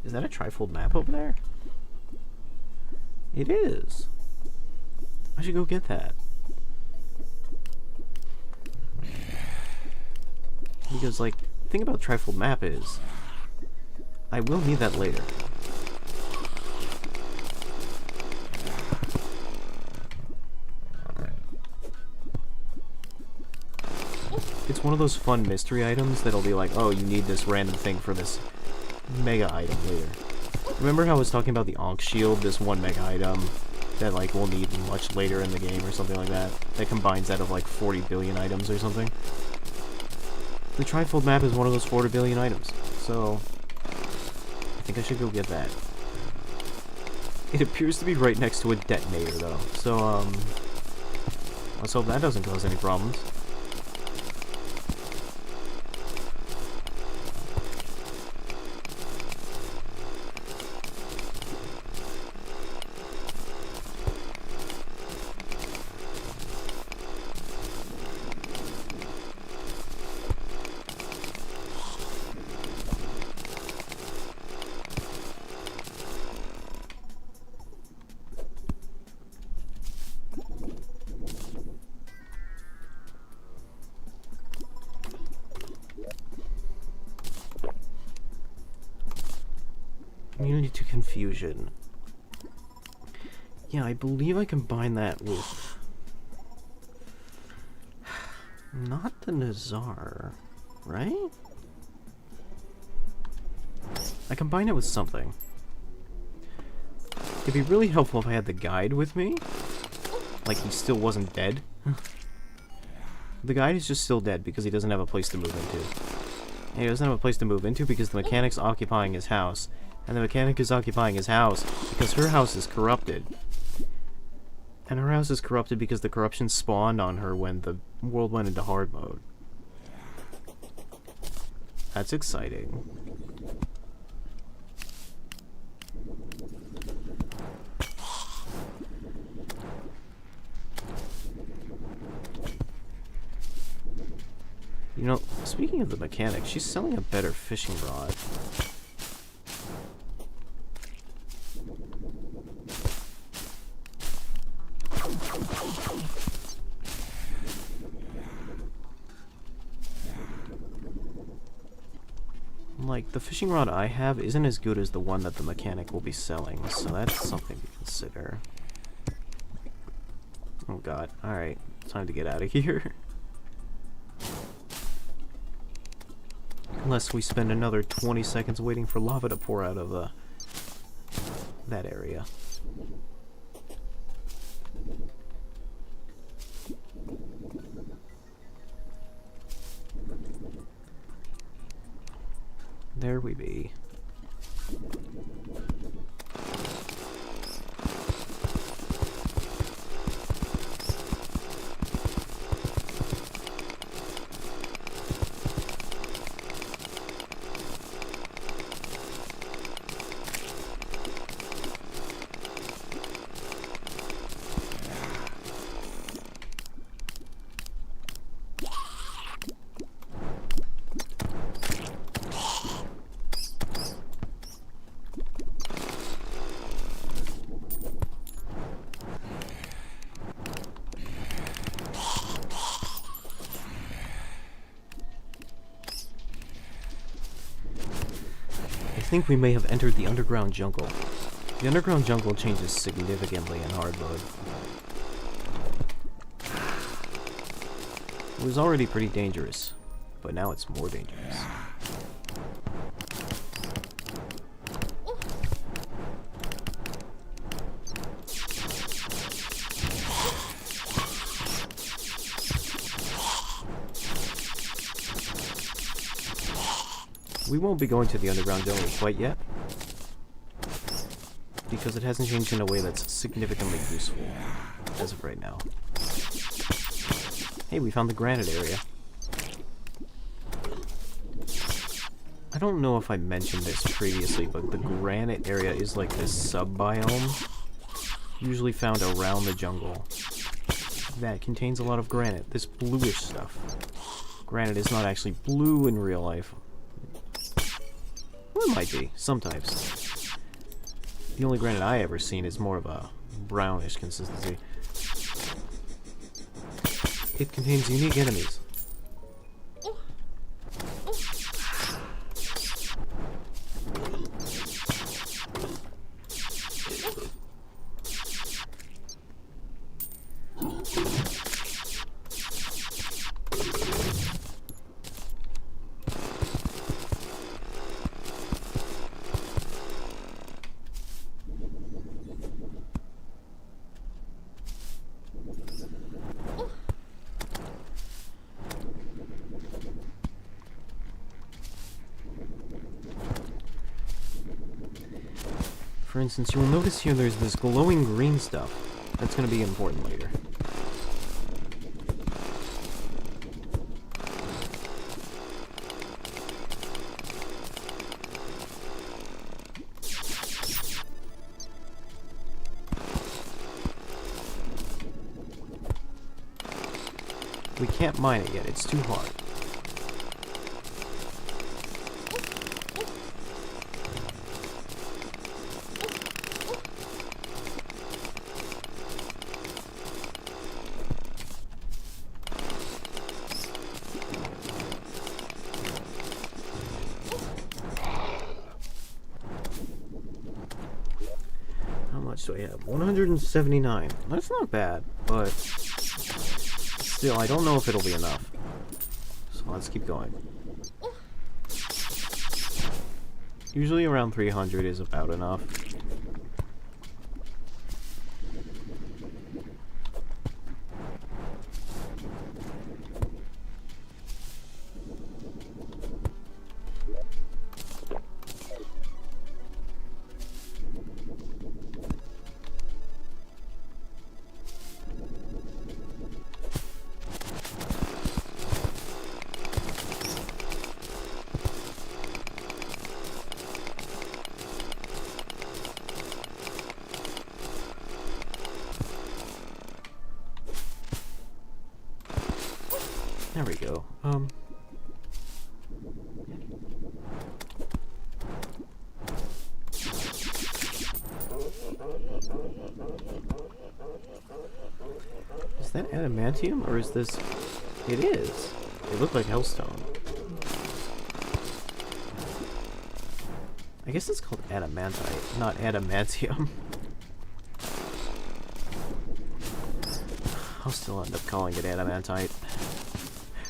Is that a trifold map over there? It is. I should go get that. Because, like, the thing about trifold map is, I will need that later. It's one of those fun mystery items that'll be like, oh, you need this random thing for this mega item later. Remember how I was talking about the Ankh shield, this one mega item that like we'll need much later in the game or something like that, that combines out of like 40 billion items or something? The trifold map is one of those 40 billion items, so I think I should go get that. It appears to be right next to a detonator though, so Let's hope that doesn't cause any problems. Immunity to confusion. Yeah, I believe I combine that with... not the Nazar, right? I combine it with something. It'd be really helpful if I had the guide with me. Like he still wasn't dead. The guide is just still dead because he doesn't have a place to move into. And he doesn't have a place to move into because the mechanic's occupying his house. And the mechanic is occupying his house because her house is corrupted. And her house is corrupted because the corruption spawned on her when the world went into hard mode. That's exciting. You know, speaking of the mechanic, she's selling a better fishing rod. Like, the fishing rod I have isn't as good as the one that the mechanic will be selling, so that's something to consider. Oh god, alright, time to get out of here. Unless we spend another 20 seconds waiting for lava to pour out of that area. There we be. I think we may have entered the underground jungle. The underground jungle changes significantly in hard mode. It was already pretty dangerous, but now it's more dangerous. We won't be going to the underground jungle quite yet, because it hasn't changed in a way that's significantly useful as of right now. Hey, we found the granite area. I don't know if I mentioned this previously, but the granite area is like this sub-biome, usually found around the jungle, that contains a lot of granite, this bluish stuff. Granite is not actually blue in real life. Well, it might be, sometimes. The only granite I ever seen is more of a brownish consistency. It contains unique enemies. For instance, you will notice here there's this glowing green stuff. That's going to be important later. We can't mine it yet. It's too hard. How much do I have? 179. That's not bad, but still, I don't know if it'll be enough. So let's keep going. Usually around 300 is about enough. There we go. Is that adamantium, or is this... It is. They look like hellstone. I guess it's called adamantite, not adamantium. I'll still end up calling it adamantite.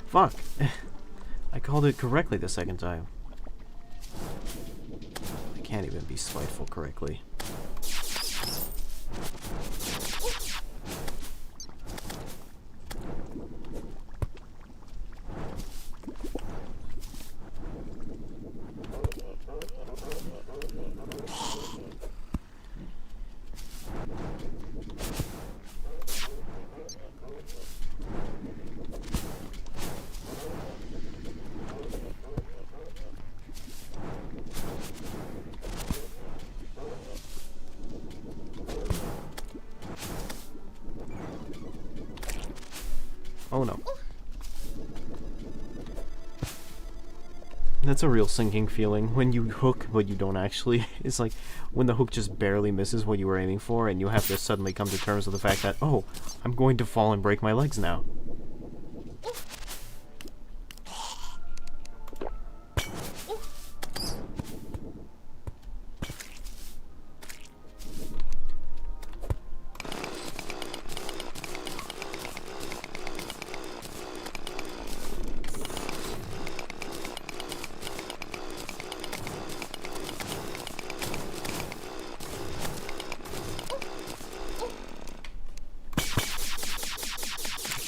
Fuck! I called it correctly the second time. I can't even be spiteful correctly. Oh no. That's a real sinking feeling when you hook but you don't actually. It's like when the hook just barely misses what you were aiming for and you have to suddenly come to terms with the fact that, oh, I'm going to fall and break my legs now.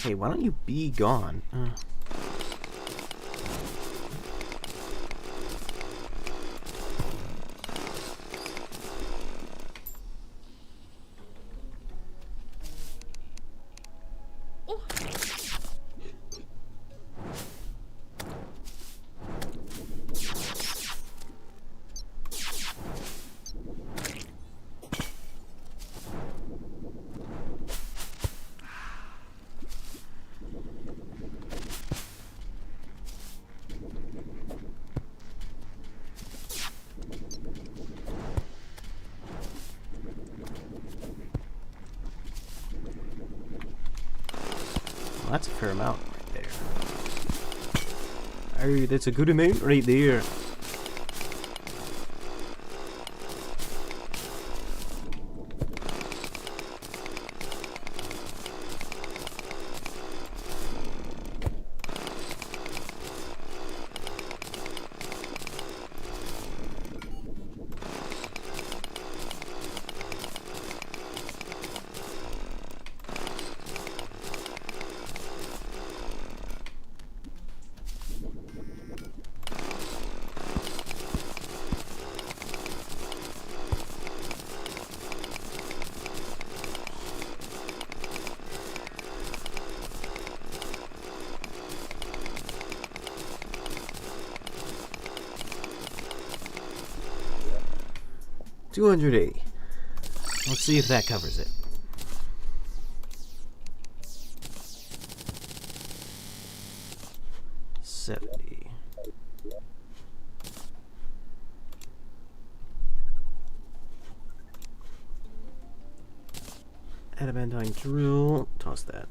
Hey, why don't you be gone? That's a fair amount right there. Oh, that's a good amount right there. $280. Let's see if that covers it. adamantine drill. Toss that.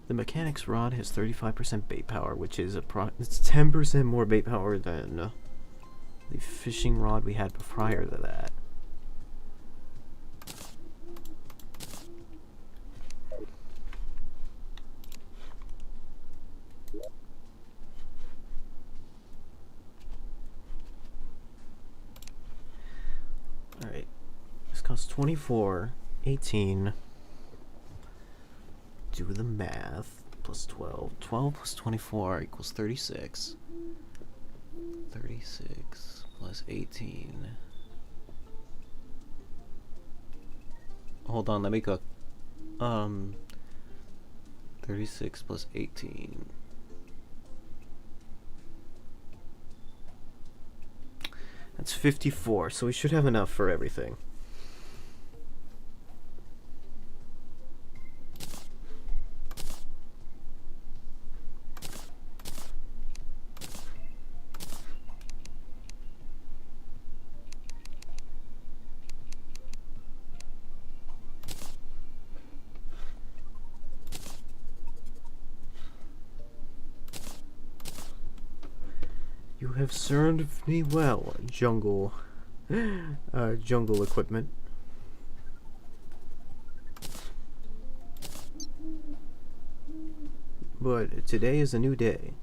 The mechanics rod has 35% bait power, which is it's 10% more bait power than the fishing rod we had prior to that. Alright. This costs 24, 18. Do the math. Plus 12. 12 plus 24 equals 36. 36 plus 18. Hold on, let me go. 36 plus 18. That's 54, so we should have enough for everything. You have served me well, jungle equipment. But today is a new day.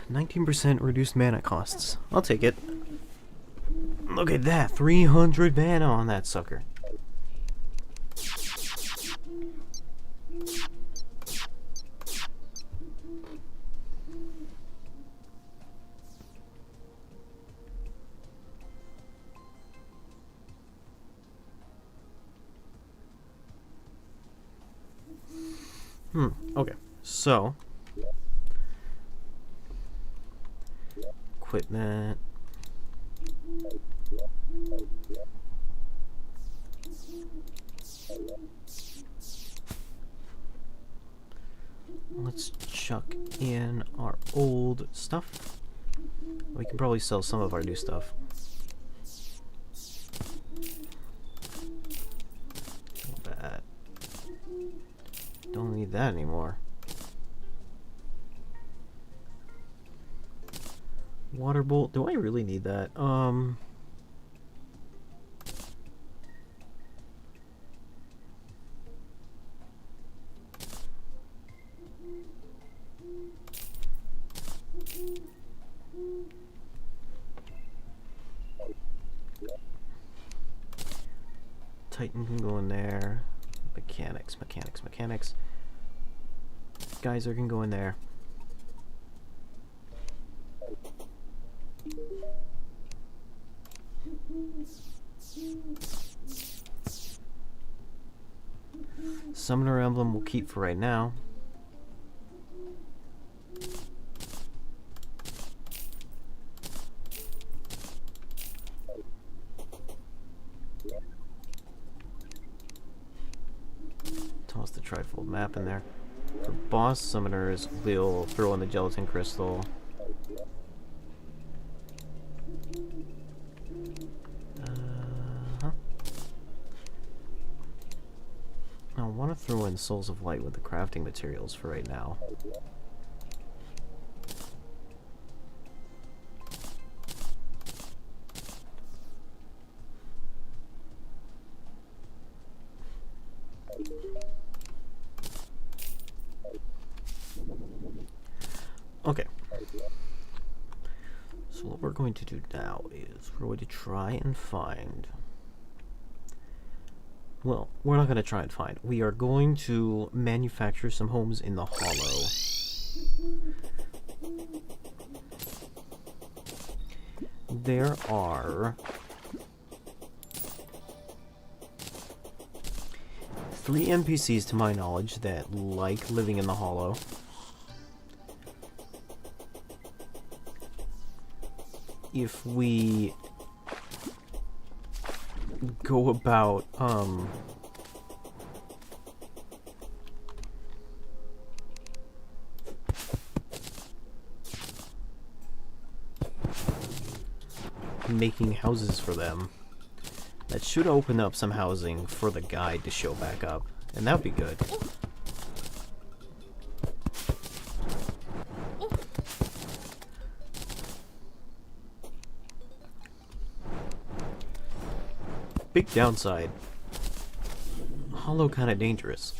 %, reduced mana costs. I'll take it. Look at that, 300 mana on that sucker. Okay, so equipment. Let's chuck in our old stuff. We can probably sell some of our new stuff. That. Don't need that anymore. Water bolt. Do I really need that? Titan can go in there. Mechanics. Geyser can go in there. Summoner emblem we'll keep for right now. Toss the trifold map in there. For boss summoners, we'll throw in the gelatin crystal. I want to throw in Souls of Light with the crafting materials for right now. Okay. So what we're going to do now is we're going to try and find... Well, we're not going to try and find. We are going to manufacture some homes in the Hollow. there are 3 NPCs to my knowledge that like living in the Hollow. If we go about, making houses for them, that should open up some housing for the guide to show back up, and that would be good. Big downside. Hollow kind of dangerous.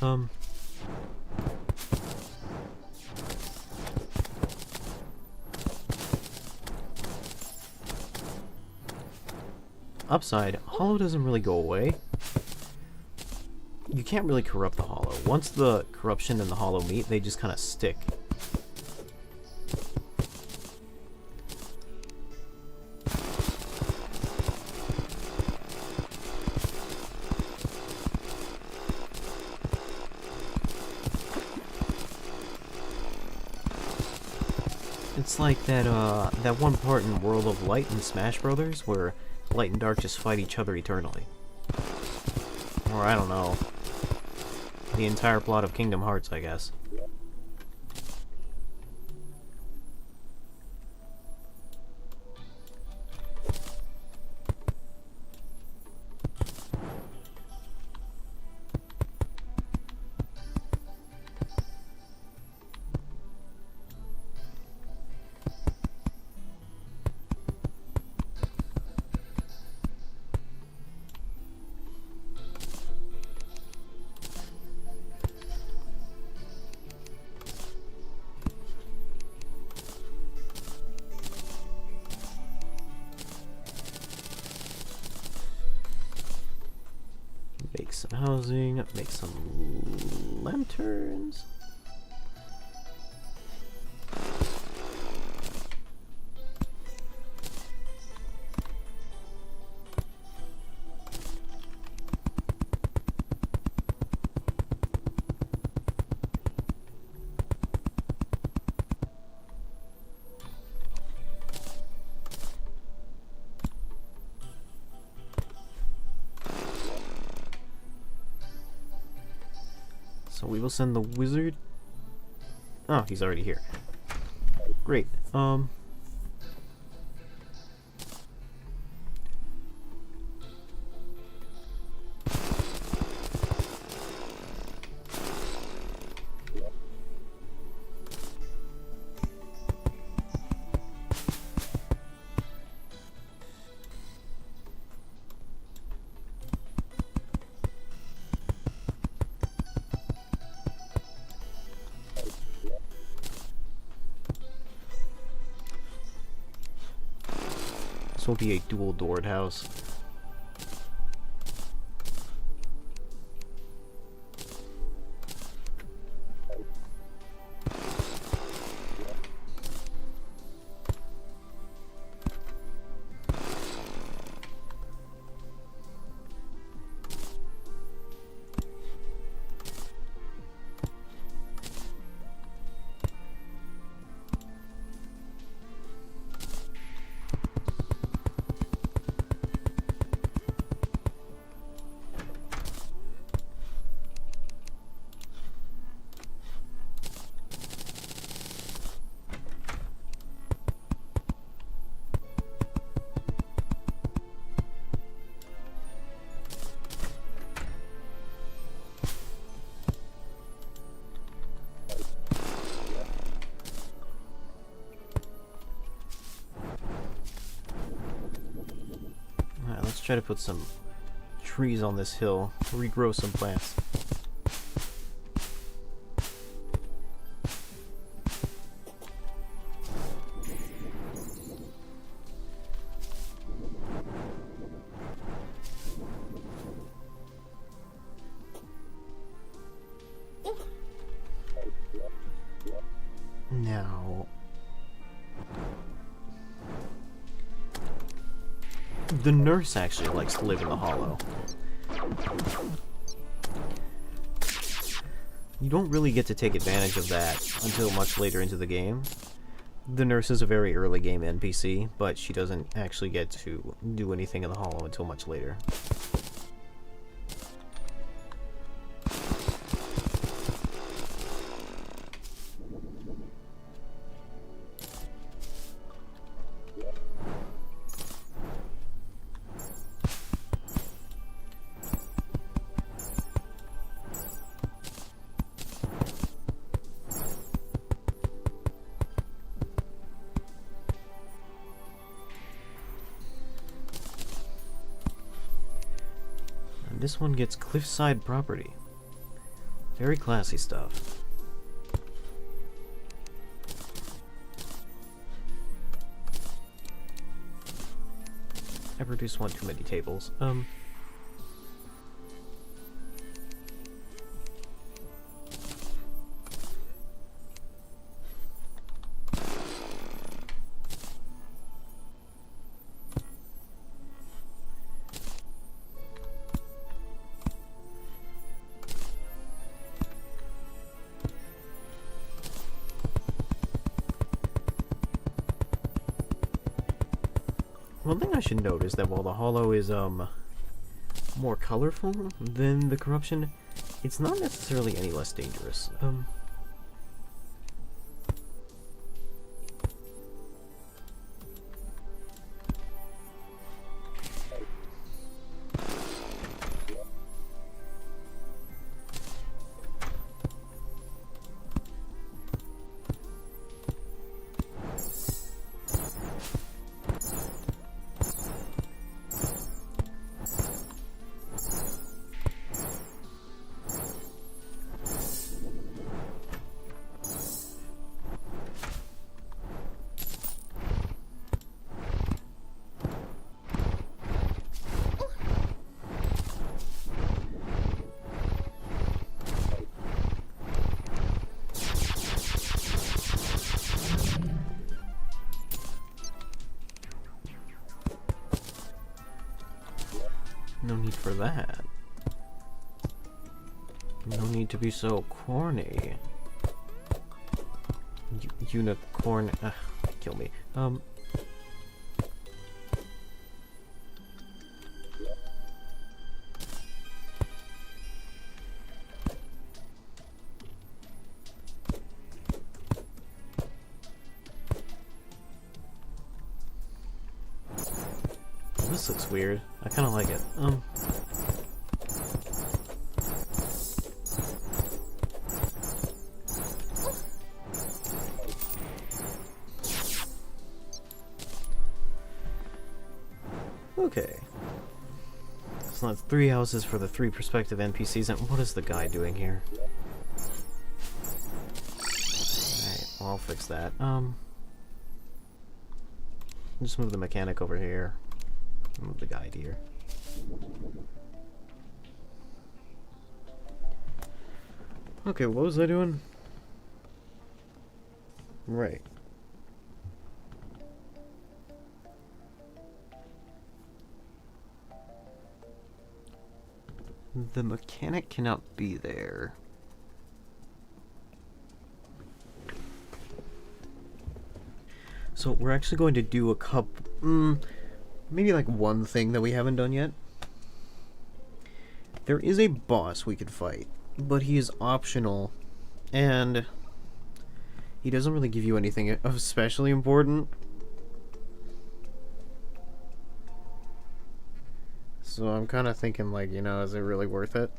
Upside, Hollow doesn't really go away. You can't really corrupt the Hollow. Once the corruption and the Hollow meet, they just kind of stick. It's like that one part in World of Light in Smash Brothers where Light and Dark just fight each other eternally. Or I don't know. The entire plot of Kingdom Hearts, I guess. Make some housing, make some lanterns. So we will send the wizard. Oh, he's already here. Great. This will be a dual-doored house. Try to put some trees on this hill, regrow some plants. Now, the nurse actually likes to live in the hollow. You don't really get to take advantage of that until much later into the game. The nurse is a very early game NPC, but she doesn't actually get to do anything in the hollow until much later. This one gets cliffside property. Very classy stuff. I produced one too many tables. One thing I should note is that while the hollow is more colorful than the corruption, it's not necessarily any less dangerous. No need for that. No need to be so corny. Unicorn. Kill me. This looks weird. I kind of like it. Okay. So that's 3 houses for the 3 prospective NPCs, and what is the guy doing here? Alright, well, I'll fix that. Just move the mechanic over here. Move the guide here. Okay, what was I doing? Right. The mechanic cannot be there. So we're actually going to do a couple... maybe like one thing that we haven't done yet. There is a boss we could fight, but he is optional, and he doesn't really give you anything especially important. So I'm kind of thinking, like, you know, is it really worth it?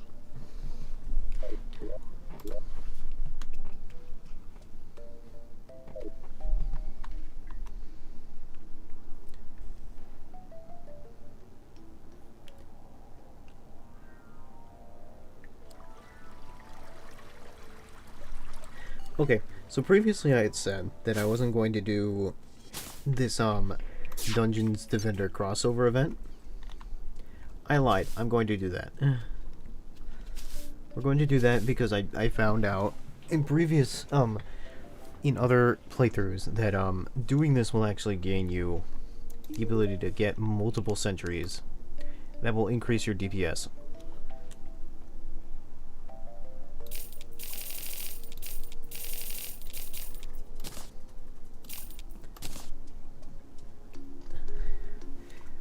Okay, so previously I had said that I wasn't going to do this Dungeons Defender crossover event. I lied. I'm going to do that. We're going to do that because I found out in previous in other playthroughs that doing this will actually gain you the ability to get multiple sentries. That will increase your DPS.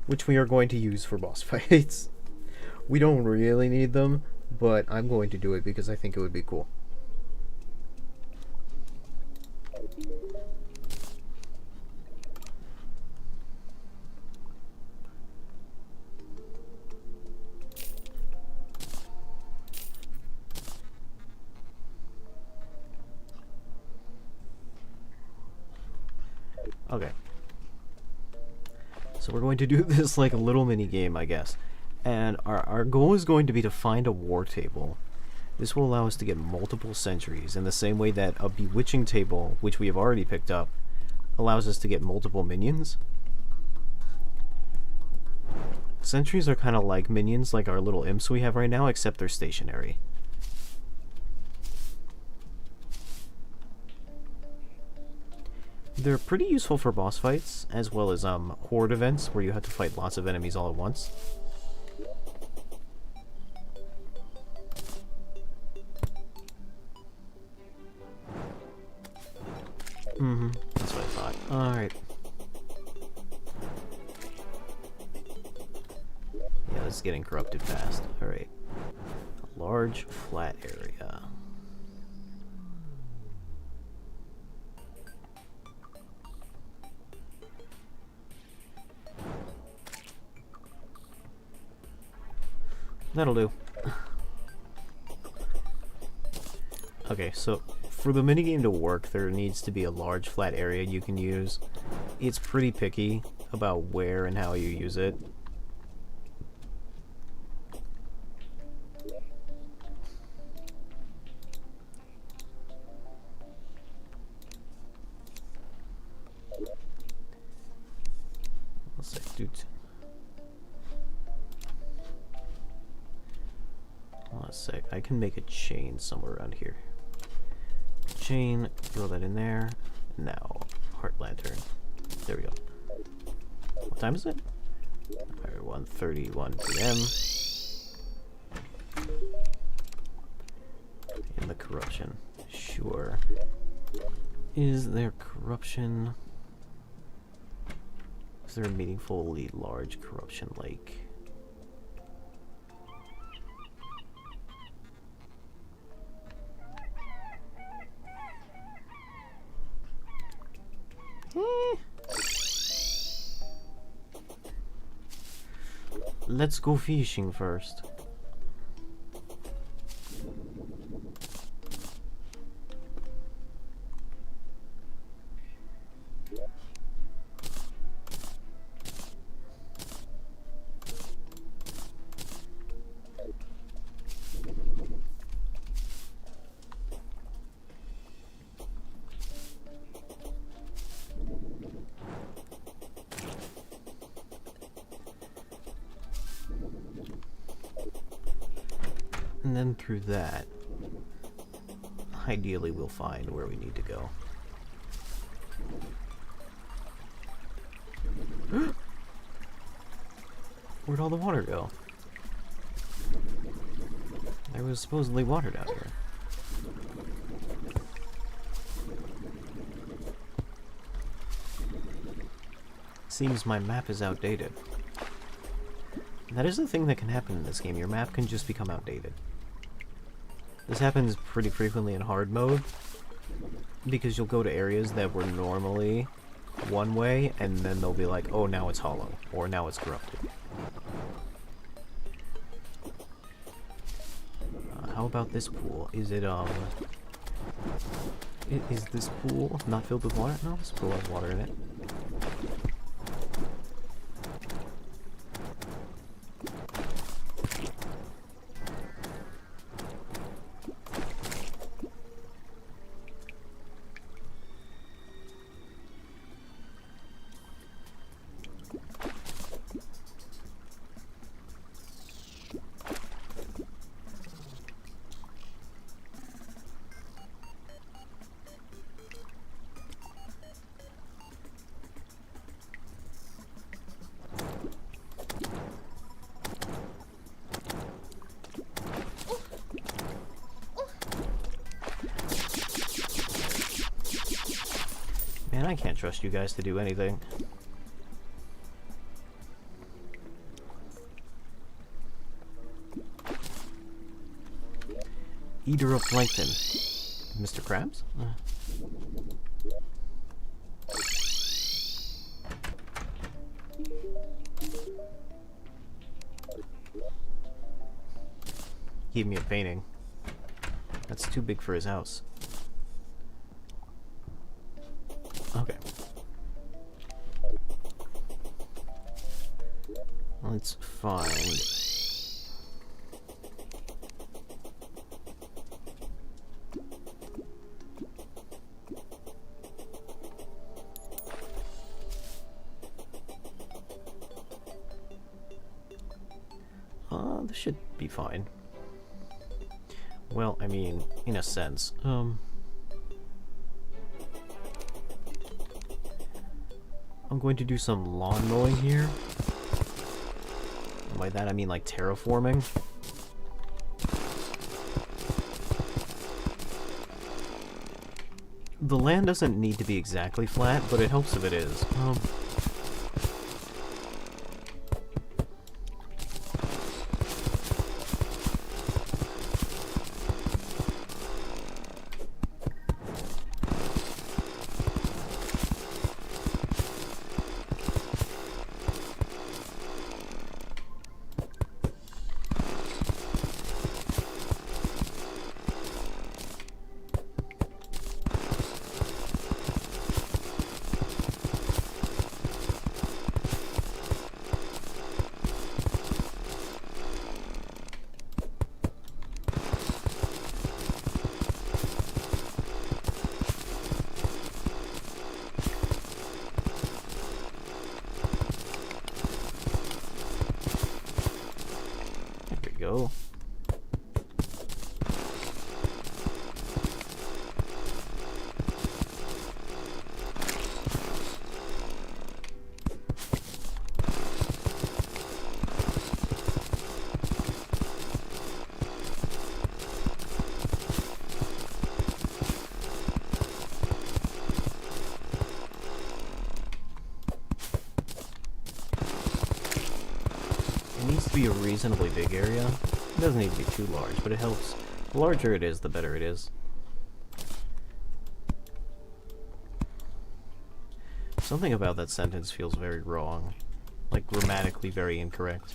Which we are going to use for boss fights. We don't really need them, but I'm going to do it because I think it would be cool. Okay. So we're going to do this like a little mini game, I guess. And our goal is going to be to find a war table. This will allow us to get multiple sentries in the same way that a bewitching table, which we have already picked up, allows us to get multiple minions. Sentries are kind of like minions, like our little imps we have right now, except they're stationary. They're pretty useful for boss fights, as well as horde events, where you have to fight lots of enemies all at once. That's what I thought. Alright. Yeah, this is getting corrupted fast. Alright. A large, flat area. That'll do. Okay, so for the minigame to work, there needs to be a large flat area you can use. It's pretty picky about where and how you use it. Let's say, dude. Hold on a sec. I can make a chain somewhere around here. Chain, throw that in there. Now, heart lantern. There we go. What time is it? Alright, 1:31 p.m. In the corruption. Sure. Is there corruption? Is there a meaningfully large corruption lake? Let's go fishing first. And then through that, ideally we'll find where we need to go. Where'd all the water go? There was supposedly water down here. Seems my map is outdated. That is the thing that can happen in this game. Your map can just become outdated. This happens pretty frequently in hard mode, because you'll go to areas that were normally one way, and then they'll be like, oh, now it's hollow, or now it's corrupted. How about this pool? Is it, is this pool not filled with water? No, this pool has water in it. Man, I can't trust you guys to do anything. Eater of plankton. Mr. Krabs? Gave me a painting. That's too big for his house. Okay. Let's find... this should be fine. Well, I mean, in a sense. I'm going to do some lawn mowing here. And by that I mean like terraforming. The land doesn't need to be exactly flat, but it helps if it is. Go. It needs to be a reasonably big area. It doesn't need to be too large, but it helps. The larger it is, the better it is. Something about that sentence feels very wrong. Like, grammatically very incorrect.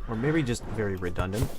Or maybe just very redundant.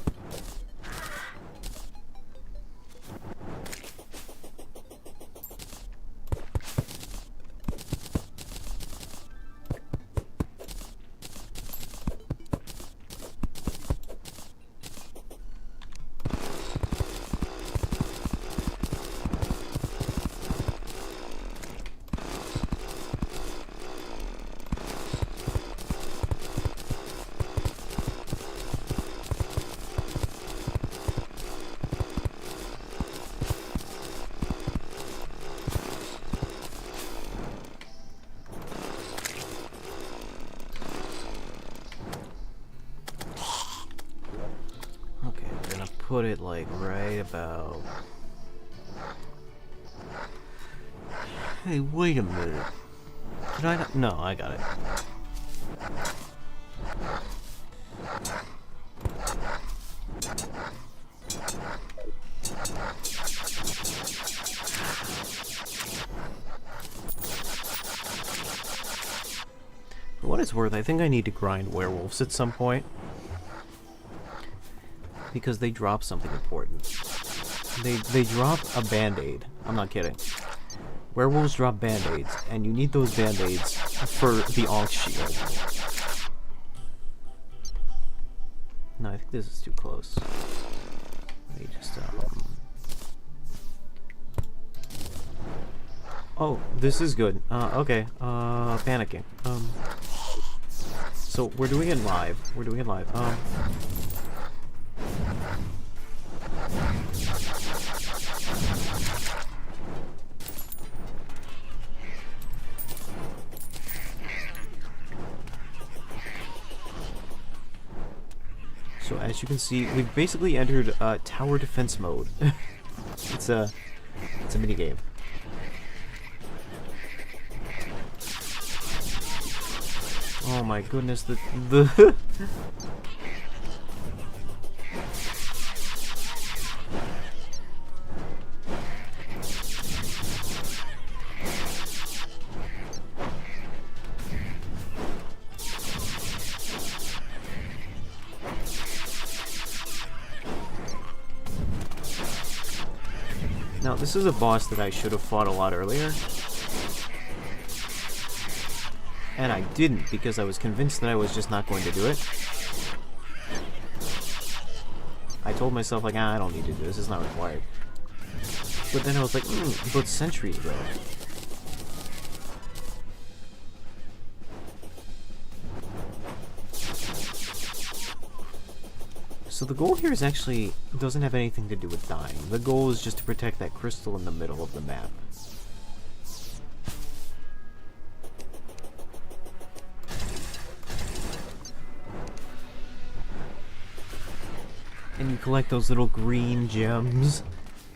Put it like right about... Hey, wait a minute. Did I not? No, I got it. For what it's worth, I think I need to grind werewolves at some point. Because they drop something important. They drop a band-aid. I'm not kidding. Werewolves drop band-aids, and you need those band-aids for the Ankh shield. No, I think this is too close. Let me just, Oh, this is good. Okay. Panicking. So, we're doing it live. We're doing it live. So as you can see, we've basically entered tower defense mode. It's It's a minigame. Oh my goodness, the Now, this is a boss that I should have fought a lot earlier. And I didn't, because I was convinced that I was just not going to do it. I told myself, like, I don't need to do this, it's not required. But then I was like, but centuries ago. So the goal here is actually doesn't have anything to do with dying. The goal is just to protect that crystal in the middle of the map. And you collect those little green gems,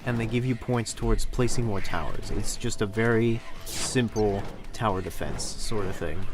and they give you points towards placing more towers. It's just a very simple tower defense sort of thing.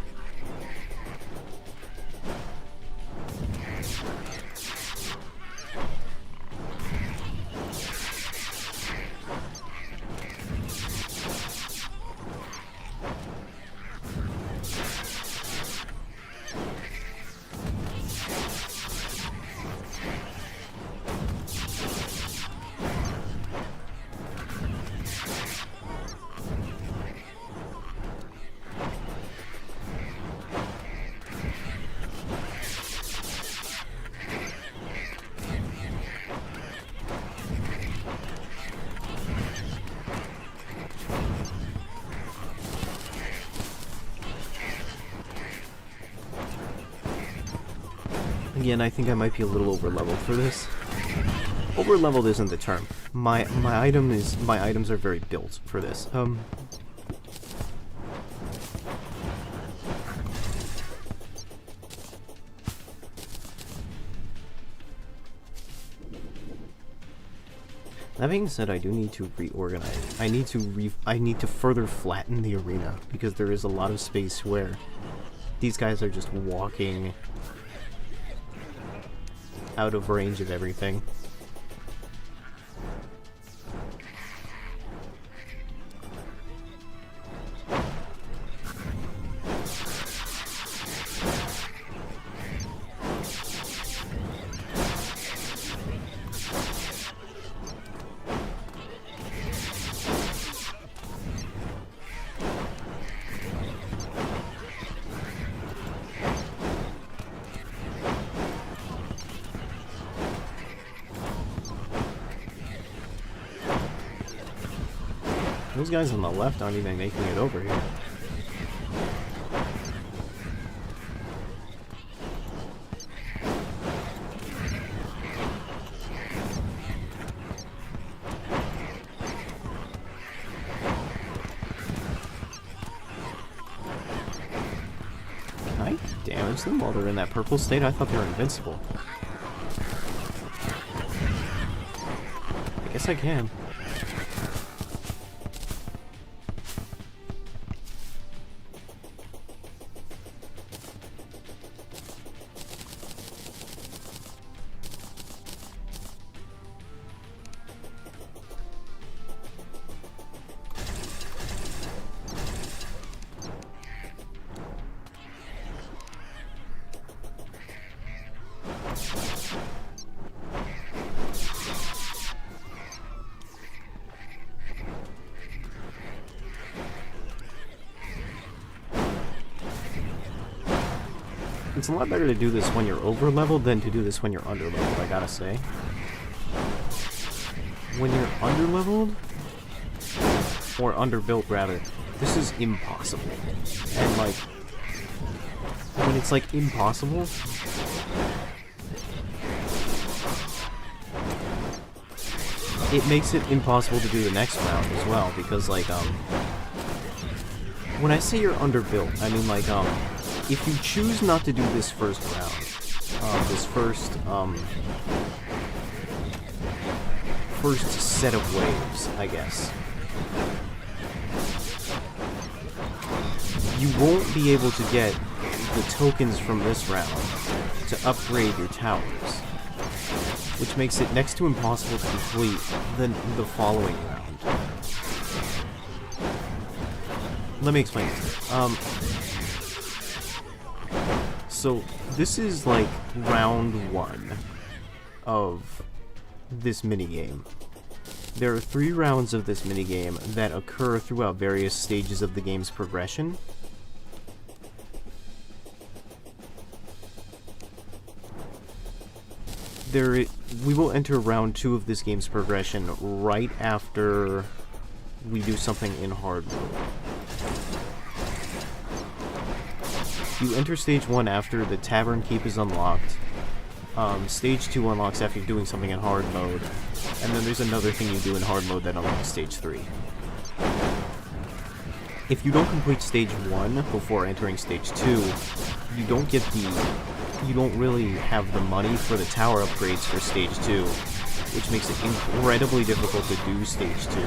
Again, I think I might be a little over-leveled for this. Over-leveled isn't the term. My items are very built for this. That being said, I do need to reorganize. I need to further flatten the arena, because there is a lot of space where these guys are just walking out of range of everything. Those guys on the left aren't even making it over here. Can I damage them while they're in that purple state? I thought they were invincible. I guess I can. It's a lot better to do this when you're over-leveled than to do this when you're under-leveled, I gotta say. When you're under-leveled, or underbuilt rather, this is impossible. And like, when it's like impossible, it makes it impossible to do the next round as well, because like, when I say you're underbuilt, I mean like, if you choose not to do this first round, first set of waves, I guess. You won't be able to get the tokens from this round to upgrade your towers, which makes it next to impossible to complete the following round. Let me explain it. So this is like round 1 of this minigame. There are 3 rounds of this minigame that occur throughout various stages of the game's progression. We will enter round 2 of this game's progression right after we do something in hard mode. You enter stage 1 after the tavern keep is unlocked. Stage 2 unlocks after you're doing something in hard mode. And then there's another thing you do in hard mode that unlocks stage 3. If you don't complete stage 1 before entering stage 2, you don't really have the money for the tower upgrades for stage 2, which makes it incredibly difficult to do stage 2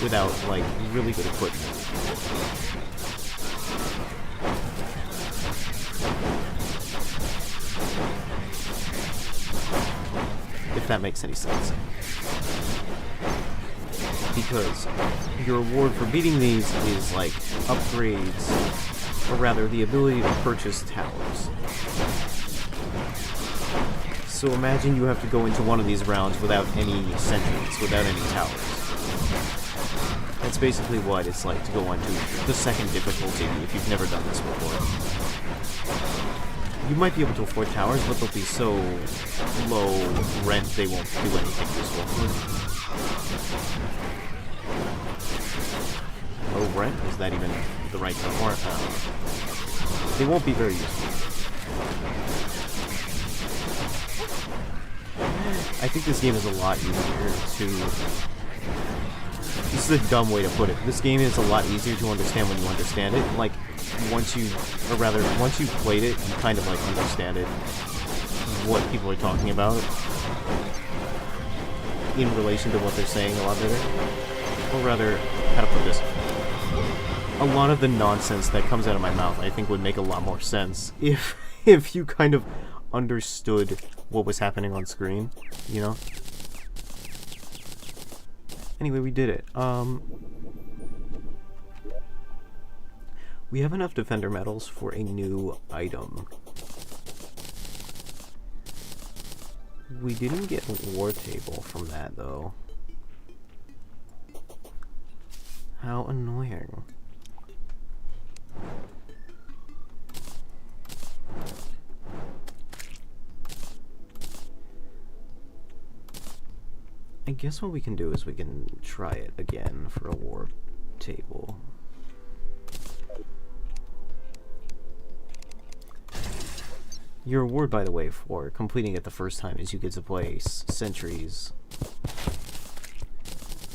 without, like, really good equipment. If that makes any sense. Because your reward for beating these is, like, upgrades, or rather, the ability to purchase towers. So imagine you have to go into one of these rounds without any sentries, without any towers. That's basically what it's like to go onto the second difficulty if you've never done this before. You might be able to afford towers, but they'll be so low rent they won't do anything useful. Low rent? Is that even the right term? Or, they won't be very useful. I think this game is a lot easier to... This is a dumb way to put it. This game is a lot easier to understand when you understand it. Like, once you've played it, you kind of, like, understand it, what people are talking about, in relation to what they're saying a lot better. Or rather, how to put this? A lot of the nonsense that comes out of my mouth, I think, would make a lot more sense if you kind of understood what was happening on screen, you know? Anyway, we did it. We have enough defender medals for a new item. We didn't get a war table from that, though. How annoying. I guess what we can do is we can try it again for a war table. Your reward, by the way, for completing it the first time is you get to play sentries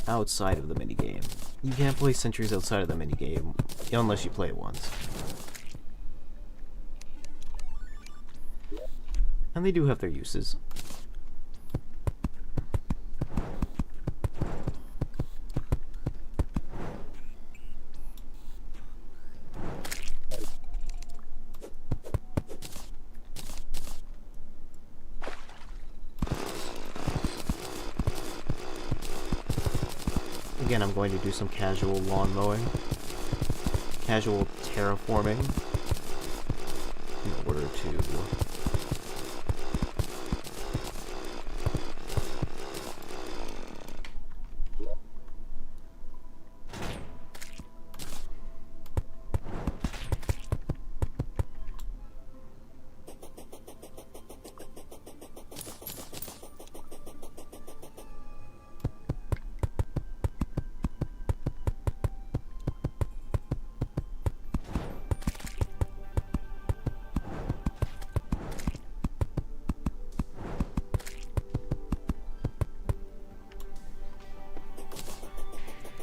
outside of the minigame. You can't play sentries outside of the minigame unless you play it once. And they do have their uses. Again, I'm going to do some casual lawn mowing, casual terraforming, in order to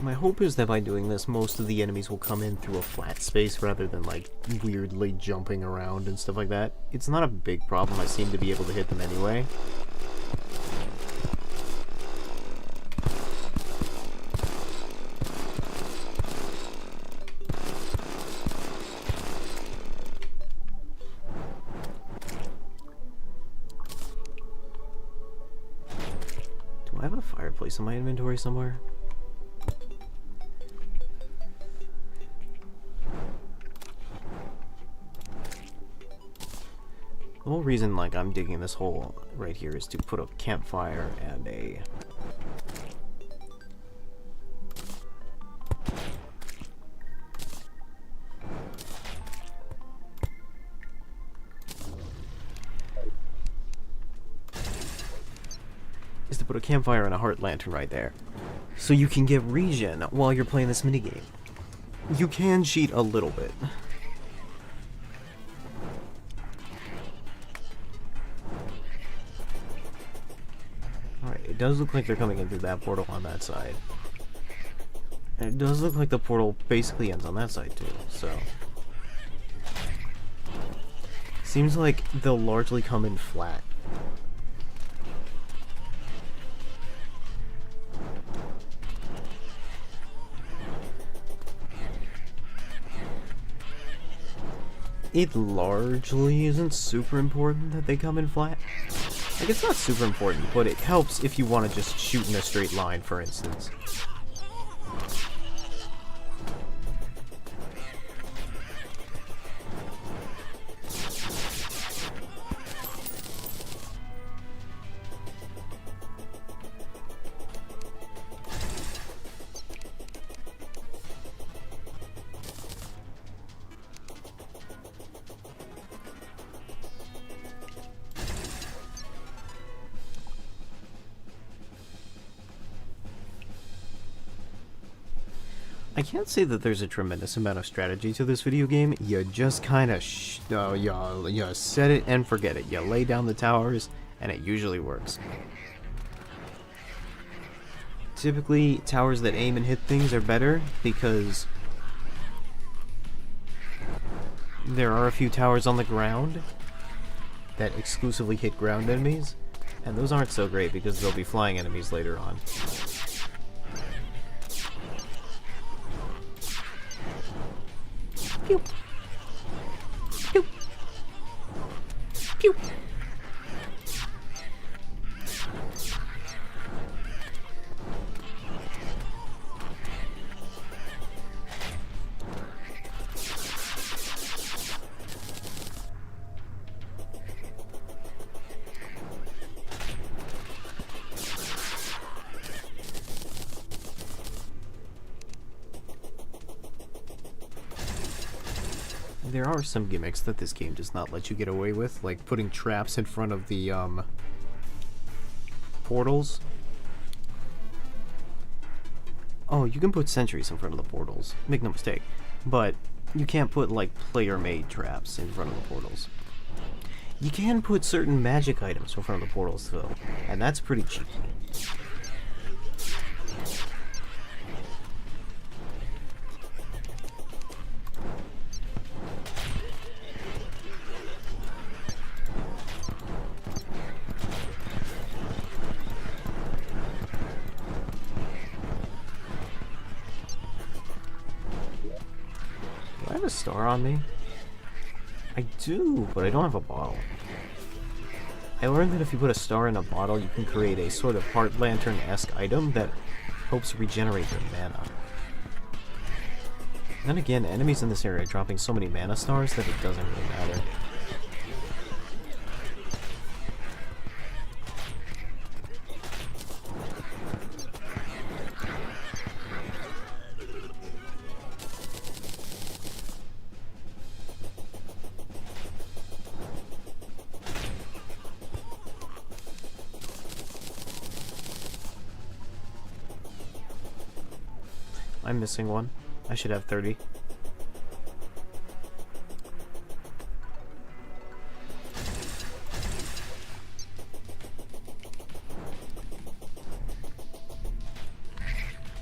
My hope is that by doing this, most of the enemies will come in through a flat space rather than, like, weirdly jumping around and stuff like that. It's not a big problem. I seem to be able to hit them anyway. in my inventory somewhere. The whole reason, like, I'm digging this hole right here is to put a campfire and a... is to put a campfire and a heart lantern right there. So you can get regen while you're playing this minigame. You can cheat a little bit. Alright, it does look like they're coming in through that portal on that side. And it does look like the portal basically ends on that side too, so... seems like they'll largely come in flat. It largely isn't super important that they come in flat. Like, it's not super important, but it helps if you want to just shoot in a straight line, for instance. I can't say that there's a tremendous amount of strategy to this video game. You just kind of you set it and forget it. You lay down the towers, and it usually works. Typically, towers that aim and hit things are better because there are a few towers on the ground that exclusively hit ground enemies, and those aren't so great because they'll be flying enemies later on. Pew. Pew. Pew. There are some gimmicks that this game does not let you get away with, like putting traps in front of the portals. Oh, you can put sentries in front of the portals, make no mistake, but you can't put like player-made traps in front of the portals. You can put certain magic items in front of the portals though, and that's pretty cheeky. Do I have a star on me? I do, but I don't have a bottle. I learned that if you put a star in a bottle, you can create a sort of heart lantern-esque item that helps regenerate your mana. Then again, enemies in this area are dropping so many mana stars that it doesn't really matter. I'm missing one. I should have 30.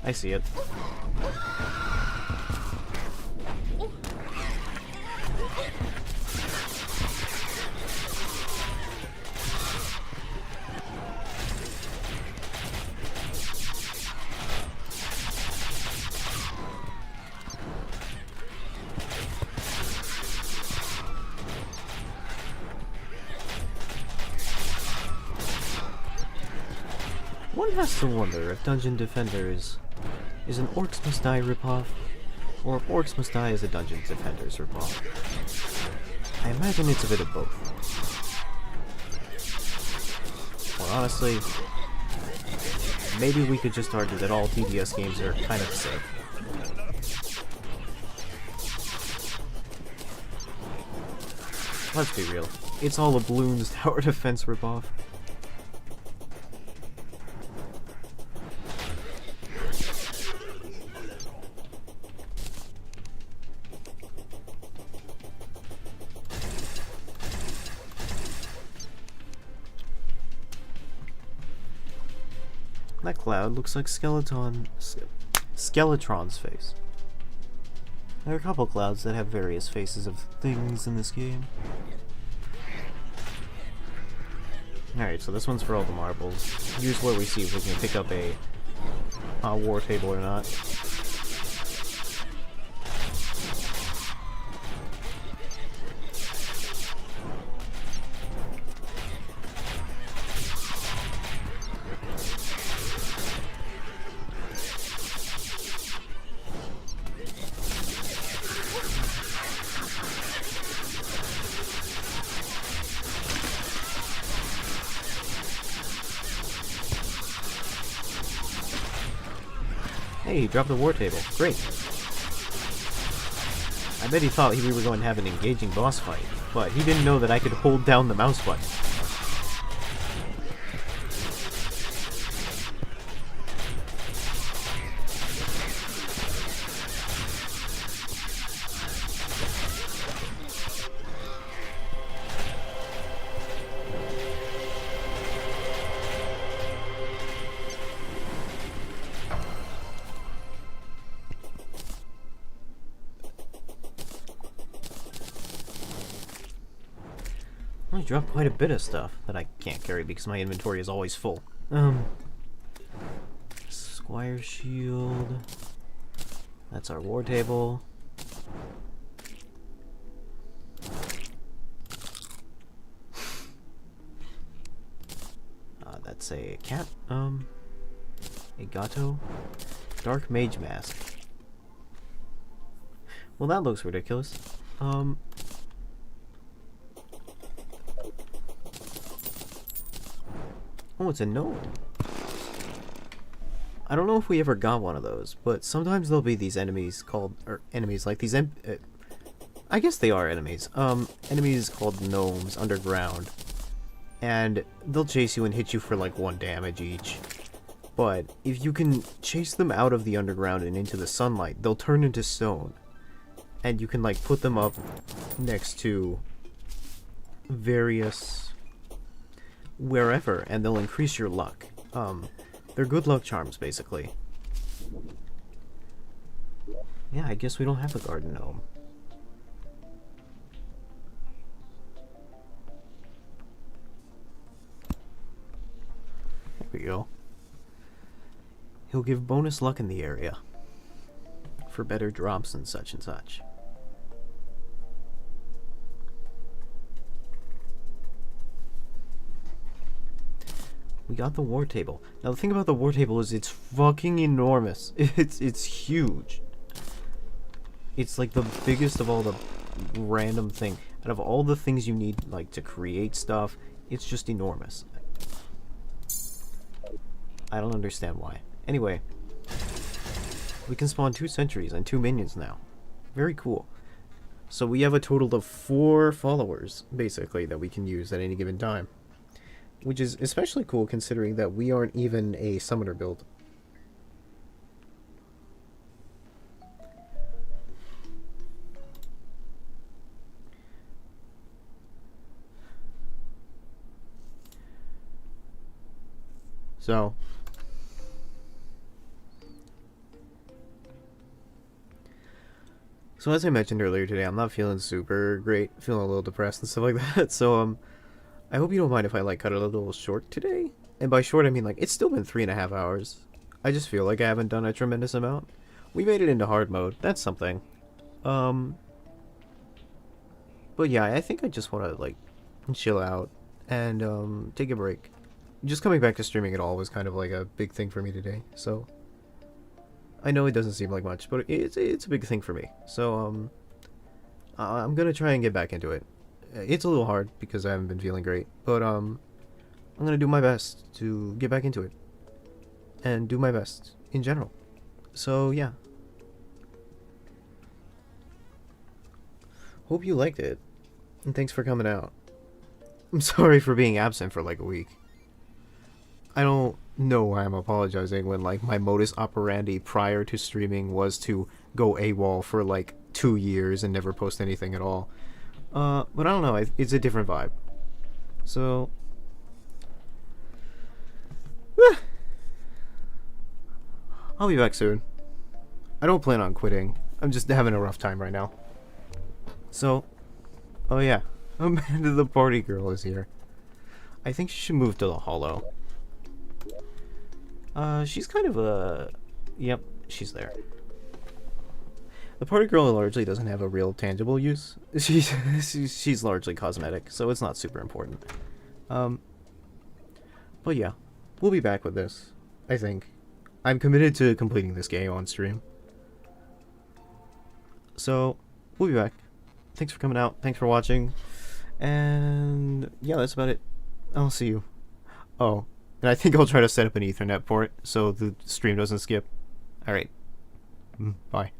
I see it. One has to wonder if Dungeon Defender is an Orcs Must Die ripoff, or if Orcs Must Die is a Dungeon Defenders ripoff. I imagine it's a bit of both. Or honestly, maybe we could just argue that all TDS games are kind of the same. Let's be real. It's all a Bloons Tower Defense ripoff. That cloud looks like Skeletron's face. There are a couple clouds that have various faces of things in this game. Alright, so this one's for all the marbles. Here's where we see if we can pick up a war table or not. Hey, he dropped the war table. Great. I bet he thought we were going to have an engaging boss fight, but he didn't know that I could hold down the mouse button. I dropped quite a bit of stuff that I can't carry because my inventory is always full. Squire shield. That's our war table. That's a cat. A gato. Dark mage mask. Well, that looks ridiculous. Oh, it's a node. I don't know if we ever got one of those, but sometimes there'll be these enemies called, or enemies like these, I guess they are enemies. Enemies called gnomes underground, and they'll chase you and hit you for like 1 damage each. But if you can chase them out of the underground and into the sunlight, they'll turn into stone, and you can like put them up next to various wherever, and they'll increase your luck. They're good luck charms, basically. Yeah, I guess we don't have a garden gnome. There we go. He'll give bonus luck in the area for better drops and such and such. We got the war table. Now the thing about the war table is it's fucking enormous. It's huge. It's like the biggest of all the random thing. Out of all the things you need like to create stuff, it's just enormous. I don't understand why. Anyway, we can spawn 2 sentries and 2 minions now. Very cool. So we have a total of 4 followers, basically, that we can use at any given time. Which is especially cool considering that we aren't even a summoner build. So as I mentioned earlier today, I'm not feeling super great, feeling a little depressed and stuff like that. So I hope you don't mind if I like cut it a little short today. And by short I mean like it's still been 3.5 hours. I just feel like I haven't done a tremendous amount. We made it into hard mode. That's something. But yeah, I think I just want to like chill out and take a break. just coming back to streaming at all was kind of like a big thing for me today. So I know it doesn't seem like much, but it's a big thing for me. So I'm gonna try and get back into it. It's a little hard because I haven't been feeling great, but I'm gonna do my best to get back into it and do my best in general. So yeah. Hope you liked it, and thanks for coming out. I'm sorry for being absent for like a week. I don't know why I'm apologizing when like my modus operandi prior to streaming was to go AWOL for like 2 years and never post anything at all. But I don't know, it's a different vibe. So I'll be back soon. I don't plan on quitting. I'm just having a rough time right now. So, oh yeah, Amanda the party girl is here. I think she should move to the Hollow. She's kind of a... Yep, she's there. The party girl largely doesn't have a real tangible use. She's largely cosmetic, so it's not super important. But yeah, we'll be back with this, I think. I'm committed to completing this game on stream. So, we'll be back. Thanks for coming out. Thanks for watching. And yeah, that's about it. I'll see you. Oh, and I think I'll try to set up an Ethernet port so the stream doesn't skip. Alright. Bye.